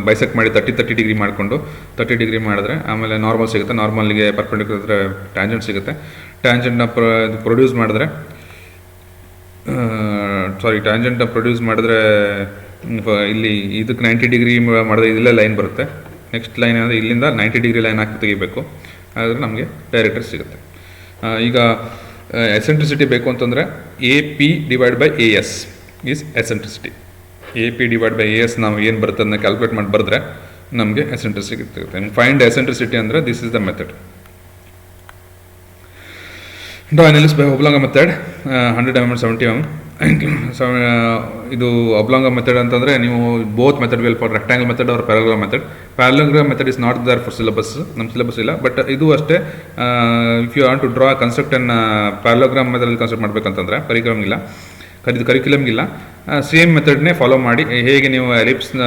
ಬೈಸೆಕ್ಟ್ ಮಾಡಿ 30 ಡಿಗ್ರಿ ಮಾಡಿಕೊಂಡು 30 ಡಿಗ್ರಿ ಮಾಡಿದ್ರೆ ಆಮೇಲೆ ನಾರ್ಮಲ್ ಸಿಗುತ್ತೆ. ನಾರ್ಮಲ್ಗೆ ಪರ್ಪೆಂಡಿಕ್ಯುಲರ್ ಟ್ಯಾಂಜೆಂಟ್ ಸಿಗುತ್ತೆ. ಟ್ಯಾಂಜೆಂಟ್ನ ಪ್ರೊಡ್ಯೂಸ್ ಮಾಡಿದ್ರೆ ಇಲ್ಲಿ ಇದಕ್ಕೆ 90 ಡಿಗ್ರಿ ಮಾಡಿದ್ರೆ ಇಲ್ಲೇ ಲೈನ್ ಬರುತ್ತೆ. ನೆಕ್ಸ್ಟ್ ಲೈನ್ ಅಂದರೆ ಇಲ್ಲಿಂದ 90 ಡಿಗ್ರಿ ಲೈನ್ ಹಾಕಿ ತೆಗಿಬೇಕು, ಆದರೆ ನಮಗೆ ಡೈರೆಕ್ಟ್ರಿಕ್ಸ್ ಸಿಗುತ್ತೆ. ಈಗ ಎಸೆಂಟ್ರಿಸಿಟಿ ಬೇಕು ಅಂತಂದರೆ AP/AS ಈಸ್ ಎಸೆಂಟ್ರಿಸಿಟಿ. AP/AS ನಾವು ಏನು ಬರುತ್ತೆ ಅದನ್ನ ಕ್ಯಾಲ್ಕುಲೇಟ್ ಮಾಡಿ ಬರೆದ್ರೆ ನಮಗೆ ಎಸೆಂಟ್ರಿಸಿಟಿ ಸಿಗುತ್ತೆ. ಫೈಂಡ್ ಎಸೆಂಟ್ರಿಸಿಟಿ ಅಂದರೆ this is the method. Draw an ellipse by oblong method 100 mm 70 mm. ಇದು ಒಬ್ಲಾಂಗ ಮೆಥಡ್ ಅಂತಂದರೆ ನೀವು both method will for rectangle method or parallelogram method. Parallelogram method is not there for syllabus, ನಮ್ಮ syllabus ಇಲ್ಲ. But ಇದು ಅಷ್ಟೇ, if you want to draw construct an parallelogram ಮೆಥಡಲ್ಲಿ construct ಮಾಡಬೇಕಂತಂದರೆ ಕರಿಕ್ಯುಲಮ್ಗಿಲ್ಲ, ಸೇಮ್ ಮೆಥಡ್ನೇ ಫಾಲೋ ಮಾಡಿ. ಹೇಗೆ ನೀವು ಎಲಿಪ್ಸ್ನ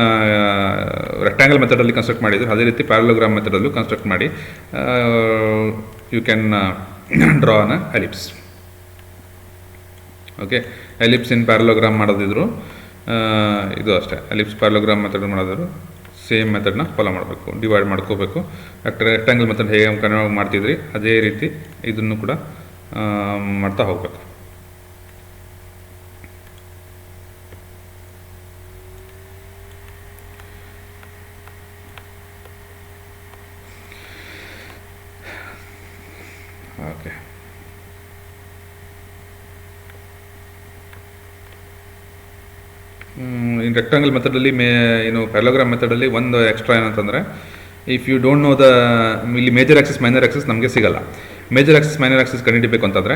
ರೆಕ್ಟಾಂಗಲ್ ಮೆಥಡಲ್ಲಿ ಕನ್ಸ್ಟ್ರಕ್ಟ್ ಮಾಡಿದ್ರು ಅದೇ ರೀತಿ ಪ್ಯಾರಲೋಗ್ರಾಮ್ ಮೆಥಡಲ್ಲೂ ಕನ್ಸ್ಟ್ರಕ್ಟ್ ಮಾಡಿ you can draw an ellipse. Okay, ellipse in parallelogram ಮಾಡೋದಿದ್ರು ಇದು ಅಷ್ಟೇ. ಎಲಿಪ್ಸ್ ಪ್ಯಾರಲೋಗ್ರಾಮ್ ಮೆಥಡ್ ಮಾಡೋದ್ರು ಸೇಮ್ ಮೆಥಡ್ನ ಫಾಲೋ ಮಾಡಬೇಕು, ಡಿವೈಡ್ ಮಾಡ್ಕೋಬೇಕು. ರೆಕ್ಟಾಂಗಲ್ ಮೆಥಡ್ ಹೇಗೆ ಕನ್ವರ್ಟ್ ಮಾಡ್ತಿದ್ರಿ ಅದೇ ರೀತಿ ಇದನ್ನು ಕೂಡ ಮಾಡ್ತಾ ಹೋಗಬೇಕು. ಓಕೆ, ಇನ್ ರೆಕ್ಟಾಂಗಲ್ ಮೆಥಡಲ್ಲಿ ಏನು ಪ್ಯಾರಲೋಗ್ರಾಮ್ ಮೆಥಡಲ್ಲಿ ಒಂದು ಎಕ್ಸ್ಟ್ರಾ ಏನಂತಂದರೆ, ಇಫ್ ಯು ಡೋಂಟ್ ನೋ ಇಲ್ಲಿ ಮೇಜರ್ ಆಕ್ಸಿಸ್ ಮೈನರ್ ಆಕ್ಸಿಸ್ ನಮಗೆ ಸಿಗಲ್ಲ. ಮೇಜರ್ ಆಕ್ಸಿಸ್ ಮೈನರ್ ಆಕ್ಸಿಸ್ ಕಂಡುಹಿಡಿಬೇಕು ಅಂತಂದರೆ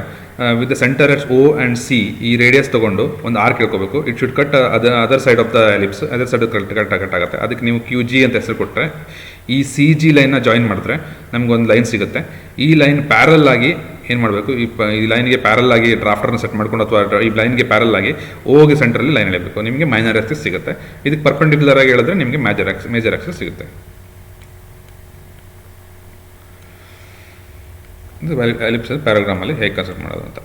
with the center its O and C ಈ ರೇಡಿಯಸ್ ತೊಗೊಂಡು ಒಂದು ಆರ್ಕ್ ಹೇಳ್ಕೋಬೇಕು. It should cut other side of the ellipse, other side cut ಆಗುತ್ತೆ. ಅದಕ್ಕೆ ನೀವು QG ಅಂತ ಹೆಸರು ಕೊಟ್ಟರೆ ಈ CG ಲೈನ್ನ ಜಾಯಿನ್ ಮಾಡಿದ್ರೆ ನಮಗೊಂದು ಲೈನ್ ಸಿಗುತ್ತೆ. ಈ ಲೈನ್ ಪ್ಯಾರಲ್ ಆಗಿ ಏನು ಮಾಡಬೇಕು, ಈ ಲೈನ್ಗೆ ಪ್ಯಾರಲ್ ಆಗಿ ಡ್ರಾಫ್ಟರ್ನ ಸೆಟ್ ಮಾಡ್ಕೊಂಡು ಅಥವಾ ಈ ಲೈನ್ಗೆ ಪ್ಯಾರಲ್ ಆಗಿ ಓಗೆ ಸೆಂಟ್ರಲ್ಲಿ ಲೈನ್ ಎಳೆಯಬೇಕು. ನಿಮಗೆ ಮೈನರ್ ಆಕ್ಸಿಸ್ ಸಿಗುತ್ತೆ. ಇದಕ್ಕೆ ಪರ್ಪೆಂಡಿಕ್ಯುಲರ್ ಆಗಿ ಹೇಳಿದ್ರೆ ನಿಮಗೆ ಮೇಜರ್ ಆಕ್ಸಿಸ್ ಸಿಗುತ್ತೆ. ಇದು ಎಲಿಪ್ಸ್ ಪ್ಯಾರಾಗ್ರಾಮಲ್ಲಿ ಹೇಗೆ ಕನ್ಸ್ಟ್ರಕ್ಟ್ ಮಾಡೋದು ಅಂತ.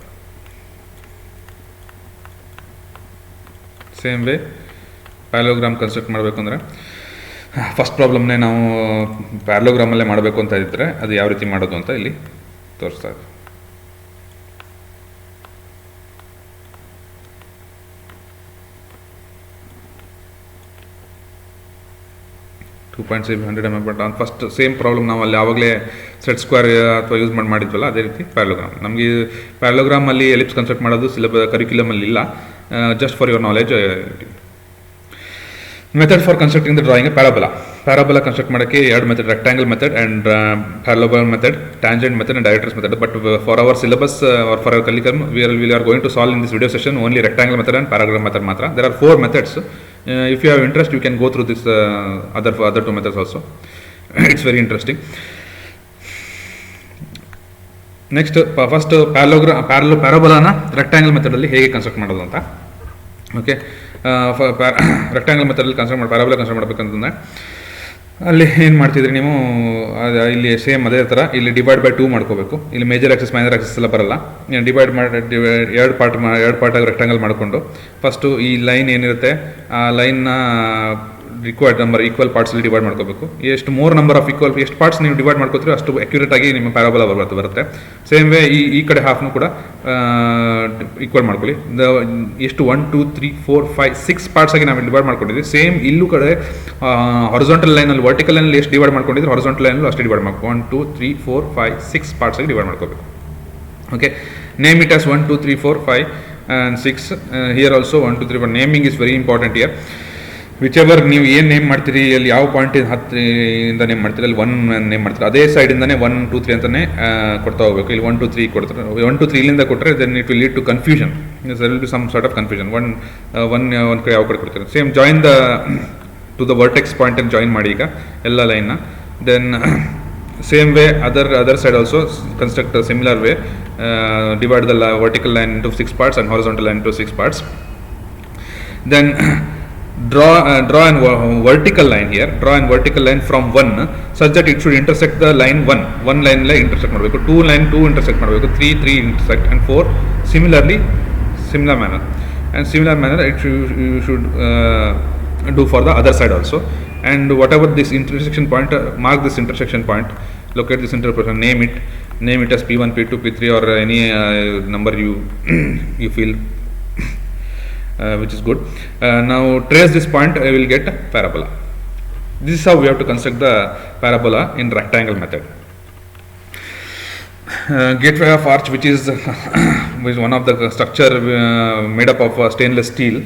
ಸೇಮ್ ವೇ ಪ್ಯಾರಲೋಗ್ರಾಮ್ ಕನ್ಸ್ಟ್ರಕ್ಟ್ ಮಾಡಬೇಕು ಅಂದರೆ ಫಸ್ಟ್ ಪ್ರಾಬ್ಲಮ್ನೇ ನಾವು ಪ್ಯಾರಲೋಗ್ರಾಮಲ್ಲೇ ಮಾಡಬೇಕು ಅಂತ ಇದ್ದರೆ ಅದು ಯಾವ ರೀತಿ ಮಾಡೋದು ಅಂತ ಇಲ್ಲಿ ತೋರಿಸ್ತಾ ಇದೆ. ಫಸ್ಟ್ ಸೇಮ್ ಪ್ರಾಬ್ಲಮ್ ನಾವು ಅಲ್ಲಿ ಆವಾಗಲೇ ಸೆಟ್ ಸ್ಕ್ವೇರ್ ಅಥವಾ ಯೂಸ್ ಮಾಡಿದ್ವಲ್ಲ ಅದೇ ರೀತಿ ಪ್ಯಾರಲೋಗ್ರಾಮ್. ನಮಗೆ ಪ್ಯಾರಲೋಗ್ರಾಮಲ್ಲಿ ಎಲಿಪ್ಸ್ ಕನ್ಸ್ಟ್ರಕ್ಟ್ ಮಾಡೋದು ಕರಿಕ್ಯುಲಮಲ್ಲಿ ಇಲ್ಲ. Just for your knowledge. Method for constructing the drawing parabola construct ಮಾಡೋಕ್ಕೆ ಎರಡು method, rectangle method and parallelogram method, tangent method and directors method. But for our syllabus or for our curriculum we are going to solve in this video session only rectangle method and paragraph method matra. There are 4 methods. If you have interest you can go through this other 2 methods also. It's very interesting. Next first ಪ್ಯಾರಾಬೋಲಾನ rectangle ಮೆಥಡಲ್ಲಿ ಹೇಗೆ construct ಮಾಡೋದು ಅಂತ. Okay, rectangle ಮೆಥಡಲ್ಲಿ parabola construct ಮಾಡಬೇಕಂತಂದರೆ ಅಲ್ಲಿ ಏನು ಮಾಡ್ತಿದ್ರಿ ನೀವು, ಇಲ್ಲಿ ಸೇಮ್ ಅದೇ ಥರ ಇಲ್ಲಿ ಡಿವೈಡ್ ಬೈ 2 ಮಾಡ್ಕೋಬೇಕು. ಇಲ್ಲಿ ಮೇಜರ್ ಆಕ್ಸಿಸ್ ಮೈನರ್ ಆಕ್ಸಿಸ್ ಎಲ್ಲ ಬರಲ್ಲ. ಡಿವೈಡ್ ಮಾಡಿ ಎರಡು ಪಾರ್ಟಾಗಿ ರೆಕ್ಟಾಂಗಲ್ ಮಾಡಿಕೊಂಡು ಫಸ್ಟು ಈ ಲೈನ್ ಏನಿರುತ್ತೆ ಆ ಲೈನ್ನ ರಿಕ್ವೈರ್ಡ್ ನಂಬರ್ ಈಕ್ವಲ್ ಪಾರ್ಟ್ಸಲ್ಲಿ ಡಿವೈಡ್ ಮಾಡ್ಕೋಬೇಕು. ಎಷ್ಟು ಮೋರ್ ನಂಬರ್ ಆಫ್ ಎಷ್ಟು ಪಾರ್ಟ್ಸ್ ನೀವು ಡಿವೈಡ್ ಮಾಡ್ಕೋತೀರೋ ಅಷ್ಟು ಅಕ್ಯುರೇಟ್ ಆಗಿ ನಿಮ್ಮ ಪ್ಯಾರಾಬೋಲಾ ಬರುತ್ತೆ. ಸೇಮ್ ವೇ ಈ ಕಡೆ ಹಾಫ್ನು ಕೂಡ ಈಕ್ವಲ್ ಮಾಡ್ಕೊಳ್ಳಿ. ಎಷ್ಟು 1 2 3 4 5 6 ಪಾರ್ಟ್ಸ್ ಆಗಿ ನಾವು ಡಿವೈಡ್ ಮಾಡ್ಕೊಂಡಿದ್ವಿ. ಸೇಮ್ ಇಲ್ಲೂ ಕಡೆ ಹಾರಿಜಾಂಟಲ್ ಲೈನಲ್ಲಿ ವರ್ಟಿಕಲ್ ಲೈನಲ್ಲಿ ಎಷ್ಟು ಡಿವೈಡ್ ಮಾಡ್ಕೊಂಡಿದ್ರು ಹಾರಿಜಾಂಟಲ್ ಲೈನಲ್ಲೂ ಅಷ್ಟು ಡಿವೈಡ್ ಮಾಡ್ಕೊ 1 2 3 4 5 6 ಪಾರ್ಟ್ಸ್ ಆಗಿ ಡಿವೈಡ್ ಮಾಡ್ಕೋಬೇಕು. Okay, name it as 1 2 3 4 5 and 6. Here also 1 2 3 4 naming is very important here. ವಿಚೆವರ್ ನೀವು ಏನು ನೇಮ್ ಮಾಡ್ತೀರಿ, ಅಲ್ಲಿ ಯಾವ ಪಾಯಿಂಟ್ ಇಂದ ನೇಮ್ ಮಾಡ್ತೀರಿ ಅಲ್ಲಿ 1 ನೇಮ್ ಮಾಡ್ತೀರಿ, ಅದೇ ಸೈಡಿಂದನೇ 1 2 3 ಅಂತಲೇ ಕೊಡ್ತಾ ಹೋಗಬೇಕು. ಇಲ್ಲಿ 1 2 3 ಕೊಡ್ತಾರೆ. 1 2 3 ಇಲ್ಲಿಂದ ಕೊಟ್ಟರೆ then it will lead to confusion. There will be some sort of confusion. ಒಂದು ಕಡೆ ಯಾವ ಕಡೆ ಕೊಡ್ತಾರೆ. Same join to the vertex point ಅಂತ ಜಾಯಿನ್ ಮಾಡಿ ಈಗ ಎಲ್ಲ ಲೈನ್ನ. Then same way other side also construct similar way. Divide the vertical line into 6 parts and horizontal line into 6 parts. Then draw an vertical line here. Draw an vertical line from 1 such that it should intersect the line 1 line la intersect ಮಾಡಬೇಕು. 2 line 2 intersect ಮಾಡಬೇಕು. 3 intersect and 4 similar manner you should do for the other side also. And whatever this intersection point, mark this intersection point, locate this intersection, name it as P1 P2 P3 or any number you feel which is good. Now trace this point, I will get parabola. This is how we have to construct the parabola in rectangle method. Gateway of arch, which is which one of the structure made up of stainless steel,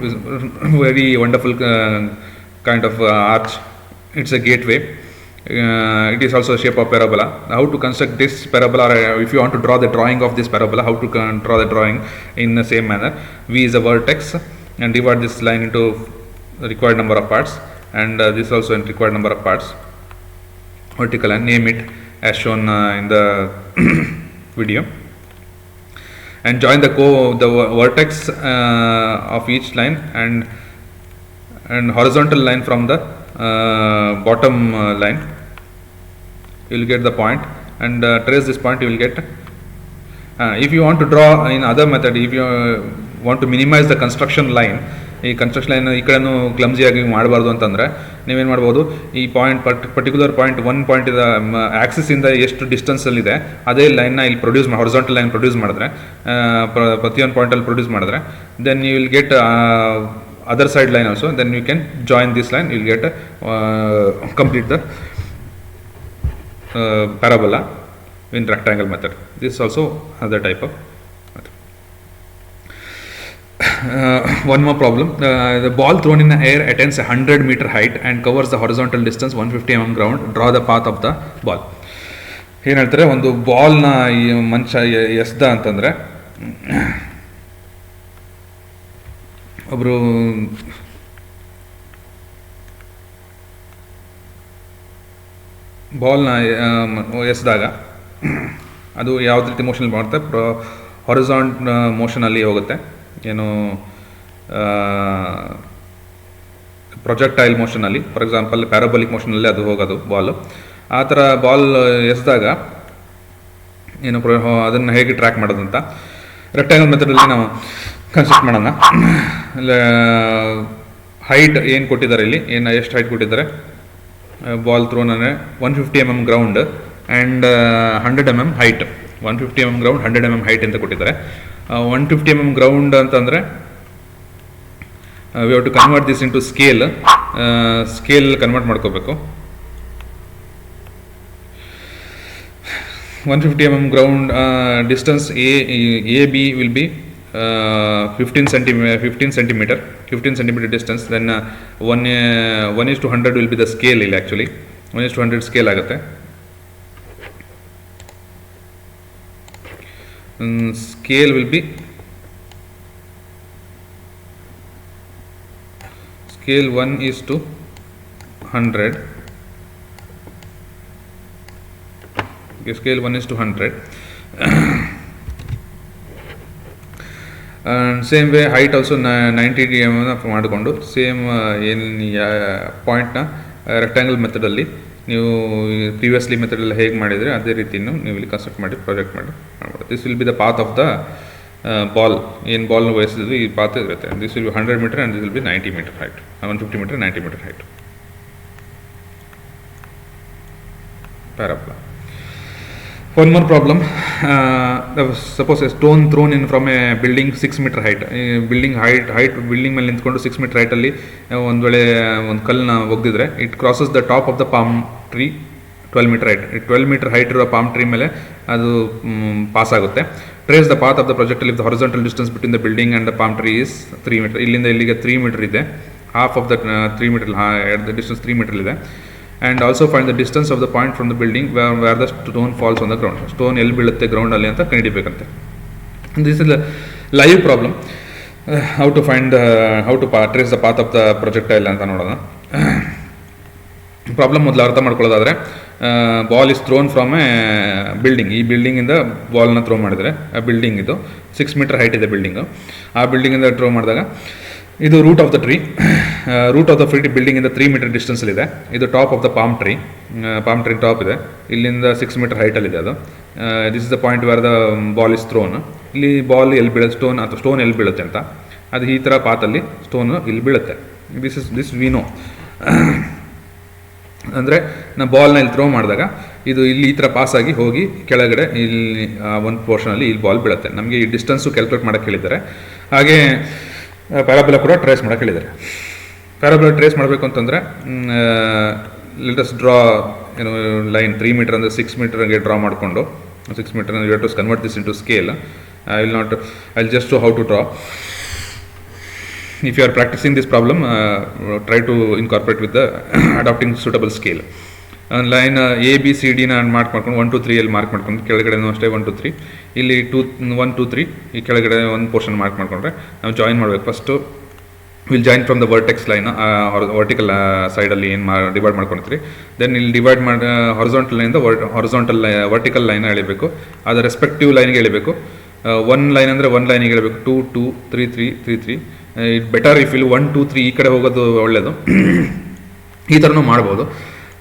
is very wonderful kind of arch. It's a gateway. It is also a shape of parabola. How to construct this parabola, or if you want to draw the drawing of this parabola, how to draw the drawing in the same manner. V is a vertex, and divide this line into the required number of parts, and this also in required number of parts. Vertical, and name it as shown in the video, and join the vertex of each line and horizontal line from the bottom line. You will get the point, and trace this point. You will get if you want to draw in other method, if you want to minimize the construction line, ಈ construction line ಈ ಕಡೆನೂ ಕ್ಲಮ್ಸಿಯಾಗಿ ಮಾಡಬಾರ್ದು ಅಂತಂದರೆ ನೀವೇನು ಮಾಡ್ಬೋದು, ಈ point particular point one point ಆ್ಯಕ್ಸಿಸಿಂದ ಎಷ್ಟು ಡಿಸ್ಟೆನ್ಸಲ್ಲಿದೆ ಅದೇ ಲೈನ್ನ ಇಲ್ಲಿ ಪ್ರೊಡ್ಯೂಸ್ ಹಾರಿಜಾಂಟಲ್ ಲೈನ್ ಪ್ರೊಡ್ಯೂಸ್ ಮಾಡಿದ್ರೆ, ಪ್ರತಿಯೊಂದು ಪಾಯಿಂಟಲ್ಲಿ ಪ್ರೊಡ್ಯೂಸ್ ಮಾಡಿದ್ರೆ, then you will get other side line also, then you can join this line, you will get complete the parabola in rectangle method. This is also other type of method. One more problem, the ball thrown in the air attains a 100-meter height and covers the horizontal distance 150 mm ground. Draw the path of the ball. ಏನು ಹೇಳ್ತಾರೆ, ಒಂದು ಬಾಲ್ನ ಈ ಮನುಷ್ಯ ಎಸ್ದ ಅಂತಂದರೆ, ಒಬ್ಬರು ಬಾಲ್ನ ಎಸೆದಾಗ ಅದು ಯಾವುದೇ ರೀತಿ ಮೋಷನಲ್ಲಿ ಮಾಡುತ್ತೆ, ಹಾರಿಜಾಂಟ್ ಮೋಷನಲ್ಲಿ ಹೋಗುತ್ತೆ, ಏನು ಪ್ರೊಜೆಕ್ಟೈಲ್ ಮೋಷನಲ್ಲಿ, ಫಾರ್ ಎಕ್ಸಾಂಪಲ್ ಪ್ಯಾರಾಬೋಲಿಕ್ ಮೋಷನಲ್ಲಿ ಅದು ಹೋಗೋದು ಬಾಲ್. ಆ ಥರ ಬಾಲ್ ಎಸೆದಾಗ ಏನು ಅದನ್ನು ಹೇಗೆ ಟ್ರ್ಯಾಕ್ ಮಾಡೋದಂತ ರೆಕ್ಟ್ಯಾಂಗಲ್ ಮೆಥಡಲ್ಲಿ ನಾವು ಕನ್ಸ್ಟ್ರಕ್ಟ್ ಮಾಡೋಣ. ಹೈಟ್ ಏನು ಕೊಟ್ಟಿದ್ದಾರೆ ಇಲ್ಲಿ, ಏನು ಎಷ್ಟು ಹೈಟ್ ಕೊಟ್ಟಿದ್ದಾರೆ, ಬಾಲ್ ಥ್ರೋನ್ ಅಂದರೆ 150 mm ground and 100 mm height. 150 mm ground 100 mm height ಅಂತ ಕೊಟ್ಟಿದ್ದಾರೆ. 150 mm ಗ್ರೌಂಡ್ ಅಂತಂದರೆ we have to convert this into scale convert ಮಾಡ್ಕೋಬೇಕು. 150 mm ground distance AB will be 15 centimeter distance. Then 1:100 will be the scale. Actually 1:100 scale ಆಗುತ್ತೆ. Scale will be scale 1:100. Okay, scale 1:100. And same way height also 90 mm ಮಾಡಿಕೊಂಡು same ಏನು ಪಾಯಿಂಟ್ನ rectangle ಮೆಥಡಲ್ಲಿ ನೀವು previously ಮೆಥಡಲ್ಲಿ ಹೇಗೆ ಮಾಡಿದರೆ ಅದೇ ರೀತಿಯನ್ನು ನೀವು ಇಲ್ಲಿ ಕನ್ಸ್ಟ್ರಕ್ಟ್ ಮಾಡಿ ಪ್ರಾಜೆಕ್ಟ್ ಮಾಡಿ ಮಾಡ್ಬೋದು. This will be the path of the ball. ಏನು ಬಾಲ್ನ ವಹಿಸಿದ್ರು ಈ ಪಾತ್ ಇರುತ್ತೆ. This will B 100 meter and this will be 90 meter height, 150 meter 90 meter height parabola. One more problem, suppose a stone thrown in from a building 6 meter height. Building building ಮೇಲೆ ನಿಂತ್ಕೊಂಡು 6 meter height ಅಲ್ಲಿ ಒಂದು ವೇಳೆ ಒಂದು ಕಲ್ಲನ್ನ ಒಗ್ದಿದ್ರೆ, it crosses the top of the palm tree 12 meter height. 12 meter height ಇರೋ palm tree ಮೇಲೆ ಅದು ಪಾಸ್ ಆಗುತ್ತೆ. Trace the path of the projectile if the horizontal distance between the building and the palm tree is 3 meter. ಇಲ್ಲಿಂದ ಇಲ್ಲಿಗೆ 3 meter ಇದೆ. Half of the 3 meter distance 3 meter ಇದೆ. And also find the distance of the point from the building where the stone falls on the ground. Stone ಎಲ್ಲಿ ಬೀಳುತ್ತೆ ground ಅಲ್ಲಿ ಅಂತ ಕಂಡುಹಿಡಿಬೇಕಂತೆ. This is a live problem. How to find trace the path of the projectile ಅಂತ ನೋಡೋಣ. Problem ಮೊದಲು ಅರ್ಥ ಮಾಡ್ಕೊಳ್ಳೋದಾದರೆ, ball is thrown from a building. ಈ ಬಿಲ್ಡಿಂಗಿಂದ ಬಾಲ್ನ ಥ್ರೋ ಮಾಡಿದರೆ, ಆ ಬಿಲ್ಡಿಂಗ್ ಇದು 6 meter ಹೈಟ್ ಇದೆ ಬಿಲ್ಡಿಂಗು. ಆ ಬಿಲ್ಡಿಂಗಿಂದ ಥ್ರೋ ಮಾಡಿದಾಗ ಇದು root of the tree. Root of the ಬಿಲ್ಡಿಂಗಿಂದ 3 meter ಡಿಸ್ಟೆನ್ಸಲ್ಲಿದೆ. ಇದು top of the palm tree top ಇದೆ. ಇಲ್ಲಿಂದ 6 meter ಹೈಟಲ್ಲಿದೆ ಅದು. This is the point where the ball is thrown. ಇಲ್ಲಿ ಬಾಲ್ ಎಲ್ಲಿ ಬೀಳುತ್ತೆ, ಸ್ಟೋನ್ ಎಲ್ಲಿ ಬೀಳುತ್ತೆ ಅಂತ, ಅದು ಈ ಥರ ಪಾತಲ್ಲಿ ಸ್ಟೋನು ಇಲ್ಲಿ ಬೀಳುತ್ತೆ. This we know. ಅಂದರೆ ನಾವು ಬಾಲ್ನ ಇಲ್ಲಿ ಥ್ರೋ ಮಾಡಿದಾಗ ಇದು ಇಲ್ಲಿ ಈ ಥರ ಪಾಸಾಗಿ ಹೋಗಿ ಕೆಳಗಡೆ ಇಲ್ಲಿ ಒಂದು ಪೋರ್ಷನಲ್ಲಿ ಇಲ್ಲಿ ಬಾಲ್ ಬೀಳುತ್ತೆ. ನಮಗೆ ಈ ಡಿಸ್ಟೆನ್ಸು ಕ್ಯಾಲ್ಕುಲೇಟ್ ಮಾಡೋಕ್ಕೆ ಹೇಳಿದ್ದಾರೆ. ಹಾಗೆ ಪ್ಯಾರಾಬೋಲಾ ಕೂಡ ಟ್ರೇಸ್ ಮಾಡೋಕ್ಕೆ ಹೇಳಿದ್ದಾರೆ. ಪ್ಯಾರಾಬೋಲಾ ಟ್ರೇಸ್ ಮಾಡಬೇಕು ಅಂತಂದರೆ ಲೆಟ್ ಅಸ್ ಡ್ರಾ ಏನು ಲೈನ್ 3 ಮೀಟರ್ ಅಂದರೆ 6 ಮೀಟರ್ಗೆ ಡ್ರಾ ಮಾಡಿಕೊಂಡು 6 metre you have to convert this into scale. I will just how to draw. If you are practicing this problem, try to incorporate with the adopting suitable scale. Line A B C ಡಿನ ಮಾಡ್ಕೊಂಡು 1 2 3 ಅಲ್ಲಿ mark ಮಾಡ್ಕೊಂಡು ಕೆಳಗಡೆನೂ ಅಷ್ಟೇ 1 2 3 ಇಲ್ಲಿ 1 2 3 ಈ ಕೆಳಗಡೆ ಒಂದು portion mark ಮಾಡಿಕೊಂಡ್ರೆ ನಾವು ಜಾಯಿನ್ ಮಾಡಬೇಕು. First will join from the vertex line, vertical ಸೈಡಲ್ಲಿ ಏನು ಡಿವೈಡ್ ಮಾಡ್ಕೊಳ್ತೀರಿ. ದೆನ್ ಇಲ್ಲಿ ಡಿವೈಡ್ ಮಾಡಿ ಹಾರಿಜಾಂಟಲ್ ಲೈನಿಂದ ವರ್ಟಿಕಲ್ ಲೈನ್ ಎಳಿಬೇಕು, ಅದು ರೆಸ್ಪೆಕ್ಟಿವ್ ಲೈನ್ಗೆ ಎಳಿಬೇಕು. 1 ಲೈನ್ ಅಂದರೆ 1 ಲೈನಿಗೆ ಎಳಿಬೇಕು. 2 2 3 3 3 3 ಇಟ್ ಬೆಟರ್ ಇಫ್ ಇಲ್ಲಿ 1 2 3 ಈ ಕಡೆ ಹೋಗೋದು ಒಳ್ಳೆಯದು. ಈ ಥರನೂ ಮಾಡ್ಬೋದು.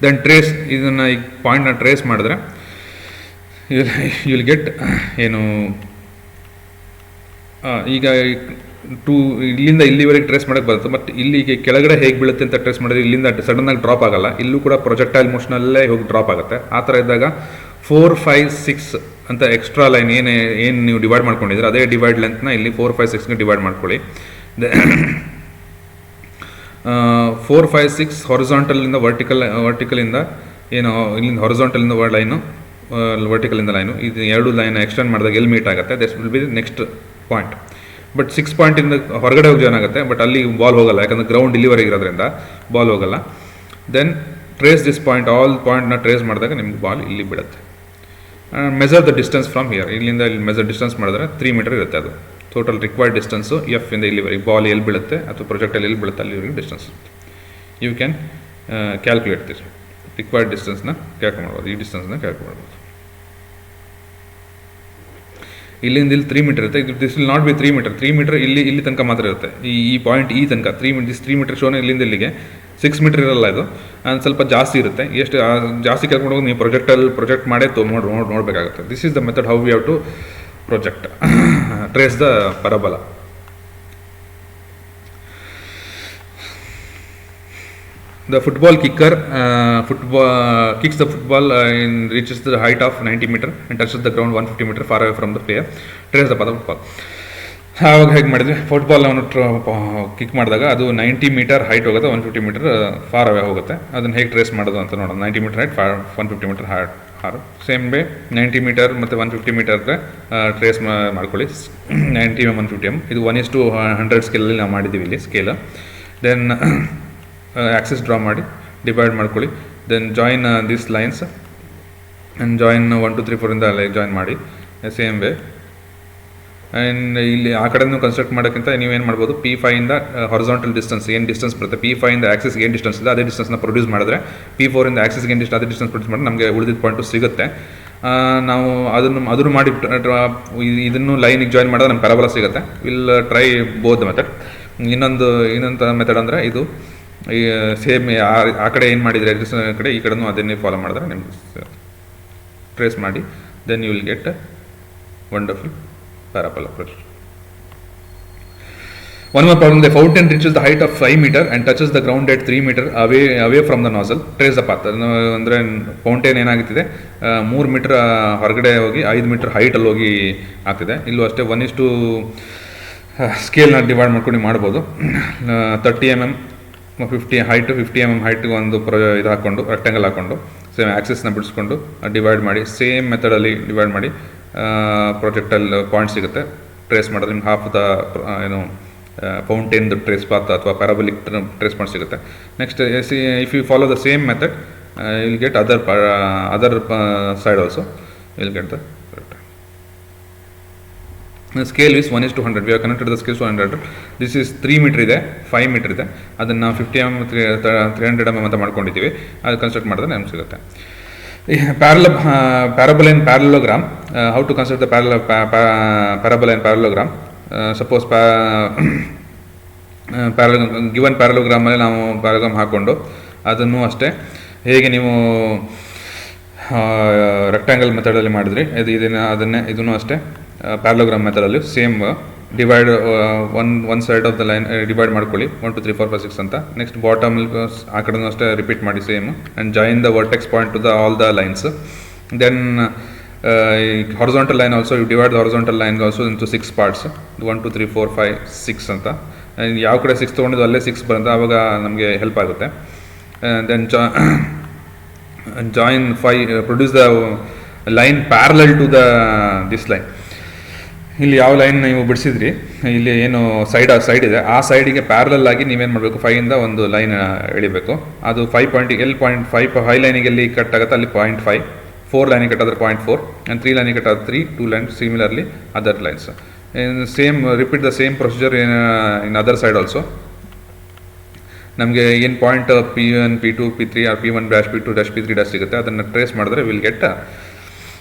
ದೆನ್ ಟ್ರೇಸ್, ಇದನ್ನು ಈಗ ಪಾಯಿಂಟ್ನ ಟ್ರೇಸ್ ಮಾಡಿದ್ರೆ ಯು ವಿಲ್ ಗೆಟ್ ಏನು ಈಗ ಇಲ್ಲಿಂದ ಇಲ್ಲಿವರೆಗೆ ಟ್ರೇಸ್ ಮಾಡೋಕ್ಕೆ ಬರುತ್ತೆ. ಬಟ್ ಇಲ್ಲಿಗೆ ಕೆಳಗಡೆ ಹೇಗೆ ಬೀಳುತ್ತೆ ಅಂತ ಟ್ರೇಸ್ ಮಾಡಿದ್ರೆ ಇಲ್ಲಿಂದ ಸಡನ್ನಾಗಿ ಡ್ರಾಪ್ ಆಗಲ್ಲ, ಇಲ್ಲೂ ಕೂಡ ಪ್ರೊಜೆಕ್ಟೈಲ್ ಮೋಷನಲ್ಲೇ ಹೋಗಿ ಡ್ರಾಪ್ ಆಗುತ್ತೆ. ಆ ಥರ ಇದ್ದಾಗ 4 5 6 ಅಂತ ಎಕ್ಸ್ಟ್ರಾ ಲೈನ್ ಏನು ನೀವು ಡಿವೈಡ್ ಮಾಡ್ಕೊಂಡಿದ್ರೆ ಅದೇ ಡಿವೈಡ್ ಲೆಂತ್ನ ಇಲ್ಲಿ 4 5 6ಗೆ ಡಿವೈಡ್ ಮಾಡ್ಕೊಳ್ಳಿ. 4 5 6 ಹಾರಿಜಾಂಟಲಿಂದ ವರ್ಟಿಕಲಿಂದ ಏನು ಇಲ್ಲಿಂದ ಹಾರಿಜಾಂಟಲಿಂದ ಲೈನು, ವರ್ಟಿಕಲಿಂದ ಲೈನು, ಇದು 2 ಲೈನ್ ಎಕ್ಸ್ಟೆಂಡ್ ಮಾಡಿದಾಗ ಎಲ್ಲಿ ಮೀಟ್ ಆಗುತ್ತೆ, this will B next point. But 6 ಪಾಯಿಂಟಿಂದ ಹೊರಗಡೆ ಹೋಗಿ ಜಾಯ್ನ್ ಆಗುತ್ತೆ, ಬಟ್ ಅಲ್ಲಿ ಬಾಲ್ ಹೋಗಲ್ಲ, ಯಾಕಂದರೆ ಗ್ರೌಂಡ್ ಇಲ್ಲಿವರೆಗೆ ಇರೋದ್ರಿಂದ ಬಾಲ್ ಹೋಗಲ್ಲ. Then trace this point, all ಪಾಯಿಂಟ್ನ ಟ್ರೇಸ್ ಮಾಡಿದಾಗ ನಿಮ್ಗೆ ಬಾಲ್ ಇಲ್ಲಿ ಬಿಡುತ್ತೆ. Measure the distance from here, ಇಲ್ಲಿಂದ ಇಲ್ಲಿ ಮೆಜರ್ ಡಿಸ್ಟೆನ್ಸ್ ಮಾಡಿದ್ರೆ 3 ಮೀಟರ್ ಇರುತ್ತೆ. ಅದು ಟೋಟಲ್ ರಿಕ್ವೈರ್ಡ್ ಡಿಸ್ಟೆನ್ಸು ಎಫ್ ಇಂದ ಇಲ್ಲಿವರೆಗೆ ಬಾಲ್ ಎಲ್ಲಿ ಬೀಳುತ್ತೆ ಅಥವಾ ಪ್ರೊಜೆಕ್ಟಲ್ಲಿ ಎಲ್ಲಿ ಬೀಳುತ್ತೆ ಅಲ್ಲಿವರೆಗೆ distance. You can calculate this required ಡಿಸ್ಟೆನ್ಸ್ನ ಕ್ಯಾಲ್ಕುಲೇಟ್ ಮಾಡ್ಬೋದು. ಈ ಡಿಸ್ಟೆನ್ಸ್ನ ಕ್ಯಾಲ್ಕುಲೇಟ್ ಮಾಡ್ಬೋದು. ಇಲ್ಲಿಂದ ಇಲ್ಲಿ 3 ಮೀಟರ್ ಇರುತ್ತೆ. This will not be 3 metre. 3 metre ಇಲ್ಲಿ ತನಕ ಮಾತ್ರ ಇರುತ್ತೆ. ಈ ಪಾಯಿಂಟ್ ಈ ತನಕ 3 ಮೀಟರ್ ಶೋನ ಇಲ್ಲಿಂದ ಇಲ್ಲಿಗೆ 6 ಮೀಟರ್ ಇರಲ್ಲ. ಇದು ಸ್ವಲ್ಪ ಜಾಸ್ತಿ ಇರುತ್ತೆ. ಎಷ್ಟು ಜಾಸ್ತಿ ಕೇಳ್ಕೊಂಡು ಹೋಗಿ ನೀವು ಪ್ರೊಜೆಕ್ಟ್ ಮಾಡೇ ನೋಡಬೇಕಾಗುತ್ತೆ. This is the method how we have to project trace the parabola. The football kicker kicks the football and reaches the height of 90 meter and touches the ground 150 meter far away from the player. Trace the path of football. ಆವಾಗ ಹೇಗೆ ಮಾಡಿದ್ವಿ, football ಅವನು kick ಮಾಡಿದಾಗ ಅದು 90 metre height ಹೋಗುತ್ತೆ, 150 metre far away ಹೋಗುತ್ತೆ. ಅದನ್ನು ಹೇಗೆ ಟ್ರೇಸ್ ಮಾಡೋದು ಅಂತ ನೋಡೋದು. 90 ಮೀಟರ್ ಹೈಟ್, 150 ಮೀಟರ್ ಹಾರು. ಸೇಮ್ ವೇ 90 ಮೀಟರ್ ಮತ್ತು 150 ಮೀಟರ್ಗೆ ಟ್ರೇಸ್ ಮಾಡ್ಕೊಳ್ಳಿ. 90 mm 150 mm ಇದು 1:100 ಸ್ಕೇಲಲ್ಲಿ ನಾವು ಮಾಡಿದ್ದೀವಿ ಇಲ್ಲಿ ಸ್ಕೇಲ್. ದೆನ್ ಆಕ್ಸಿಸ್ ಡ್ರಾ ಮಾಡಿ ಡಿವೈಡ್ ಮಾಡ್ಕೊಳ್ಳಿ. Then join this lines and join 1 2 3 4 ಇಂದ ಲೈಕ್ ಜಾಯಿನ್ ಮಾಡಿ ಸೇಮ್ ವೇ. ಆ್ಯಂಡ್ ಇಲ್ಲಿ ಆ ಕಡೆನೂ ಕನ್ಸ್ಟ್ರಕ್ಟ್ ಮಾಡೋಕ್ಕಿಂತ ನೀವೇನು ಮಾಡ್ಬೋದು, P5 ಇಂದ ಹಾರಿಜಾಂಟಲ್ ಡಿಸ್ಟೆನ್ಸ್ ಏನು ಡಿಸ್ಟೆನ್ಸ್ ಬರುತ್ತೆ, P5 ಇಂದ ಆಕ್ಸಿಸ್ಗೆ ಏನು ಡಿಸ್ಟೆನ್ಸ್ ಇದೆ ಅದೇ ಡಿಸ್ಟೆನ್ಸ್ನ ಪ್ರೊಡ್ಯೂಸ್ ಮಾಡಿದ್ರೆ P4 ಇಂದ ಆಕ್ಸಿಸ್ಗೆ ಏನು ಅದೇ ಡಿಸ್ಟೆನ್ಸ್ ಪ್ರೊಡ್ಯೂಸ್ ಮಾಡಿದ್ರೆ ನಮಗೆ ಉಳಿದಿದ್ದ ಪಾಯಿಂಟು ಸಿಗುತ್ತೆ. ನಾವು ಅದನ್ನು ಮಾಡಿ ಇದನ್ನು ಲೈನಿಗೆ ಜಾಯಿನ್ ಮಾಡಿದ್ರೆ ನಮ್ಗೆ ಪ್ಯಾರಾಬೋಲಾ ಸಿಗುತ್ತೆ. Will try both method. ಇನ್ನೊಂದು ಮೆಥಡ್ ಅಂದರೆ ಇದು ಸೇಮ್ ಆ ಕಡೆ ಏನು ಮಾಡಿದರೆ ಕಡೆ ಈ ಕಡೆನೂ ಅದನ್ನೇ ಫಾಲೋ ಮಾಡಿದ್ರೆ ನಿಮ್ಗೆ ಟ್ರೇಸ್ ಮಾಡಿ then you will get wonderful parabola project. One more problem, the fountain reaches the height of 5 meter and touches the ground at 3 meter away from the nozzle. Trace the path. ಅಂದರೆ fountain ಏನಾಗುತ್ತಿದೆ 3 metre ಹೊರಗಡೆ ಹೋಗಿ 5 metre ಹೈಟಲ್ಲಿ ಹೋಗಿ ಆಗ್ತಿದೆ. ಇಲ್ಲೂ ಅಷ್ಟೇ 1:2 ಸ್ಕೇಲ್ನ divide ಮಾಡ್ಕೊಂಡು ಮಾಡ್ಬೋದು. 30 mm 50 ಹೈಟು 50 mm ಹೈಟ್ಗೆ ಒಂದು ಇದು ಹಾಕ್ಕೊಂಡು ರೆಕ್ಟಾಂಗಲ್ ಹಾಕ್ಕೊಂಡು ಸೇಮ್ ಆ್ಯಕ್ಸಿಸ್ನ ಬಿಡಿಸ್ಕೊಂಡು ಡಿವೈಡ್ ಮಾಡಿ ಸೇಮ್ ಮೆಥಡಲ್ಲಿ ಡಿವೈಡ್ ಮಾಡಿ ಪ್ರೊಜೆಕ್ಟಲ್ಲಿ ಪಾಯಿಂಟ್ ಸಿಗುತ್ತೆ. ಟ್ರೇಸ್ ಮಾಡಿದ್ರೆ ನಿಮ್ಗೆ ಹಾಫ್ ದ ಏನು ಫೌಂಟೇನ್ದು ಟ್ರೇಸ್ ಪಾತ್ ಅಥವಾ ಪ್ಯಾರಾಬೋಲಿಕ್ ಟ್ರೇಸ್ ಪಾಯಿಂಟ್ ಸಿಗುತ್ತೆ. Next if you follow the same method will get other side also will get the scale is 1:100. We are connected the scale 100. This is 3 metre ಇದೆ, 5 metre ಇದೆ. ಅದನ್ನು ನಾವು 50 mm 300 mm ಅಂತ ಮಾಡ್ಕೊಂಡಿದ್ದೀವಿ. ಅದು construct ಮಾಡಿದ್ರೆ ನಮ್ಗೆ ಸಿಗುತ್ತೆ. Parabola and parallelogram. How to construct the parabola and parallelogram? Suppose given parallelogram ಅಲ್ಲಿ ನಾವು ಪ್ಯಾರಲೋಗ್ರಾಮ್ ಹಾಕ್ಕೊಂಡು ಅದನ್ನು ಅಷ್ಟೇ ಹೇಗೆ ನೀವು ರೆಕ್ಟಾಂಗಲ್ ಮೆಥಡಲ್ಲಿ ಮಾಡಿದ್ರಿ ಇದನ್ನು ಅಷ್ಟೇ ಪ್ಯಾರಲೋಗ್ರಾಮ್ ಮೆಥಡಲ್ಲಿ same divide one side of the line divide ಮಾಡ್ಕೊಳ್ಳಿ 1 2 3 4 5 6 ಅಂತ. ನೆಕ್ಸ್ಟ್ ಬಾಟಮ್ ಆ ಕಡೆನೂ ಅಷ್ಟೇ ರಿಪೀಟ್ ಮಾಡಿ same and join the vertex point to the all the lines. Then horizontal line also you divide the horizontal line also into 6 parts 1 2 3 4 5 6 ಅಂತ. ಯಾವ ಕಡೆ 6 ತೊಗೊಂಡಿದ್ದು ಅಲ್ಲೇ 6 ಬರುತ್ತೆ, ಆವಾಗ ನಮಗೆ ಹೆಲ್ಪ್ ಆಗುತ್ತೆ. Then produce the line parallel to this line. ಇಲ್ಲಿ ಯಾವ ಲೈನ್ ನೀವು ಬಿಡಿಸಿದ್ರಿ, ಇಲ್ಲಿ ಏನು ಸೈಡ್ ಇದೆ, ಆ ಸೈಡಿಗೆ ಪ್ಯಾರಲಲ್ ಆಗಿ ನೀವೇನು ಮಾಡಬೇಕು, 5ಇಂದ ಒಂದು ಲೈನ್ ಎಳಿಬೇಕು. ಅದು 5 ಪಾಯಿಂಟಿಗೆ ಎಲ್ಲಿ 0.5 ಲೈನಿಗೆ ಎಲ್ಲಿ ಕಟ್ ಆಗುತ್ತೆ ಅಲ್ಲಿ 0.5, 4 ಲೈನಿಗೆ ಕಟ್ ಆದರೆ 0.4 ಆ್ಯಂಡ್ 3 ಲೈನಿಗೆ ಕಟ್ ಆದರೆ 3, 2 lines similarly other lines. Same repeat the same procedure in other side also. ನಮಗೆ ಏನು point P1, P2, P3 or P1 dash P2 dash P3 dash ಸಿಗುತ್ತೆ, ಅದನ್ನು ಟ್ರೇಸ್ ಮಾಡಿದ್ರೆ will get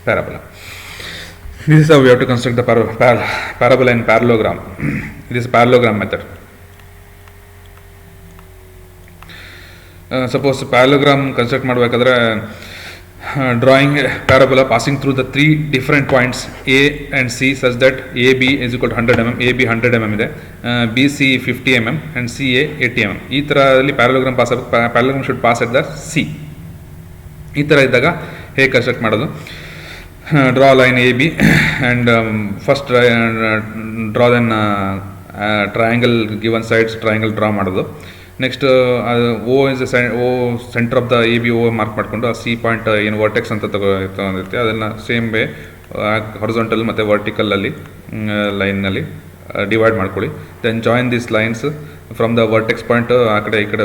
parabola. This is how we have to construct the parabola in parallelogram. This is parallelogram method. Suppose parallelogram construct ಮಾಡಬೇಕಾದ್ರೆ drawing a parabola passing through the 3 different points A and C such that AB is equal to 100 mm, AB 100 mm ಇದೆ, BC 50 mm and CA 80 mm. ಈ ಥರದಲ್ಲಿ parallelogram should pass at the C. ಈ ಥರ ಇದ್ದಾಗ ಹೇಗೆ construct ಮಾಡೋದು? Draw line AB and first draw then triangle, given sides triangle draw ಮಾಡೋದು. Next O is centre of the AB O mark ಮಾಡಿಕೊಂಡು ಆ C ಪಾಯಿಂಟ್ ಏನು ವರ್ಟೆಕ್ಸ್ ಅಂತ ತಗೊಂಡಿರ್ತೀವಿ ಅದನ್ನು ಸೇಮ್ ವೇ ಹಾರಿಜಾಂಟಲ್ ಮತ್ತು ವರ್ಟಿಕಲಲ್ಲಿ ಲೈನ್ನಲ್ಲಿ ಡಿವೈಡ್ ಮಾಡ್ಕೊಳ್ಳಿ. Then join this lines from the vertex point ಆ ಕಡೆ ಈ ಕಡೆ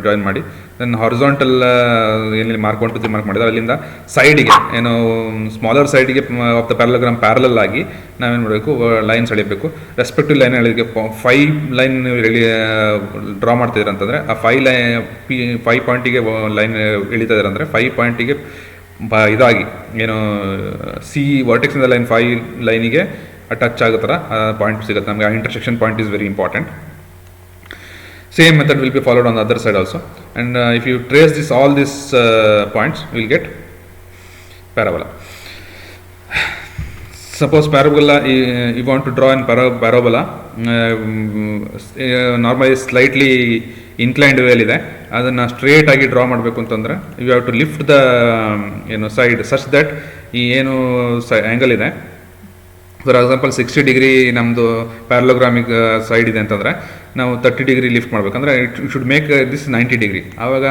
ಜಾಯಿನ್ ಮಾಡಿ. ದೆನ್ ಹಾರಿಜಾಂಟಲ್ ಏನಲ್ಲಿ ಮಾರ್ಕ್ 1 2 3 ಮಾರ್ಕ್ ಮಾಡಿದ್ರೆ ಅಲ್ಲಿಂದ ಸೈಡಿಗೆ ಏನು ಸ್ಮಾಲರ್ ಸೈಡಿಗೆ ಆಫ್ ದ ಪ್ಯಾರಲೋಗ್ರಾಮ್ ಪ್ಯಾರಲಲ್ ಆಗಿ ನಾವೇನು ಮಾಡಬೇಕು, ಲೈನ್ಸ್ ಎಳಿಬೇಕು. ರೆಸ್ಪೆಕ್ಟಿವ್ ಲೈನ್ ಎಳಿಗೆ 5 ಲೈನ್ ಡ್ರಾ ಮಾಡ್ತಿದ್ರೆ ಅಂತಂದರೆ ಆ 5 ಪಾಯಿಂಟಿಗೆ ಲೈನ್ ಎಳಿತಾ ಇದ್ದಾರೆ ಅಂದರೆ 5 ಪಾಯಿಂಟಿಗೆ ಇದಾಗಿ ಏನು ಸಿ ವರ್ಟೆಕ್ಸಿಂದ ಲೈನ್ 5 ಲೈನಿಗೆ ಟಚ್ ಆಗೋ ಥರ ಪಾಯಿಂಟ್ ಸಿಗುತ್ತೆ ನಮಗೆ. ಆ intersection point is very important. Same method will be followed on the other side also, and if you trace all these points, you will get parabola. Suppose parabola, you want to draw in parabola, normally slightly inclined way ಇದೆ, ಅದನ್ನು straight ಆಗಿ draw ಮಾಡಬೇಕು ಅಂತಂದರೆ you have to lift the side such that ಈ ಏನು angle ಇದೆ, for example 60 degree ನಮ್ಮದು ಪ್ಯಾರಲೋಗ್ರಾಮಿಕ್ side ಇದೆ ಅಂತಂದರೆ ನಾವು 30 ಡಿಗ್ರಿ ಲಿಫ್ಟ್ ಮಾಡಬೇಕಂದ್ರೆ it should make this 90 degree. ಆವಾಗ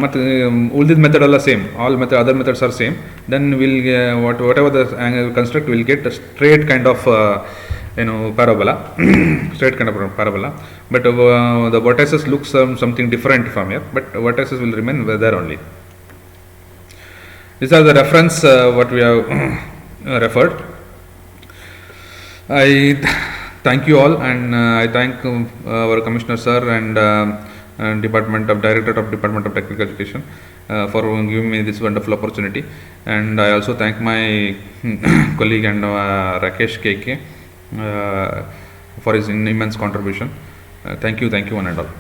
ಮತ್ತು ಉಳಿದಿದ್ದ ಮೆಥಡ್ ಎಲ್ಲ same, all other methods are same. Then will whatever the construct will get straight kind of ಏನು parabola, straight kind of parabola. But the vertices looks something different from here, but vertices will remain there only. These are the reference what we have referred. I thank you all, and I thank our Commissioner sir and Director of Department of Technical Education for giving me this wonderful opportunity, and I also thank my colleague and Rakesh KK for his immense contribution. Thank you one and all.